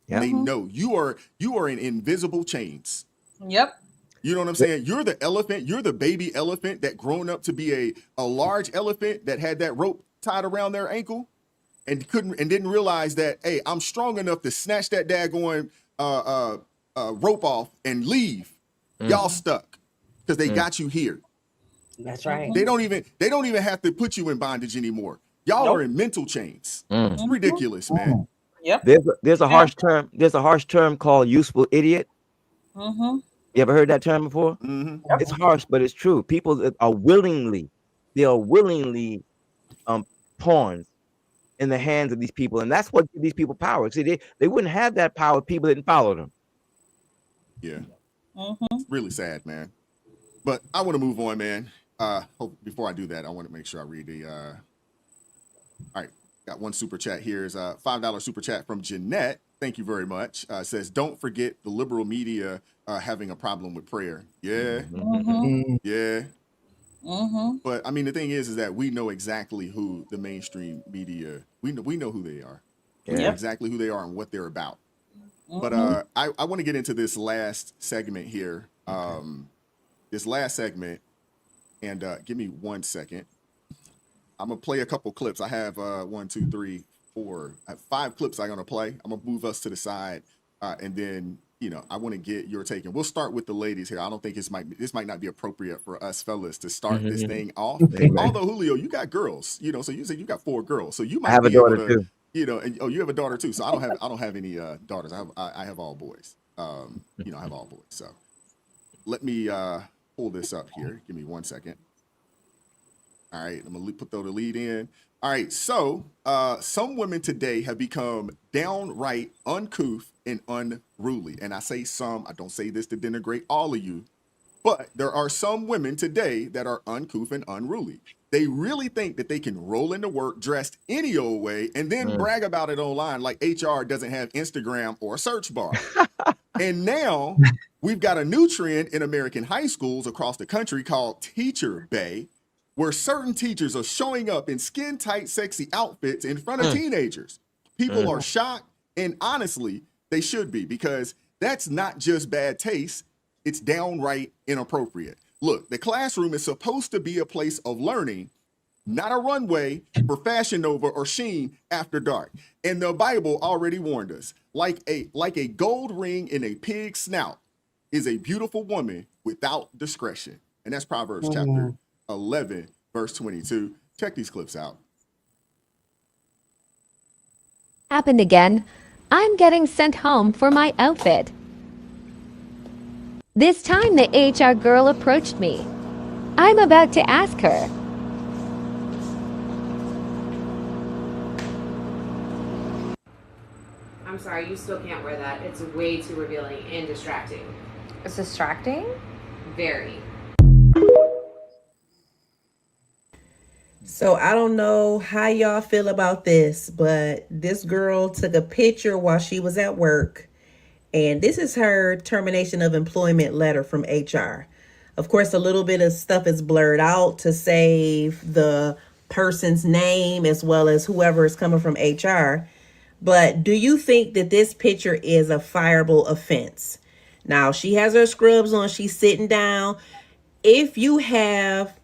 Yep. They know you are in invisible chains. Yep. You know what I'm saying? You're the elephant. You're the baby elephant that grown up to be a large elephant that had that rope tied around their ankle and didn't realize that, hey, I'm strong enough to snatch that daggone rope off and leave. Y'all stuck because they got you here. That's right. They don't even have to put you in bondage anymore. Y'all are in mental chains. It's ridiculous, man. Yep. There's a harsh term. There's a harsh term called useful idiot. You ever heard that term before? It's harsh, but it's true. People that are willingly pawns in the hands of these people, and that's what gives these people power. See, they wouldn't have that power if people didn't follow them. Yeah. It's really sad, man. But I want to move on, man. Before I do that, I want to make sure I read the all right. Got one super chat here. Is a $5 super chat from Jeanette. Thank you very much. Says, don't forget the liberal media having a problem with prayer. Yeah. Yeah. But I mean, the thing is that we know exactly who the mainstream media, we know who they are. We know exactly who they are and what they're about. But I want to get into this last segment here. This last segment, and give me 1 second. I'm gonna play a couple clips. I have 1, 2, 3, 4. I have 5 clips I'm gonna play. I'm gonna move us to the side, and then I want to get your take. And we'll start with the ladies here. I don't think this might not be appropriate for us fellas to start this thing off. Although Julio, you got girls, so you said you got 4 girls, so you might have a daughter too. And you have a daughter too. So I don't have any daughters. I have all boys. I have all boys. So let me pull this up here. Give me 1 second. All right, I'm gonna throw the lead in. All right, so some women today have become downright uncouth and unruly. And I say some, I don't say this to denigrate all of you, but there are some women today that are uncouth and unruly. They really think that they can roll into work dressed any old way and then brag about it online like HR doesn't have Instagram or a search bar. And now we've got a new trend in American high schools across the country called Teacher Bay, where certain teachers are showing up in skin-tight, sexy outfits in front of teenagers. People are shocked, and honestly, they should be, because that's not just bad taste, it's downright inappropriate. Look, the classroom is supposed to be a place of learning, not a runway for Fashion Nova or Sheen after dark. And the Bible already warned us, like a gold ring in a pig's snout is a beautiful woman without discretion. And that's Proverbs chapter 11, verse 22. Check these clips out. Happened again. I'm getting sent home for my outfit. This time the HR girl approached me. I'm about to ask her. I'm sorry, you still can't wear that. It's way too revealing and distracting. It's distracting? Very. So I don't know how y'all feel about this, but this girl took a picture while she was at work, and this is her termination of employment letter from HR. Of course, a little bit of stuff is blurred out to save the person's name as well as whoever is coming from HR. But do you think that this picture is a fireable offense? Now, she has her scrubs on. She's sitting down. If you have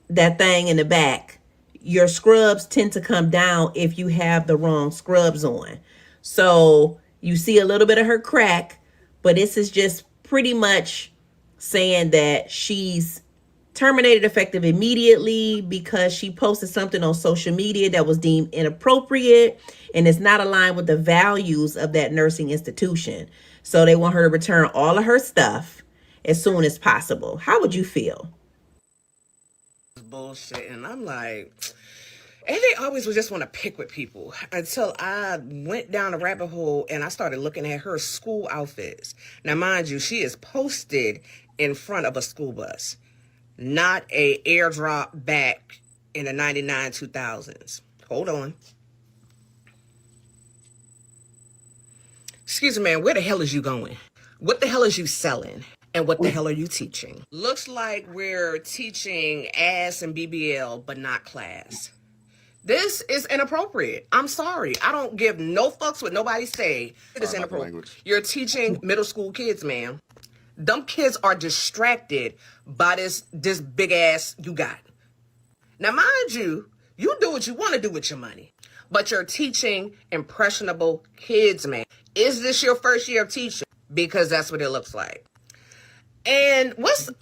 that thing in the back, your scrubs tend to come down if you have the wrong scrubs on. So you see a little bit of her crack, but this is just pretty much saying that she's terminated effective immediately because she posted something on social media that was deemed inappropriate and is not aligned with the values of that nursing institution. So they want her to return all of her stuff as soon as possible. How would you feel? Bullshit, and I'm like, and they always would just want to pick with people until I went down a rabbit hole and I started looking at her school outfits. Now, mind you, she is posted in front of a school bus, not a airdrop back in the 99 2000s. Hold on. Excuse me, man, where the hell is you going? What the hell is you selling? And what the hell are you teaching? Looks like we're teaching ass and BBL, but not class. This is inappropriate. I'm sorry. I don't give no fucks what nobody say. It is inappropriate. You're teaching middle school kids, man. Them kids are distracted by this big ass you got. Now, mind you, you do what you want to do with your money. But you're teaching impressionable kids, man. Is this your first year of teaching? Because that's what it looks like. And what's up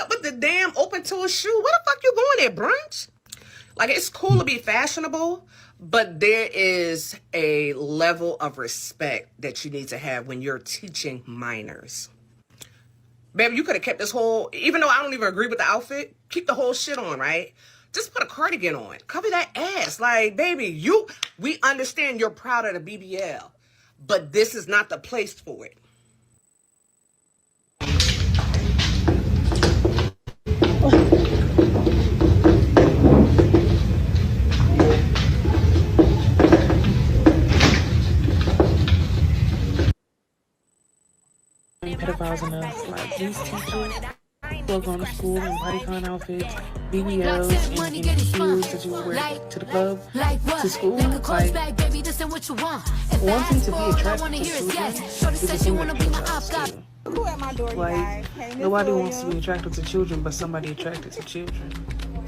with the damn open toe shoe? Where the fuck you going at, brunch? Like, it's cool to be fashionable, but there is a level of respect that you need to have when you're teaching minors. Baby, you could have kept this whole, even though I don't even agree with the outfit, keep the whole shit on, right? Just put a cardigan on. Cover that ass. Like, baby, we understand you're proud of the BBL, but this is not the place for it. Pedophiles enough. Like, these teachers who are going to school in bodycon outfits, BBLs, and heels that you would wear to the club, to school, like, wanting to be attracted to children is a thing that pedophiles do. Like, nobody wants to be attracted to children but somebody attracted to children.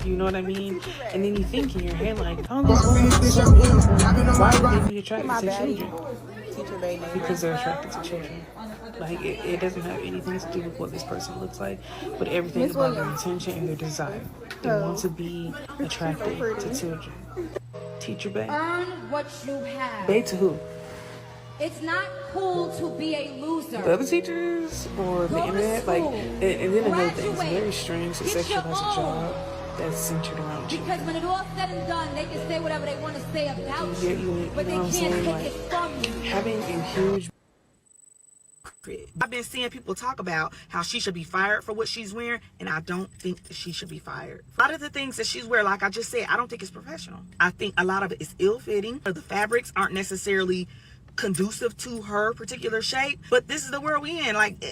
You know what I mean? And then you think in your head, like, all these women are so beautiful. Why would they be attracted to children? Because they're attracted to children. Like, it doesn't have anything to do with what this person looks like, but everything about their intention and their desire. They want to be attracted to children. Teacher Bay. Earn what you have. Bay to who? It's not cool to be a loser. The other teachers or the internet? Like, and then another thing, it's very strange to sexualize a job that's centered around children. Because when it's all said and done, they can say whatever they want to say about you, but they can't take it from you. Having a huge... I've been seeing people talk about how she should be fired for what she's wearing, and I don't think that she should be fired. A lot of the things that she's wearing, like I just said, I don't think it's professional. I think a lot of it is ill-fitting. The fabrics aren't necessarily conducive to her particular shape, but this is the world we in. Like,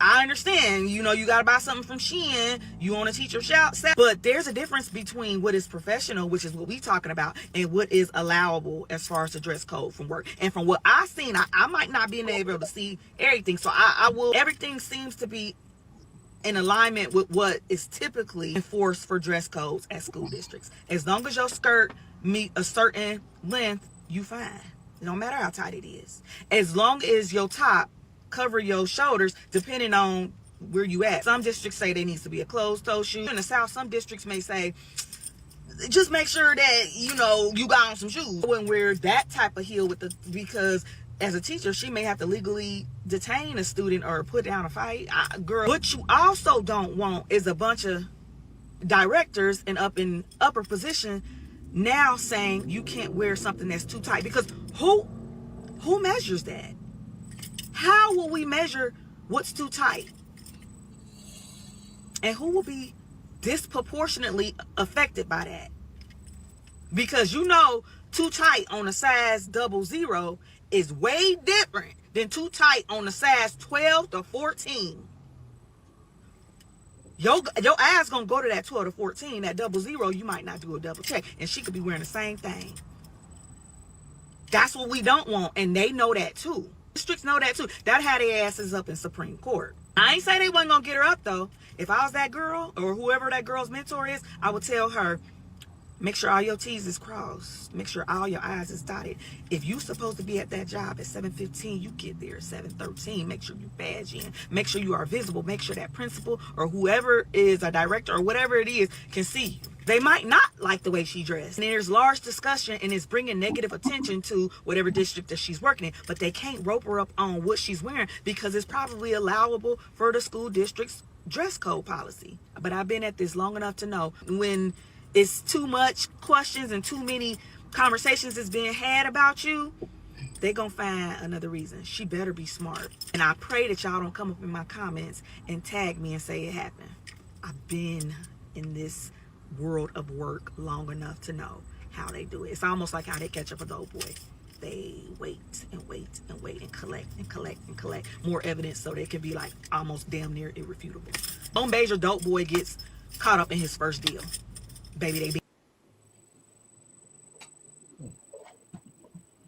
I understand, you know, you got to buy something from Shein, you want to teach your shout, but there's a difference between what is professional, which is what we talking about, and what is allowable as far as the dress code from work. And from what I've seen, I might not be able to see everything, so I will, everything seems to be in alignment with what is typically enforced for dress codes at school districts. As long as your skirt meet a certain length, you fine. It don't matter how tight it is. As long as your top cover your shoulders, depending on where you at. Some districts say there needs to be a closed toe shoe. In the South, some districts may say, just make sure that, you know, you got on some shoes. When wear that type of heel with because as a teacher, she may have to legally detain a student or put down a fight. Girl, what you also don't want is a bunch of directors and up in upper position now saying you can't wear something that's too tight, because who measures that? How will we measure what's too tight? And who will be disproportionately affected by that? Because you know, too tight on a size 00 is way different than too tight on a size 12 to 14. Your ass gonna go to that 12 to 14, that 00, you might not do a double check, and she could be wearing the same thing. That's what we don't want, and they know that too. Districts know that too. That had their asses up in Supreme Court. I ain't say they wasn't gonna get her up though. If I was that girl or whoever that girl's mentor is, I would tell her, make sure all your T's is crossed. Make sure all your I's is dotted. If you supposed to be at that job at 7:15, you get there at 7:13. Make sure you badge in. Make sure you are visible. Make sure that principal or whoever is a director or whatever it is can see you. They might not like the way she dressed. And there's large discussion and it's bringing negative attention to whatever district that she's working in. But they can't rope her up on what she's wearing because it's probably allowable for the school district's dress code policy. But I've been at this long enough to know when it's too much questions and too many conversations that's being had about you, they're going to find another reason. She better be smart. And I pray that y'all don't come up in my comments and tag me and say it happened. I've been in this world of work long enough to know how they do it. It's almost like how they catch up a dope boy. They wait and wait and wait and collect and collect and collect more evidence so they can be like almost damn near irrefutable. Lone Beja dope boy gets caught up in his first deal. Baby, they be.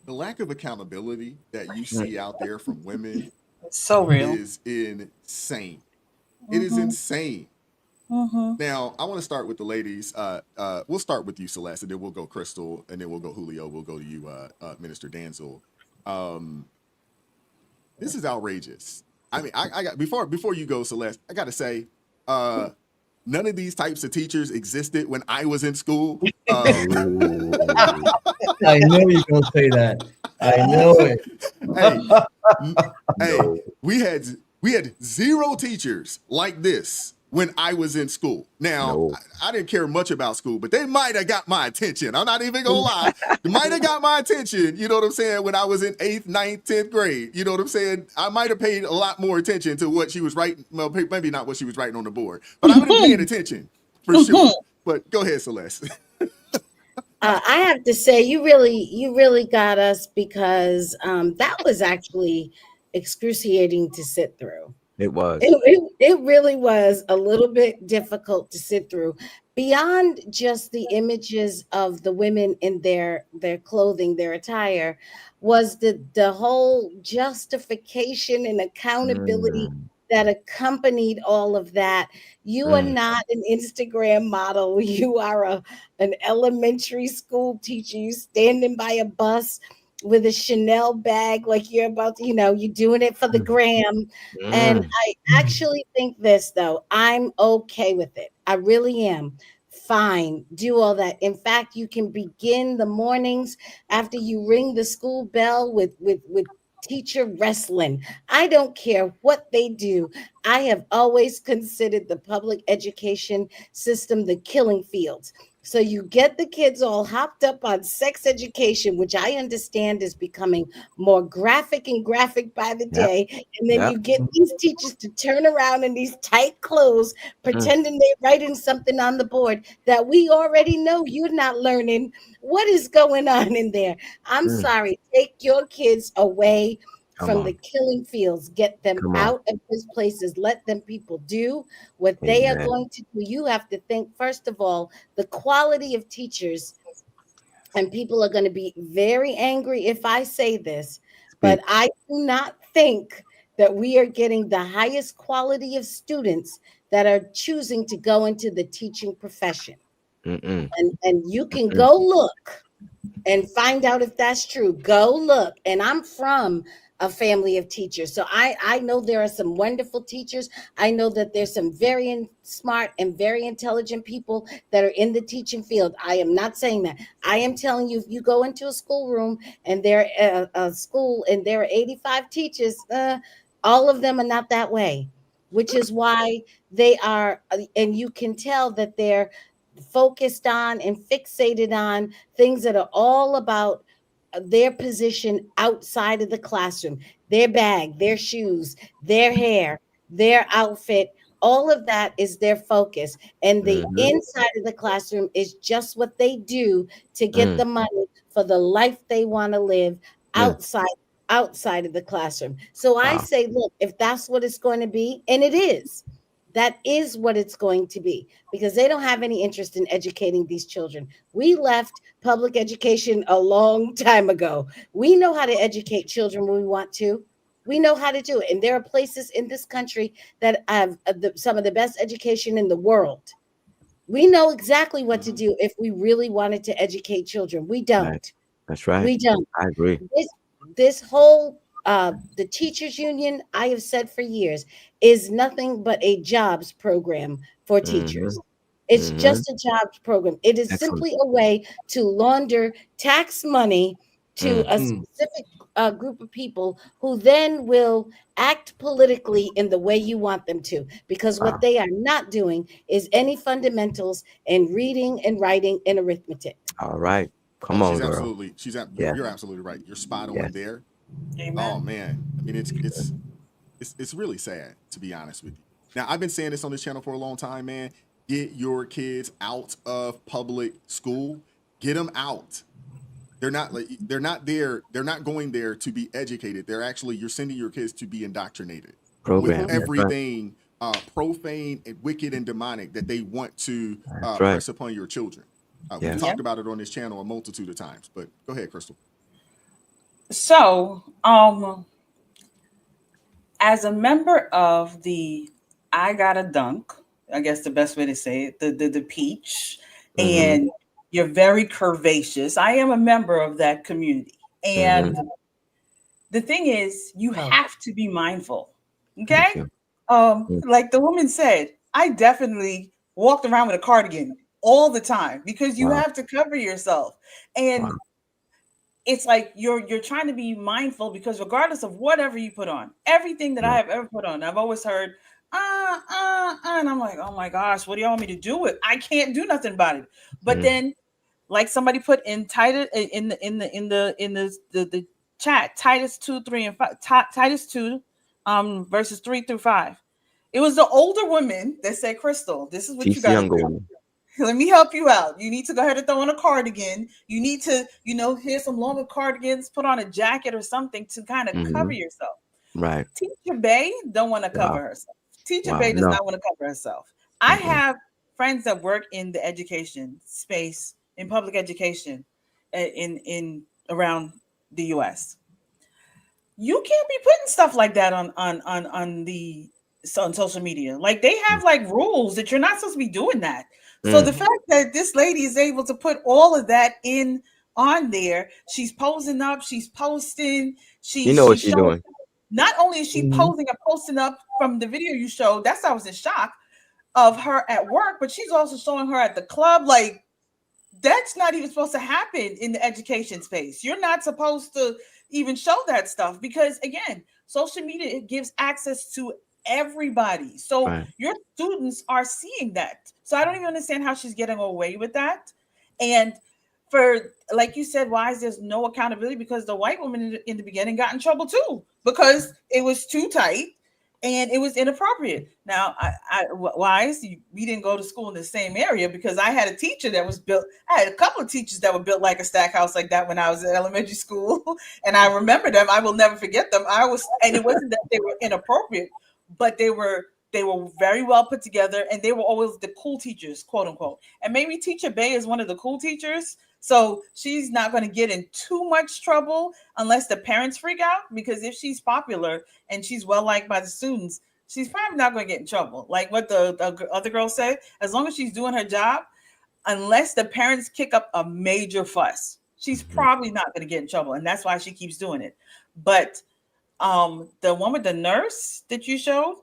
The lack of accountability that you see out there from women so real is insane. It is insane. Now, I want to start with the ladies. We'll start with you, Celeste, and then we'll go Crystal, and then we'll go Julio. We'll go to you, Minister Danzel. This is outrageous. I mean, I got before you go, Celeste. I got to say, none of these types of teachers existed when I was in school. I know you're gonna say that. I know it. Hey, we had 0 teachers like this when I was in school. Now, I didn't care much about school, but they might have got my attention. I'm not even gonna lie. They might have got my attention, you know what I'm saying, when I was in 8th, 9th, 10th grade. You know what I'm saying? I might have paid a lot more attention to what she was writing. Well, maybe not what she was writing on the board, but I would have paid attention for sure. But go ahead, Celeste. I have to say, you really got us because that was actually excruciating to sit through. It was. It really was a little bit difficult to sit through. Beyond just the images of the women in their clothing, their attire, was the whole justification and accountability that accompanied all of that. You are not an Instagram model. You are an elementary school teacher. You standing by a bus with a Chanel bag, like you're about to, you're doing it for the gram. And I actually think this, though, I'm okay with it. I really am. Fine, do all that. In fact, you can begin the mornings after you ring the school bell with teacher wrestling. I don't care what they do. I have always considered the public education system the killing fields. So you get the kids all hopped up on sex education, which I understand is becoming more graphic by the day. And then you get these teachers to turn around in these tight clothes, pretending they're writing something on the board that we already know you're not learning. What is going on in there? I'm sorry. Take your kids away from the killing fields. Get them out of those places. Let them people do what they are going to do. You have to think, first of all, the quality of teachers, and people are going to be very angry if I say this, but I do not think that we are getting the highest quality of students that are choosing to go into the teaching profession. And you can go look and find out if that's true. Go look. And I'm from a family of teachers. So I know there are some wonderful teachers. I know that there's some very smart and very intelligent people that are in the teaching field. I am not saying that. I am telling you, if you go into a schoolroom and there a school and there are 85 teachers, all of them are not that way, which is why they are, and you can tell that they're focused on and fixated on things that are all about their position outside of the classroom, their bag, their shoes, their hair, their outfit. All of that is their focus. And the inside of the classroom is just what they do to get the money for the life they want to live outside of the classroom. So I say, look, if that's what it's going to be, and it is, That is what it's going to be, because they don't have any interest in educating these children. We left public education a long time ago. We know how to educate children when we want to. We know how to do it. And there are places in this country that have some of the best education in the world. We know exactly what to do if we really wanted to educate children. We don't. Right. That's right. We don't. I agree. This whole the teachers union, I have said for years, is nothing but a jobs program for teachers. It's just a jobs program. It is simply a way to launder tax money to a specific group of people who then will act politically in the way you want them to, because what they are not doing is any fundamentals in reading and writing and arithmetic. All right. Come on, girl. Absolutely. You're absolutely right. You're spot on there. Amen. Oh man. I mean, it's really sad, to be honest with you. Now, I've been saying this on this channel for a long time, man. Get your kids out of public school. Get them out. They're not there. They're not going there to be educated. You're sending your kids to be indoctrinated with everything profane and wicked and demonic that they want to press upon your children. We've talked about it on this channel a multitude of times, but go ahead, Crystal. So, as a member of the I Got a Dunk, I guess the best way to say it, the peach, and you're very curvaceous. I am a member of that community. And the thing is, you have to be mindful. Okay? Like the woman said, I definitely walked around with a cardigan all the time because you have to cover yourself. And it's like you're trying to be mindful, because regardless of whatever you put on, everything that I have ever put on, I've always heard, and I'm like, oh my gosh, what do y'all want me to do with? I can't do nothing about it. But then, like somebody put in Titus in the chat, Titus 2:3-5, Titus 2, verses 3-5. It was the older woman that said, Crystal, this is what you got to do. Let me help you out. You need to go ahead and throw on a cardigan. You need to, here's some longer cardigans, put on a jacket or something to kind of cover yourself. Right. Teacher Bay don't want to cover herself. Teacher Bay does not want to cover herself. I have friends that work in the education space, in public education, in around the US. You can't be putting stuff like that on social media. Like they have like rules that you're not supposed to be doing that. So the fact that this lady is able to put all of that on there, she's posing up, she's posting, what she's doing. Not only is she posing and posting up from the video you showed, I was in shock of her at work, but she's also showing her at the club. Like that's not even supposed to happen in the education space. You're not supposed to even show that stuff because, again, social media, it gives access to everybody. So your students are seeing that. So I don't even understand how she's getting away with that. And for, like you said, why is there no accountability? Because the white woman in the beginning got in trouble too, because it was too tight and it was inappropriate. Now, we didn't go to school in the same area, because I had a teacher that was built. I had a couple of teachers that were built like a stack house like that when I was in elementary school. And I remember them. I will never forget them. And it wasn't that they were inappropriate, but they were very well put together, and they were always the cool teachers, quote unquote. And maybe Teacher Bay is one of the cool teachers. So she's not going to get in too much trouble unless the parents freak out, because if she's popular and she's well liked by the students, she's probably not going to get in trouble. Like what the other girl said, as long as she's doing her job, unless the parents kick up a major fuss, she's probably not going to get in trouble. And that's why she keeps doing it. But the one with the nurse that you showed,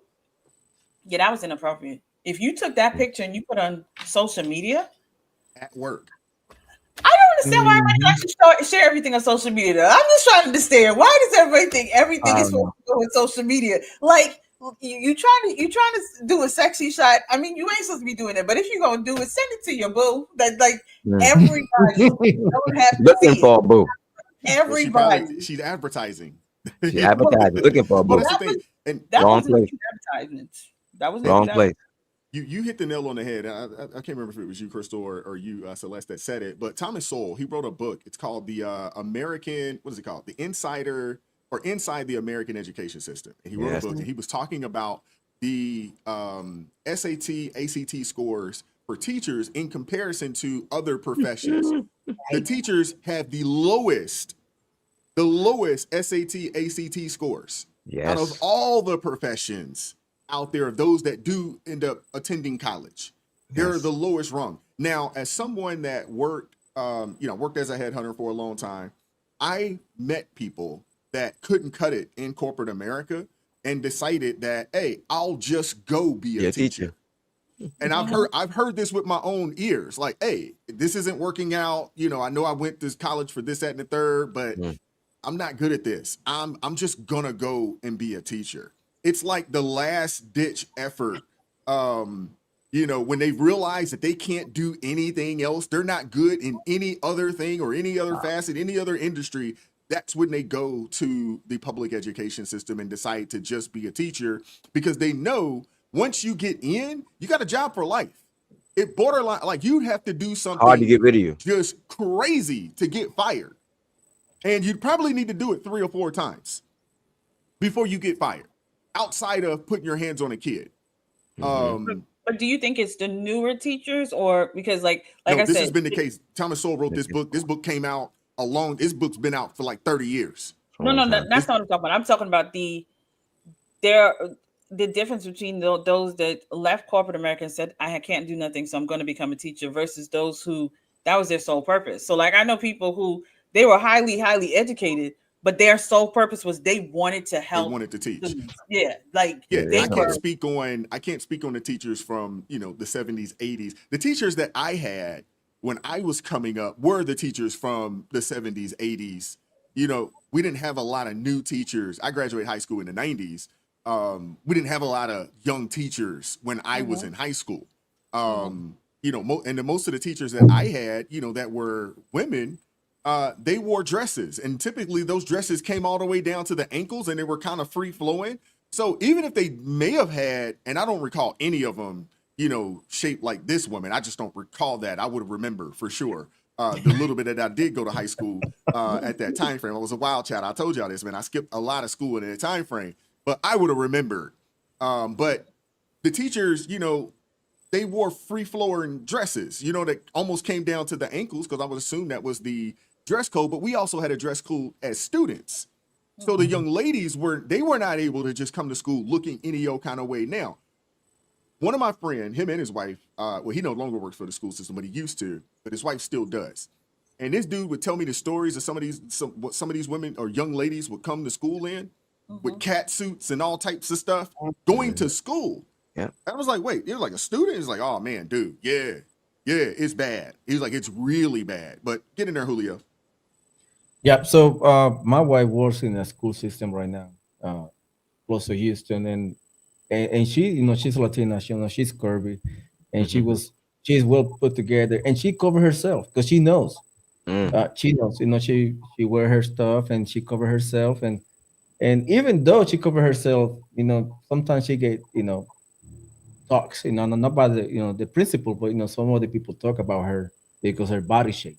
yeah, that was inappropriate. If you took that picture and you put on social media at work, I don't understand why everybody likes to share everything on social media. I'm just trying to understand, why does everybody think everything is supposed to go on social media? Like you trying to do a sexy shot. I mean, you ain't supposed to be doing it, but if you're gonna do it, send it to your boo. That everybody don't have to looking for a boo. Everybody. Well, she's advertising. She's advertising, looking for a boo. That Wrong wasn't place. advertisement. That was wrong place. You hit the nail on the head. I can't remember if it was you, Crystal, or you, Celeste, that said it. But Thomas Sowell, he wrote a book. It's called the American. What is it called? The Insider, or Inside the American Education System. And he wrote a book, and he was talking about the SAT, ACT scores for teachers in comparison to other professions. The teachers have the lowest SAT, ACT scores out of Yes. all the professions out there, of those that do end up attending college. They're Yes. the lowest rung. Now, as someone that worked as a headhunter for a long time, I met people that couldn't cut it in corporate America and decided that, hey, I'll just go be a teacher. And I've heard this with my own ears. Like, hey, this isn't working out. I know I went to college for this, that, and the third, but I'm not good at this. I'm just gonna go and be a teacher. It's like the last ditch effort. When they realize that they can't do anything else, they're not good in any other thing or any other facet, any other industry. That's when they go to the public education system and decide to just be a teacher, because they know once you get in, you got a job for life. It borderline, like, you'd have to do something Hard to get rid of you. just crazy to get fired. And you'd probably need to do it 3 or 4 times before you get fired, outside of putting your hands on a kid. But do you think it's the newer teachers, or because like No, I this said, has been the case. Thomas Sowell wrote this book. This book came out this book's been out for like 30 years. No, that's not what I'm talking about. I'm talking about the difference between those that left corporate America and said, I can't do nothing, so I'm going to become a teacher, versus those who that was their sole purpose. So like, I know people who they were highly, highly educated, but their sole purpose was they wanted to help. They wanted to teach. Students. Yeah, like I can't speak on the teachers from the 70s, 80s. The teachers that I had when I was coming up were the teachers from the 70s, 80s. We didn't have a lot of new teachers. I graduated high school in the 90s. We didn't have a lot of young teachers when I was in high school. And most of the teachers that I had, that were women, they wore dresses, and typically those dresses came all the way down to the ankles, and they were kind of free flowing. So even if they may have had, and I don't recall any of them, shaped like this woman, I just don't recall that. I would remember for sure. The little bit that I did go to high school at that time frame. I was a wild child. I told y'all this, man. I skipped a lot of school in that time frame, but I would have remembered. But the teachers, they wore free flowing dresses, that almost came down to the ankles, because I would assume that was the dress code. But we also had a dress code as students. So the young ladies were not able to just come to school looking any old kind of way. Now, one of my friends, him and his wife, he no longer works for the school system, but he used to, but his wife still does. And this dude would tell me the stories of some of these women or young ladies would come to school in with cat suits and all types of stuff going to school. Yeah. I was like, wait, you're like a student? He's like, oh man, dude, yeah, it's bad. He was like, it's really bad. But get in there, Julio. Yeah. So my wife works in a school system right now, close to Houston, and she, she's Latina, she's curvy, and she's well put together, and she cover herself because she knows. She knows, she wear her stuff and she cover herself, and even though she cover herself, sometimes she get talks, not by the principal, but some other people talk about her because her body shape.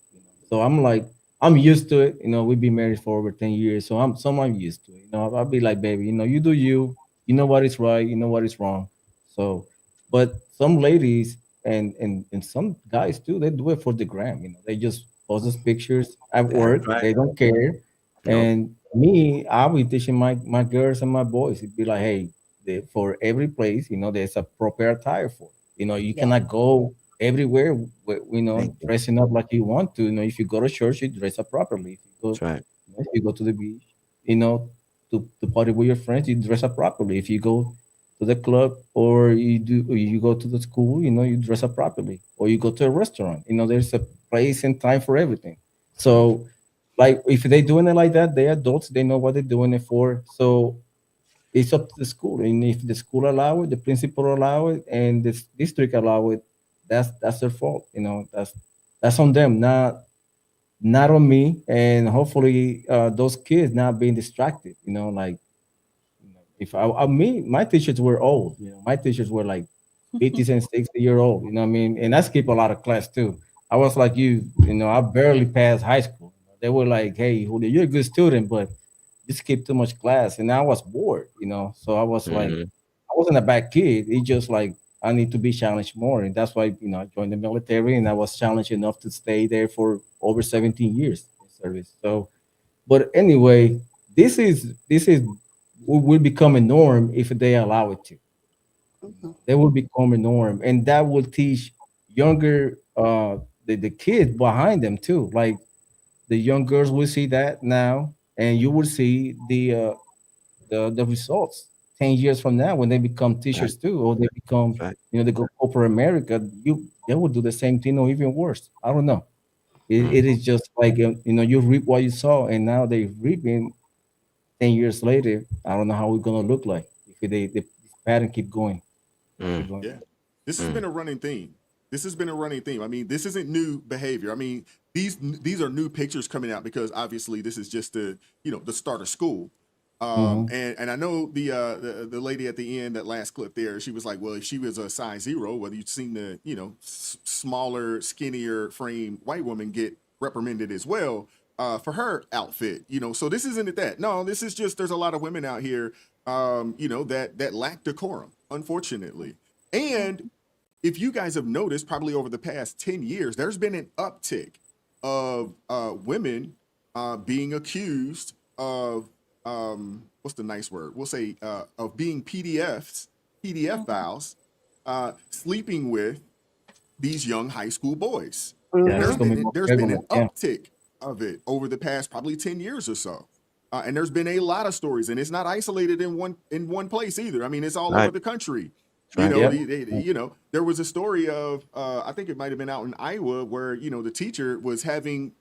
So I'm used to it. We've been married for over 10 years, so I'm used to it. I'll be like, baby, you do you. You know what is right, you know what is wrong. So, but some ladies and some guys too, they do it for the gram. They just post those pictures at work. right. They don't care. Nope. And me, I'll be teaching my girls and my boys. It'd be like, hey, for every place, there's a proper attire for. You cannot go everywhere, dressing up like you want to. If you go to church, you dress up properly. If you go, That's right. if you go to the beach, to party with your friends, you dress up properly. If you go to the club or you go to the school, you dress up properly. Or you go to a restaurant, there's a place and time for everything. So, like, if they're doing it like that, they're adults, they know what they're doing it for. So it's up to the school. And if the school allow it, the principal allow it, and the district allow it, that's their fault. That's on them, not on me. And hopefully those kids not being distracted, if my teachers were old, my teachers were like 50 and 60-year-old, what I mean? And I skip a lot of class too. I was like I barely passed high school. They were like, hey, Julio, you're a good student, but you skip too much class. And I was bored, so I was like, wasn't a bad kid. It's just like I need to be challenged more, and that's why I joined the military, and I was challenged enough to stay there for over 17 years in service. So, but anyway, this is will become a norm if they allow it to. They will become a norm, and that will teach younger the kids behind them too. Like the young girls will see that now, and you will see the results 10 years from now when they become teachers too, or they become they go corporate America. They will do the same thing or even worse. I don't know. It is just like you reap what you sow, and now they reaping 10 years later. I don't know how we're gonna look like if the pattern keep going. Keep going. Yeah. This has been a running theme. This has been a running theme. I mean, this isn't new behavior. I mean, these are new pictures coming out because obviously this is just the start of school. And I know the lady at the end, that last clip there, she was like, well, if she was a size 0, whether you've seen the smaller, skinnier frame white woman get reprimanded as well for her outfit. So this isn't that. No, this is just there's a lot of women out here that lack decorum, unfortunately. And if you guys have noticed, probably over the past 10 years, there's been an uptick of women being accused of what's the nice word? We'll say of being PDF files, sleeping with these young high school boys. There's been an uptick of it over the past probably 10 years or so. And there's been a lot of stories, and it's not isolated in one place either. I mean, it's all over the country. There was a story of I think it might have been out in Iowa where the teacher was having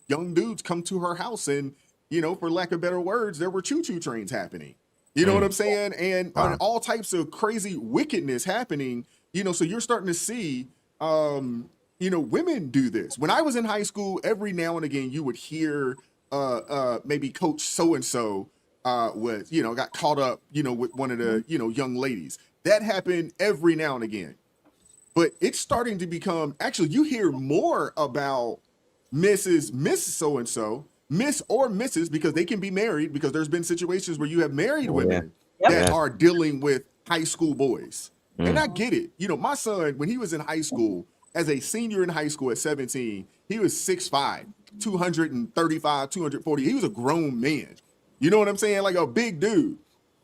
young dudes come to her house, and for lack of better words, there were choo-choo trains happening. You know what I'm saying? And all types of crazy wickedness happening. So you're starting to see women do this. When I was in high school, every now and again you would hear maybe Coach so-and-so got caught up, with one of the, young ladies. That happened every now and again. But it's starting to become, actually, you hear more about Miss so-and-so, Miss or Mrs., because they can be married, because there's been situations where you have married women that are dealing with high school boys. And I get it. My son, when he was in high school, as a senior in high school at 17, he was 6'5", 235, 240. He was a grown man. You know what I'm saying? Like a big dude.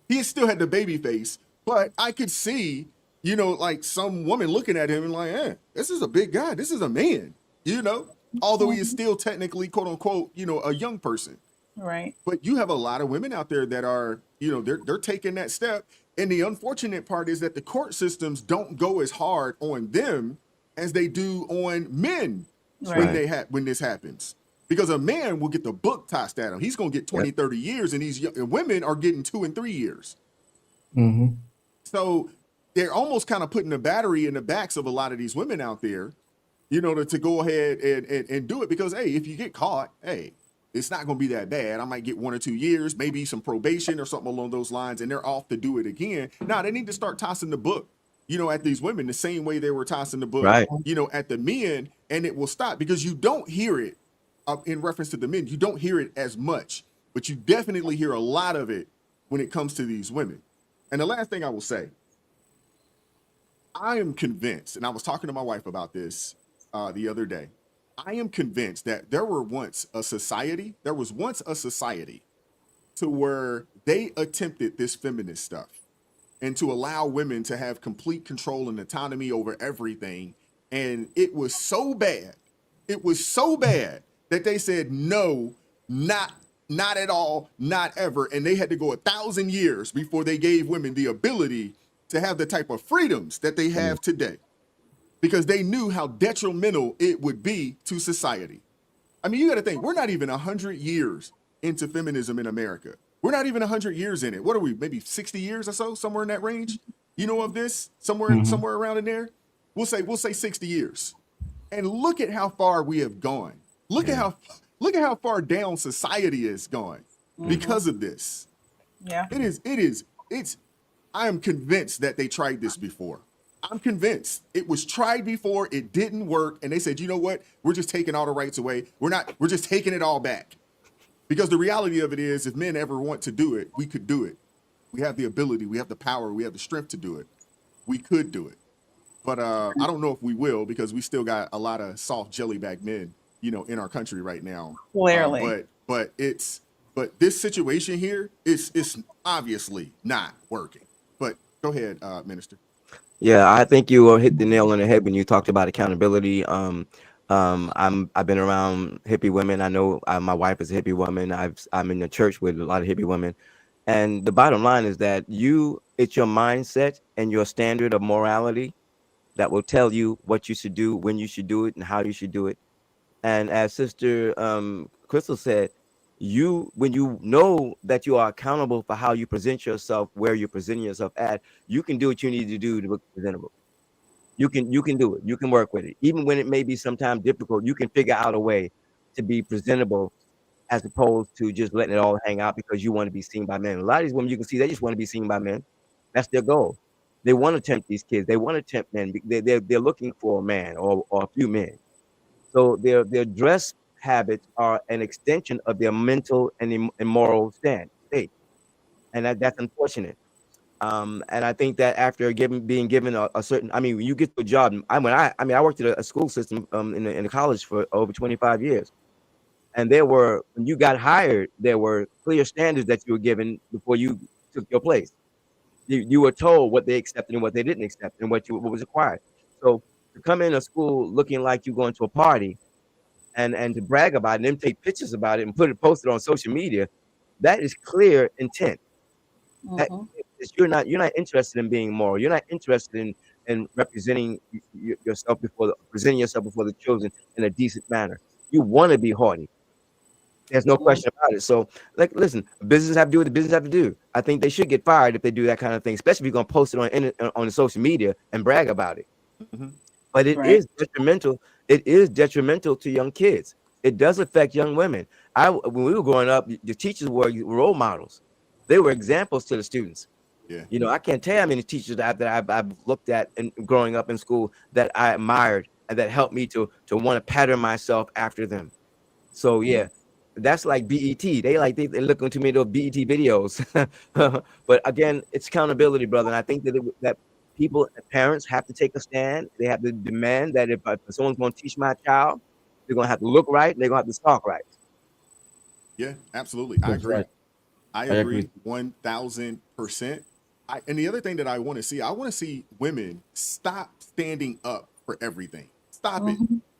He still had the baby face, but I could see, like some woman looking at him and like, this is a big guy. This is a man, although he is still technically, quote unquote, a young person. Right. But you have a lot of women out there that are, they're taking that step. And the unfortunate part is that the court systems don't go as hard on them as they do on men when this happens. Because a man will get the book tossed at him. He's going to get 20, 30 years, and these women are getting 2 and 3 years. So they're almost kind of putting a battery in the backs of a lot of these women out there, to go ahead and do it. Because, hey, if you get caught, hey, it's not going to be that bad. I might get 1 or 2 years, maybe some probation or something along those lines, and they're off to do it again. Now, they need to start tossing the book, at these women the same way they were tossing the book, at the men, and it will stop, because you don't hear it in reference to the men. You don't hear it as much, but you definitely hear a lot of it when it comes to these women. And the last thing I will say, I am convinced, and I was talking to my wife about this the other day, I am convinced that there was once a society to where they attempted this feminist stuff and to allow women to have complete control and autonomy over everything. And it was so bad that they said, no, not at all, not ever. And they had to go 1,000 years before they gave women the ability to have the type of freedoms that they have today, because they knew how detrimental it would be to society. I mean, you got to think, we're not even 100 years into feminism in America. We're not even 100 years in it. What are we, maybe 60 years or so, somewhere in that range, of this, somewhere around in there? We'll say 60 years. And look at how far we have gone. Look at how far down society is going because of this. Yeah. I am convinced that they tried this before. I'm convinced it was tried before. It didn't work. And they said, you know what? We're just taking all the rights away. We're just taking it all back. Because the reality of it is, if men ever want to do it, we could do it. We have the ability, we have the power, we have the strength to do it. We could do it. But I don't know if we will, because we still got a lot of soft jellyback men, in our country right now. Clearly. But this situation here is obviously not working. But go ahead, Minister. Yeah, I think you hit the nail on the head when you talked about accountability. I've been around hippie women. I know my wife is a hippie woman. I'm in the church with a lot of hippie women, and the bottom line is that it's your mindset and your standard of morality that will tell you what you should do, when you should do it, and how you should do it. And as Sister Crystal said, when you know that you are accountable for how you present yourself, where you're presenting yourself at, you can do what you need to do to look presentable. You can do it. You can work with it. Even when it may be sometimes difficult, you can figure out a way to be presentable, as opposed to just letting it all hang out because you want to be seen by men. A lot of these women, you can see, they just want to be seen by men. That's their goal. They want to tempt these kids. They want to tempt men. They're looking for a man or a few men. So their dress habits are an extension of their mental and moral state, and that's unfortunate. And I think that after being given a certain, when you get to a job, I worked at a school system in the college for over 25 years, and when you got hired, there were clear standards that you were given before you took your place. You were told what they accepted and what they didn't accept, and what was required. So to come in a school looking like you're going to a party and to brag about it and then take pictures about it and post it on social media, that is clear intent. You're not interested in being moral. You're not interested in representing yourself presenting yourself before the children in a decent manner. You want to be haughty. There's no question about it. So, listen, business have to do what the business have to do. I think they should get fired if they do that kind of thing, especially if you're going to post it on the social media and brag about it. Mm-hmm. But it is detrimental. It is detrimental to young kids. It does affect young women. When we were growing up, the teachers were role models. They were examples to the students. Yeah. I can't tell you how many teachers that I've looked at and growing up in school that I admired and that helped me to want to pattern myself after them. So yeah, that's like BET. They look into me those BET videos. But again, it's accountability, brother. And I think that people, parents, have to take a stand. They have to demand that if someone's going to teach my child, they're going to have to look right. They're going to have to talk right. Yeah, absolutely. I agree. Right. I agree 1,000%. And the other thing that I want to see women stop standing up for everything. Stop it.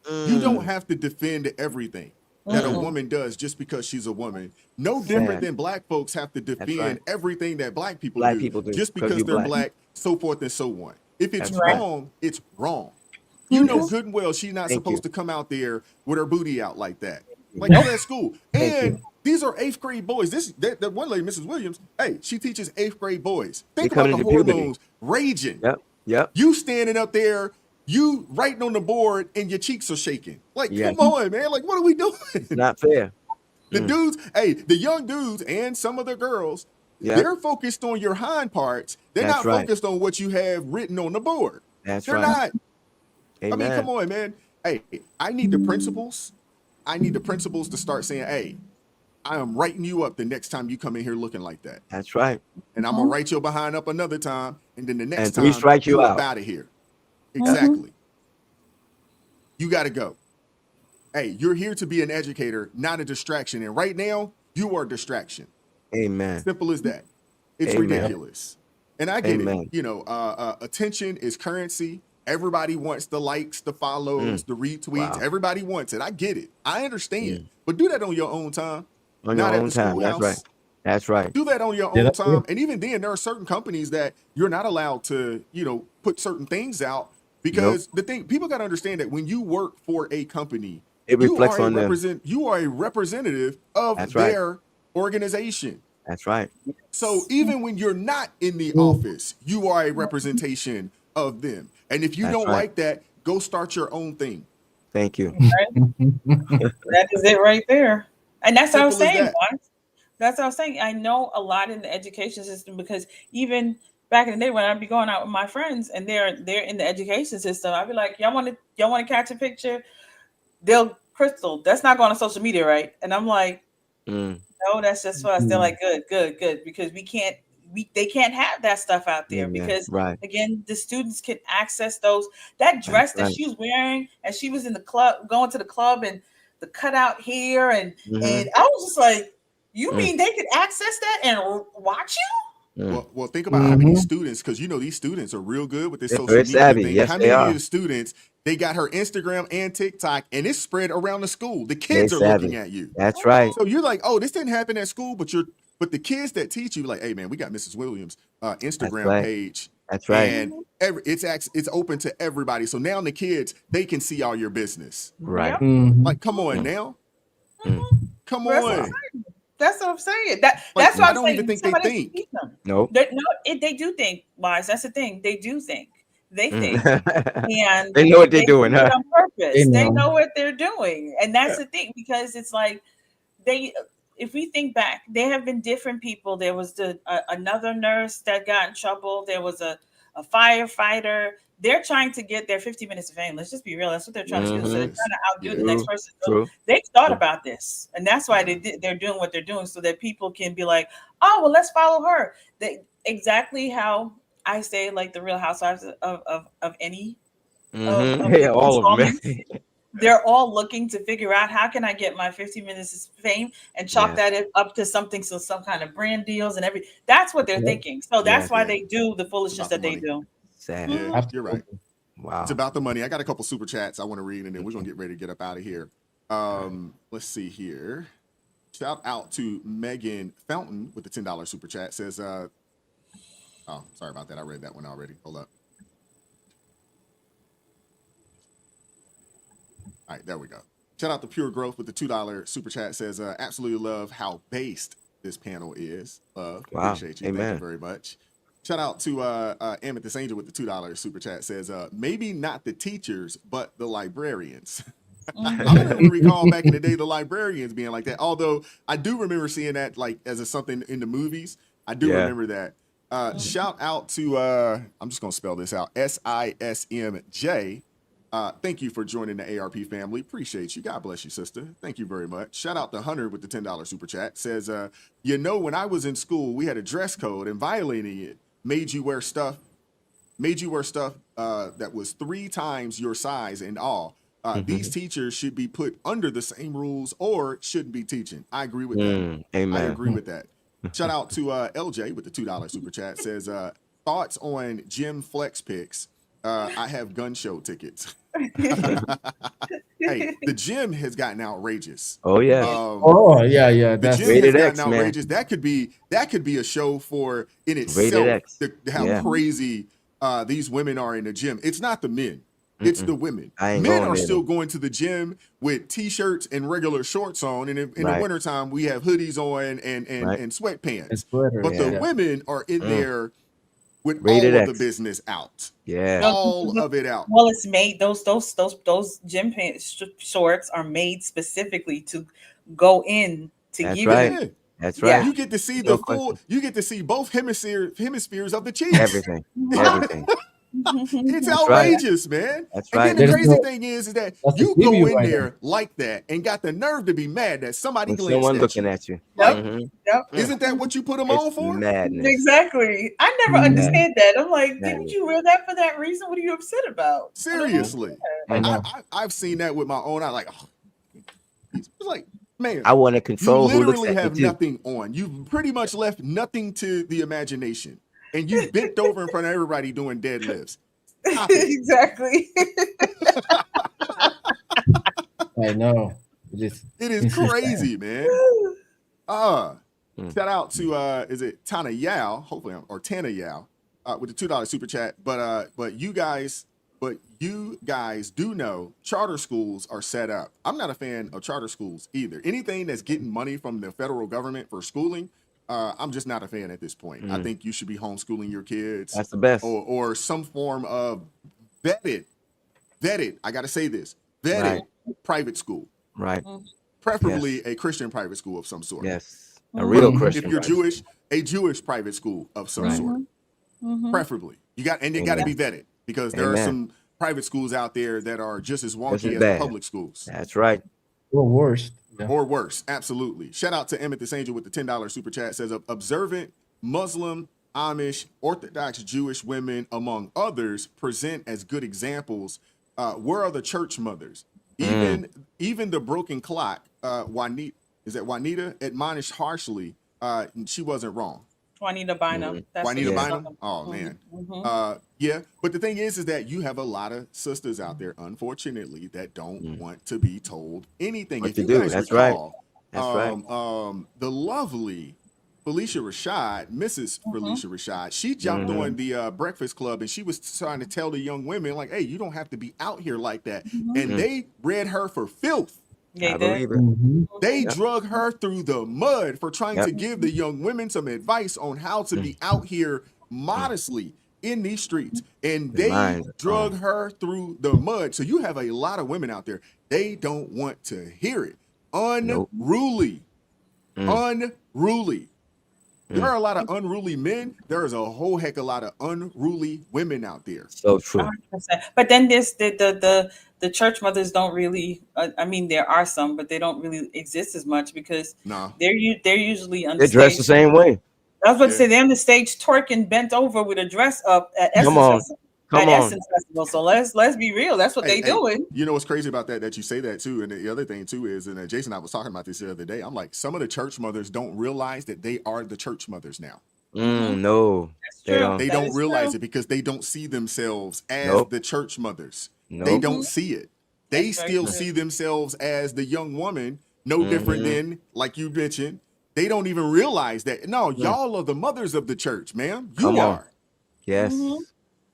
You don't have to defend everything that a woman does just because she's a woman. No different than black folks have to defend everything that black people do just because they're black, so forth and so on. If it's wrong, it's wrong. You know good and well she's not supposed to come out there with her booty out like that. Like you're at school. And these are 8th grade boys. That one lady, Mrs. Williams, she teaches 8th grade boys. Think about the hormones raging. Yep. You standing up there, you writing on the board, and your cheeks are shaking. Like, come on, man. Like, what are we doing? It's not fair. The dudes, the young dudes and some of the girls, they're focused on your hind parts. They're not focused on what you have written on the board. They're not. Amen. I mean, come on, man. Hey, I need the principals. I need the principals to start saying, hey, I am writing you up the next time you come in here looking like that. That's right. And I'm going to write your behind up another time. And then the next time, strike you out of here. Exactly. You got to go. Hey, you're here to be an educator, not a distraction. And right now, you are a distraction. Amen. Simple as that. It's ridiculous. And I get it. Attention is currency. Everybody wants the likes, the follows, the retweets. Wow. Everybody wants it. I get it. I understand. But do that on your own time. On your own time. That's right. Do that on your own time. And even then, there are certain companies that you're not allowed to, put certain things out because people got to understand that when you work for a company, it reflects on them. You are a representative of their organization. That's right. So even when you're not in the office, you are a representation of them. And if you don't like that, go start your own thing. Thank you. That is it right there. And that's what I was saying. That's what I was saying. I know a lot in the education system because even back in the day when I'd be going out with my friends and they're in the education system, I'd be like, y'all want to catch a picture? Crystal, that's not going on social media, right? And I'm like, no, that's just for us. They're like, good, because we can't they can't have that stuff out there Amen. because Right. again, the students can access those. That dress that right. she was wearing and she was in the club, going to the club, and the cutout here, and I was just like, you mean they could access that and watch you? Well, think about how many students, because these students are real good with this They're social very media savvy. thing. Yes, How they many are. of the students, they got her Instagram and TikTok, and it's spread around the school. The They kids are looking savvy. at you. That's right. So you're like, oh, this didn't happen at school, but the kids that teach you, like, hey man, we got Mrs. Williams' Instagram right. page. That's right. And it's open to everybody. So now the kids, they can see all your business. Right. Like, come on now. Come on. That's what I'm saying. Like, That's what I I'm don't saying. even think they Somebody think. teach them. Nope. They do think, Wise. That's the thing. They do think. They think. And They know what they're doing, do it huh? on purpose. They They know. know what they're doing. And that's the thing, because it's like if we think back, there have been different people. There was another nurse that got in trouble. There was a firefighter. They're trying to get their 50 minutes of fame. Let's just be real. That's what they're trying to do. So they're trying to outdo the next person. So True. they thought about this, and that's why they're doing what they're doing, so that people can be like, oh, well, let's follow her. Exactly how I say, like the Real Housewives of any. Yeah, all of them. They're all looking to figure out, how can I get my 50 minutes of fame and chalk that up to something, so some kind of brand deals and everything. That's what they're thinking. So that's why they do the foolishness that they do. Sad. Yeah, you're right. Wow. It's about the money. I got a couple super chats I want to read, and then we're gonna get ready to get up out of here. Let's see here. Shout out to Megan Fountain with the $10 super chat. Says, oh, sorry about that. I read that one already. Hold up. All right, there we go. Shout out to Pure Growth with the $2 super chat. Says, absolutely love how based this panel is. Wow. Appreciate you. Amen. Thank you very much. Shout out to Amethyst Angel with the $2 super chat. Says, maybe not the teachers, but the librarians. I remember recall back in the day the librarians being like that. Although I do remember seeing that like as a something in the movies. I do remember that. Shout out to I'm just gonna spell this out. SISMJ. Thank you for joining the ARP family. Appreciate you. God bless you, sister. Thank you very much. Shout out to Hunter with the $10 super chat. Says, when I was in school, we had a dress code, and violating it made you wear stuff that was 3 times your size and all. These teachers should be put under the same rules or shouldn't be teaching. I agree with that. Amen. I agree with that. Shout out to LJ with the $2 super chat. Says, thoughts on gym flex picks. I have gun show tickets. Hey, the gym has gotten outrageous. Oh yeah. Yeah. The That's gym Rated has X, gotten man. outrageous. That could be a show for in Rated itself. X. How crazy these women are in the gym. It's not the men. It's the women. Men are still going to the gym with t-shirts and regular shorts on, and in the wintertime we have hoodies on and sweatpants. But the women are in there with Rated all X. of the business out. Yeah. All of it out. Well, it's made, those gym pants shorts are made specifically to go in to That's give right. you. That's right. You get to see No the question. full. You get to see both hemispheres of the cheeks. Everything. Everything. It's That's outrageous, man. That's and right. then the There's crazy no- thing is that That's you the go TV in right there like that and got the nerve to be mad that somebody When glanced someone at looking you. at you. Yep. Mhm. Yep. Isn't that what you put them on It's for? madness. Exactly. I never understand that. I'm like, didn't Madness. you wear that for that reason? What are you upset about? Seriously, I know. I've seen that with my own eye. Like, it's like, man, I want to you control who looks literally at have me too. nothing on. You've pretty much left nothing to the imagination, and you bent over in front of everybody doing deadlifts. Stop it. Exactly. I know. It is crazy, man. Shout out to is it Tana Yao? Hopefully, or Tana Yao with the $2 super chat. But you guys do know charter schools are set up. I'm not a fan of charter schools either. Anything that's getting money from the federal government for schooling, I'm just not a fan at this point. I think you should be homeschooling your kids. That's the best. Or some form of vetted. I got to say this, vetted private school. Right. Preferably a Christian private school of some sort. Yes. A real Christian. If you're private Jewish, a Jewish private school of some sort. Preferably. They got to be vetted, because there are some private schools out there that are just as wonky as the public schools. That's right. Or worse. Or worse, absolutely. Shout out to Amethyst Angel with the $10 super chat. Says, observant Muslim Amish, Orthodox Jewish women, among others, present as good examples. Where are the church mothers? Even the broken clock, Juanita, is that Juanita admonished harshly. She wasn't wrong. Juanita Bynum. That's Juanita what you're Bynum? talking Oh about. man. Mhm. Yeah. But the thing is that you have a lot of sisters out there, unfortunately, that don't want to be told anything. What If to you do. guys That's right. recall, That's right. the lovely Felicia Rashad, Mrs. Felicia Rashad, she jumped on the Breakfast Club and she was trying to tell the young women, like, hey, you don't have to be out here like that. And they read her for filth. They I did. believe it. They Yep. drug her through the mud for trying Yep. to give the young women some advice on how to be out here modestly in these streets. And The they mind. drug her through the mud. So you have a lot of women out there. They don't want to hear it. Nope. Unruly. Unruly. There are a lot of unruly men. There is a whole heck of a lot of unruly women out there. So true. 100%. But then there's the church mothers don't really. I mean, there are some, but they don't really exist as much because Nah. they're usually on They the dress the stage. same way. I was about to say they're on the stage twerking, bent over with a dress up at Come Essence on. Festival. Come At on. Essence Festival. So let's be real. That's what they doing. You know what's crazy about that you say that too, and the other thing too is, and Jason and I was talking about this the other day, I'm like, some of the church mothers don't realize that they are the church mothers now. No. They don't. They That don't is realize true. it because they don't see themselves as Nope. the church mothers. They Nope. don't see it. They That's very still true. see themselves as the young woman, no different than, like you mentioned, they don't even realize that. No, y'all are the mothers of the church, ma'am. You Come on. are. Yes.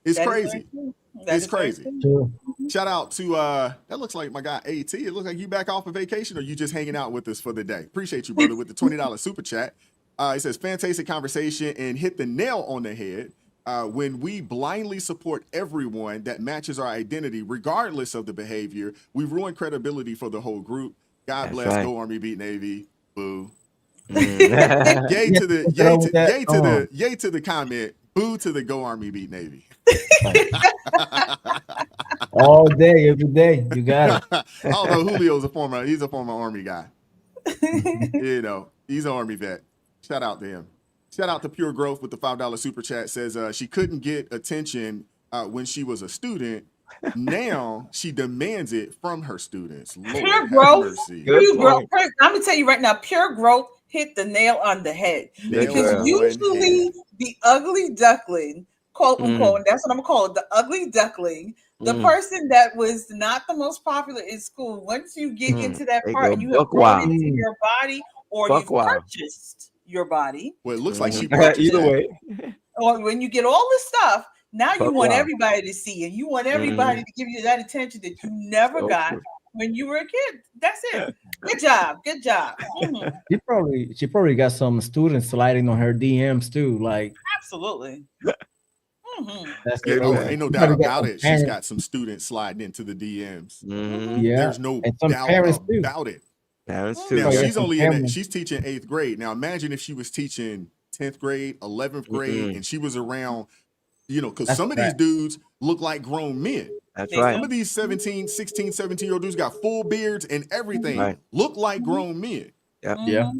It's That is very crazy. true. That It's is very crazy. true. Shout out to that looks like my guy AT. It looks like you back off of vacation or you just hanging out with us for the day. Appreciate you, brother, with the $20 super chat. It says fantastic conversation and hit the nail on the head. When we blindly support everyone that matches our identity, regardless of the behavior, we ruin credibility for the whole group. God That's bless. right. Go Army, beat Navy. Boo. Mm. Yay to the yay to the comment. Boo to the Go Army, beat Navy. All day, every day. You got it. Although Julio's a former Army guy. You know, he's an Army vet. Shout out to him. Shout out to Pure Growth with the $5 super chat. Says she couldn't get attention when she was a student. Now she demands it from her students. Lord Pure have growth. mercy. Pure growth. I'm gonna tell you right now, pure growth hit the nail on the head. Nail Because on usually head. the ugly duckling, quote unquote, and that's what I'm gonna call it, the ugly duckling, the person that was not the most popular in school. Once you get into that They part go and you have buck grown wild. into your body or Buck you've wild. purchased your body, Well, it looks like she purchased Either that. way. or when you get all this stuff, now you Buck want wild. everybody to see and you want everybody to give you that attention that you never So got true. when you were a kid. That's it. Good job. Good job. Mhm. She probably got some students sliding on her DMs too. Like Absolutely. Mhm. that's Yeah, crazy. ain't no She doubt probably got about some it. She's parents- got some students sliding into the DMs. Yeah, There's no and some doubt parents too. about it. Parents too. Now Yeah. she's Some only parents. she's teaching 8th grade. Now imagine if she was teaching 10th grade, 11th grade, and she was around, you know, because That's some of these dudes look like grown men. That's They right. Some of these 17, 16, 17-year-old dudes got full beards and everything, Right. look like grown men. Yep. Yeah.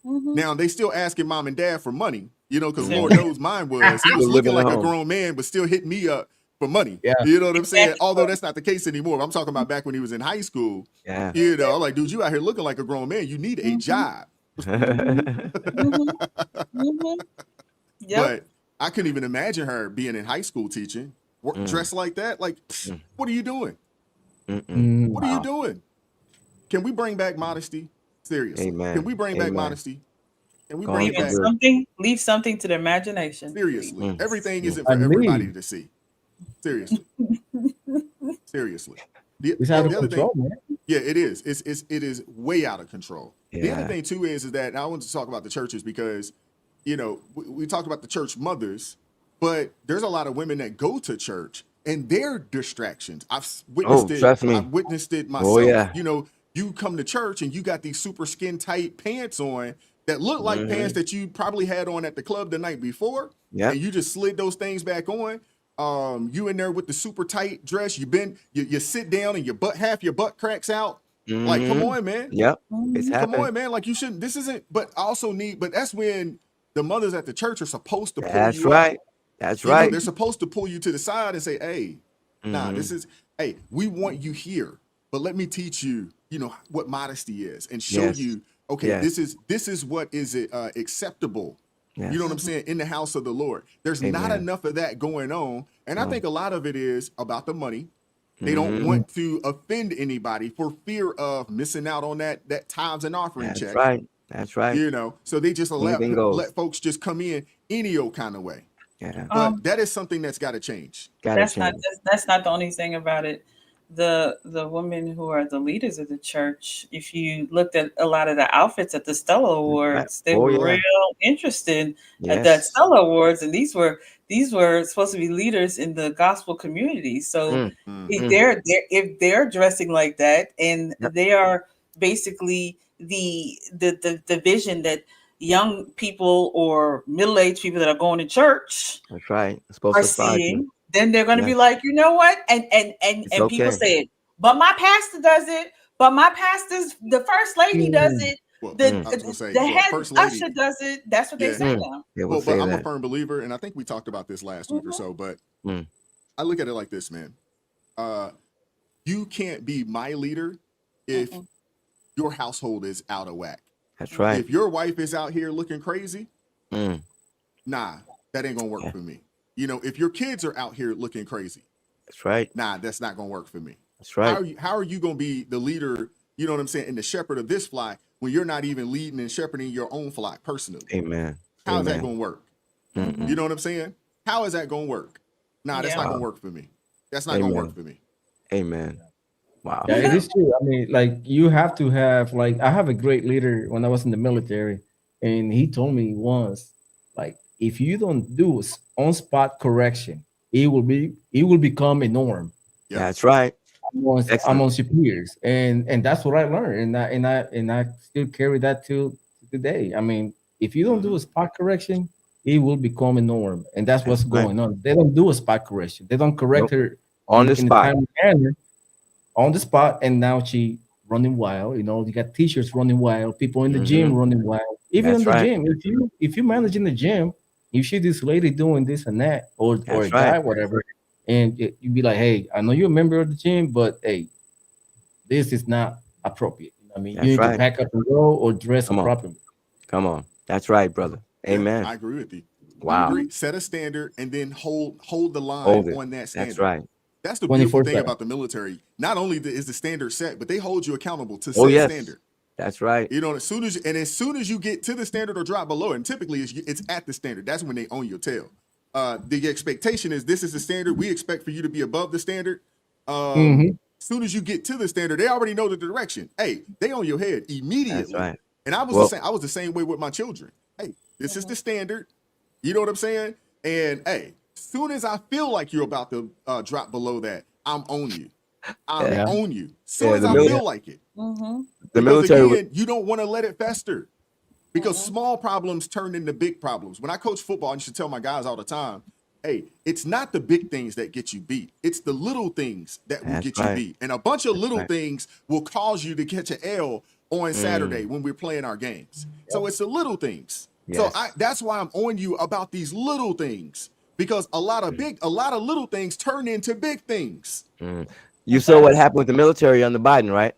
Mhm. Now they still asking mom and dad for money, you know, because Mhm. Lord knows mine was. He was Still looking living like at a home. grown man, but still hitting me up for money. Yeah. You know what I'm saying? Exactly. Although that's not the case anymore. I'm talking about back when he was in high school. Yeah. You know, I'm like, dude, you out here looking like a grown man. You need a job. Mhm. Yep. But I couldn't even imagine her being in high school teaching, dressed like that. Like, what are you doing? What are you doing? Can we bring back modesty? Seriously. Amen. Can we bring back Amen. modesty? Can we Go bring on, it back? good. Leave something to the imagination. Seriously. Everything isn't I for everybody mean. to see. Seriously. Seriously. The It's out of other control, thing, man. yeah, it is. It is way out of control. The other Yeah. thing too is that I want to talk about the churches because, you know, we talked about the church mothers, but there's a lot of women that go to church and they're distractions. I've witnessed it. trust me. I've witnessed it myself. yeah. You know, you come to church and you got these super skin tight pants on that look like pants that you probably had on at the club the night before. Yep. And you just slid those things back on. You in there with the super tight dress. You sit down and half your butt cracks out. Like, come on, man. Yep. It's Come happening. on, man. Like you shouldn't. This isn't. But I also need. But that's when the mothers at the church are supposed to pull That's you right. up. That's You know, right. they're supposed to pull you to the side and say, hey, nah, Mhm. hey, we want you here, but let me teach you, what modesty is and show Yes. you, okay, Yes. this is what is acceptable. Yes. You know what I'm saying? In the house of the Lord. There's not Amen. enough of that going on. And I No. think a lot of it is about the money. They don't Mhm. want to offend anybody for fear of missing out on that tithes and offering That's check. right. That's right. So they just Anything goes. let folks just come in any old kind of way. Yeah. But that is something that's got to change. Gotta That's not change. that's not the only thing about it. The women who are the leaders of the church, if you looked at a lot of the outfits at the Stella Awards, they Oh, were yeah. real interested at that Yes. Stella Awards, and these were supposed to be leaders in the gospel community. So if they're dressing like that, and Yep. they are basically the vision that young people or middle-aged people that are going to church That's right. It's supposed are to aspire to. seeing, then they're going to be Yes. like, you know what? And It's people okay. say it, but my pastor does it. But my pastor's the first lady does it. Well, The I was gonna say, the well, head first lady. usher does it. That's what they say now. They will Well, say but I'm a that. firm believer, and I think we talked about this last week or so, but I look at it like this, man. You can't be my leader if your household is out of whack. That's right. If your wife is out here looking crazy, Mm. nah, that ain't gonna work for me. If your kids are out here looking crazy, That's right. nah, that's not gonna work for me. That's right. How are you gonna be the leader, you know what I'm saying, and the shepherd of this flock when you're not even leading and shepherding your own flock personally? Amen. How's that Amen. gonna work? Mm-mm. You know what I'm saying? How is that gonna work? Nah, that's not gonna work for me. That's not gonna work Amen. for me. Amen. Wow. Yeah, it is true. I mean, like you have to have I have a great leader when I was in the military, and he told me once, like if you don't do on spot correction, it will become a norm. Yeah. That's right. Among superiors, and that's what I learned, and I still carry that till today. I mean, if you don't do a spot correction, it will become a norm, and that's what's That's right. going on. They don't do a spot correction. They don't correct Nope. her On the in a spot. timely manner on the spot, and now she running wild. You got teachers running wild, people in the gym running wild. Even That's in the right. gym, if you manage in the gym, you see this lady doing this and that, or a That's guy, right. whatever, and you be like, hey, I know you're a member of the gym, but hey, this is not appropriate. I mean, That's you need right. to pack up and go or dress Come on. appropriately. Come on. That's right, brother. Amen. I agree with you. Wow. I agree. Set a standard and then hold the line Hold it. on that standard. That's right. That's the beautiful thing 24/7. about the military. Not only is the standard set, but they hold you accountable to Oh set yes. standard. That's right. As soon as you get to the standard or drop below, and typically it's at the standard, that's when they own your tail. The expectation is this is the standard. We expect for you to be above the standard. As soon as you get to the standard, they already know the direction. Hey, they on your head immediately. That's right. And I was the same way with my children. Hey, this is the standard. You know what I'm saying? And hey, soon as I feel like you're about to drop below that, I'm on you. I'm on you. Soon as I feel like it. The Because military. again, you don't want to let it fester. Because small problems turn into big problems. When I coach football, I used to tell my guys all the time, hey, it's not the big things that get you beat. It's the little things that will get you beat. And a bunch of little things will cause you to catch an L on Saturday when we're playing our games. So it's the little things. Yes. So that's why I'm on you about these little things. Because a lot of little things turn into big things. You saw what happened with the military under Biden, right?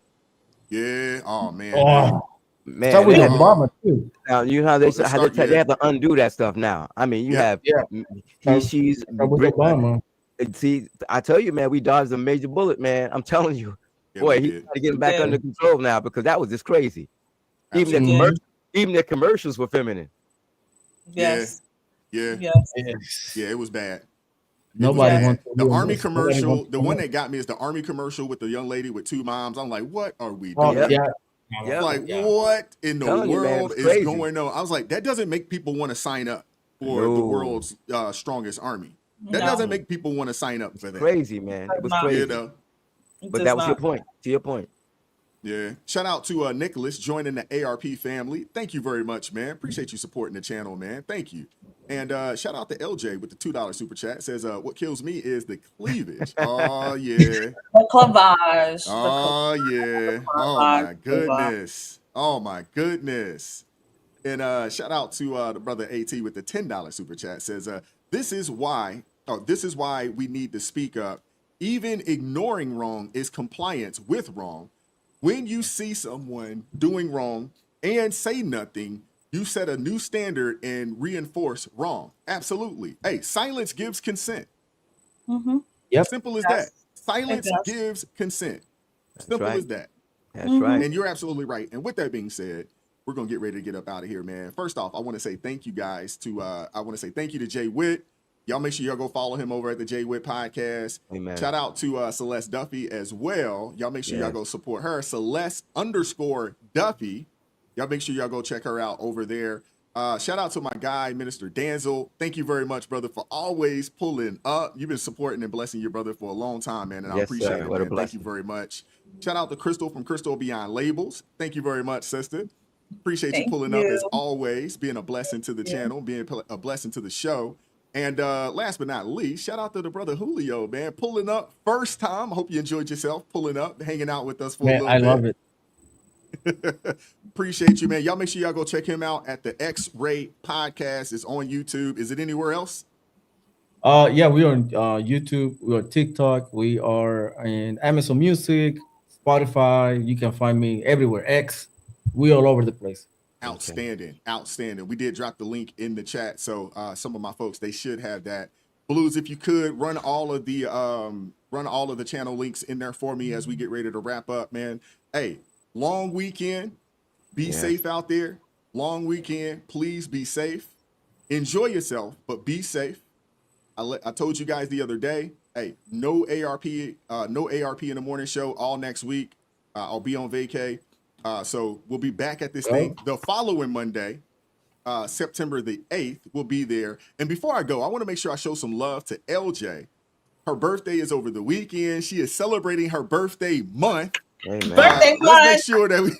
Yeah. Oh man. Man, Start with Obama too. now you know how they have to undo that stuff now. I mean, you have she's Start with Obama. See, I tell you, man, we dodged a major bullet, man. I'm telling you, Yeah, boy, we he's did. trying to get him back under control now because that was just crazy. Even the commercials were feminine. Yes. Yeah. Yes. Yeah, it was bad. Nobody wants the Army commercial. The one that got me is the Army commercial with the young lady with two moms. I'm like, what are we doing? Like, what in the Telling you, man, it world was is crazy. going on? I was like, that doesn't make people want to sign up for the world's strongest army. That doesn't make people want to sign up for that. Crazy, man. It was crazy. You know? But that was your point. To your point. Yeah. Shout out to Nicholas joining the ARP family. Thank you very much, man. Appreciate you supporting the channel, man. Thank you. And shout out to LJ with the $2 super chat. Says, what kills me is the cleavage. Oh, yeah. The clavage. Oh, yeah. Oh, my goodness. Oh, my goodness. And shout out to the brother AT with the $10 super chat. Says, this is why we need to speak up. Even ignoring wrong is compliance with wrong. When you see someone doing wrong and say nothing, you set a new standard and reinforce wrong. Absolutely. Hey, silence gives consent. Mm-hmm. Yep. Simple as that. Silence gives consent. Simple as that. That's right. And you're absolutely right. And with that being said, we're gonna get ready to get up out of here, man. First off, I want to say thank you guys to thank you to Jay Witt. Y'all make sure y'all go follow him over at the Jay Witt podcast. Amen. Shout out to Celeste Duffy as well. Y'all make sure y'all go support her. Celeste_Duffy. Y'all make sure y'all go check her out over there. Shout out to my guy, Minister Danzel. Thank you very much, brother, for always pulling up. You've been supporting and blessing your brother for a long time, man, and I appreciate it, man. Thank you very much. Shout out to Crystal from Crystal Beyond Labels. Thank you very much, sister. Appreciate you pulling up as always, being a blessing to the channel, being a blessing to the show. And last but not least, shout out to the brother Julio, man, pulling up first time. I hope you enjoyed yourself pulling up, hanging out with us for a little bit. I love it. Appreciate you, man. Y'all make sure y'all go check him out at the X-Ray Podcast. It's on YouTube. Is it anywhere else? Yeah, we are on YouTube. We are on TikTok. We are in Amazon Music, Spotify. You can find me everywhere. X. We all over the place. Outstanding. Outstanding. We did drop the link in the chat. So some of my folks, they should have that. Blues, if you could run all of the channel links in there for me as we get ready to wrap up, man. Hey, long weekend. Be safe out there. Long weekend. Please be safe. Enjoy yourself, but be safe. I told you guys the other day, hey, no ARP in the morning show all next week. I'll be on vacay. So we'll be back at this thing the following Monday, September the 8th. We'll be there. And before I go, I want to make sure I show some love to LJ. Her birthday is over the weekend. She is celebrating her birthday month. Birthday month. Let's make sure that we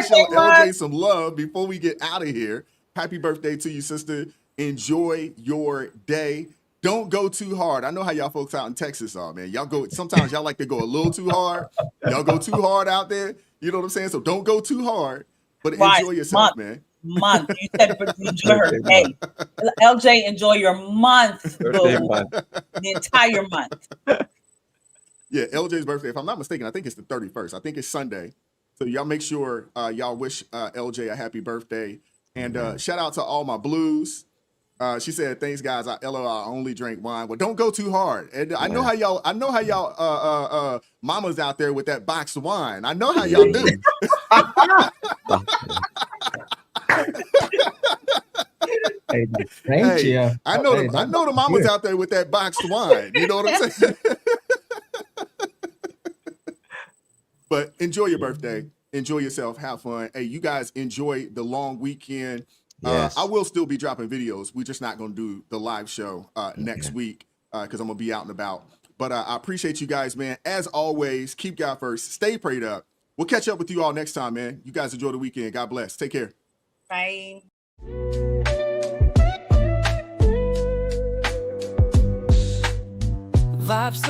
show LJ some love before we get out of here. Happy birthday to you, sister. Enjoy your day. Don't go too hard. I know how y'all folks out in Texas are, man. Sometimes y'all like to go a little too hard. Y'all go too hard out there. You know what I'm saying? So don't go too hard, but enjoy yourself, man. Month. You said enjoy her day. LJ, enjoy your month. The entire month. Yeah, LJ's birthday, if I'm not mistaken, I think it's the 31st. I think it's Sunday. So y'all make sure y'all wish LJ a happy birthday. And shout out to all my blues. She said, "Thanks, guys. I only drink wine. Well, don't go too hard." And I know how y'all mamas out there with that boxed wine. I know how y'all do. I know the mamas out there with that boxed wine. You know what I'm saying? But enjoy your birthday. Enjoy yourself. Have fun. Hey, you guys enjoy the long weekend. Yes. I will still be dropping videos. We're just not going to do the live show next week because I'm going to be out and about. But I appreciate you guys, man. As always, keep God first. Stay prayed up. We'll catch up with you all next time, man. You guys enjoy the weekend. God bless. Take care. Bye. Vibes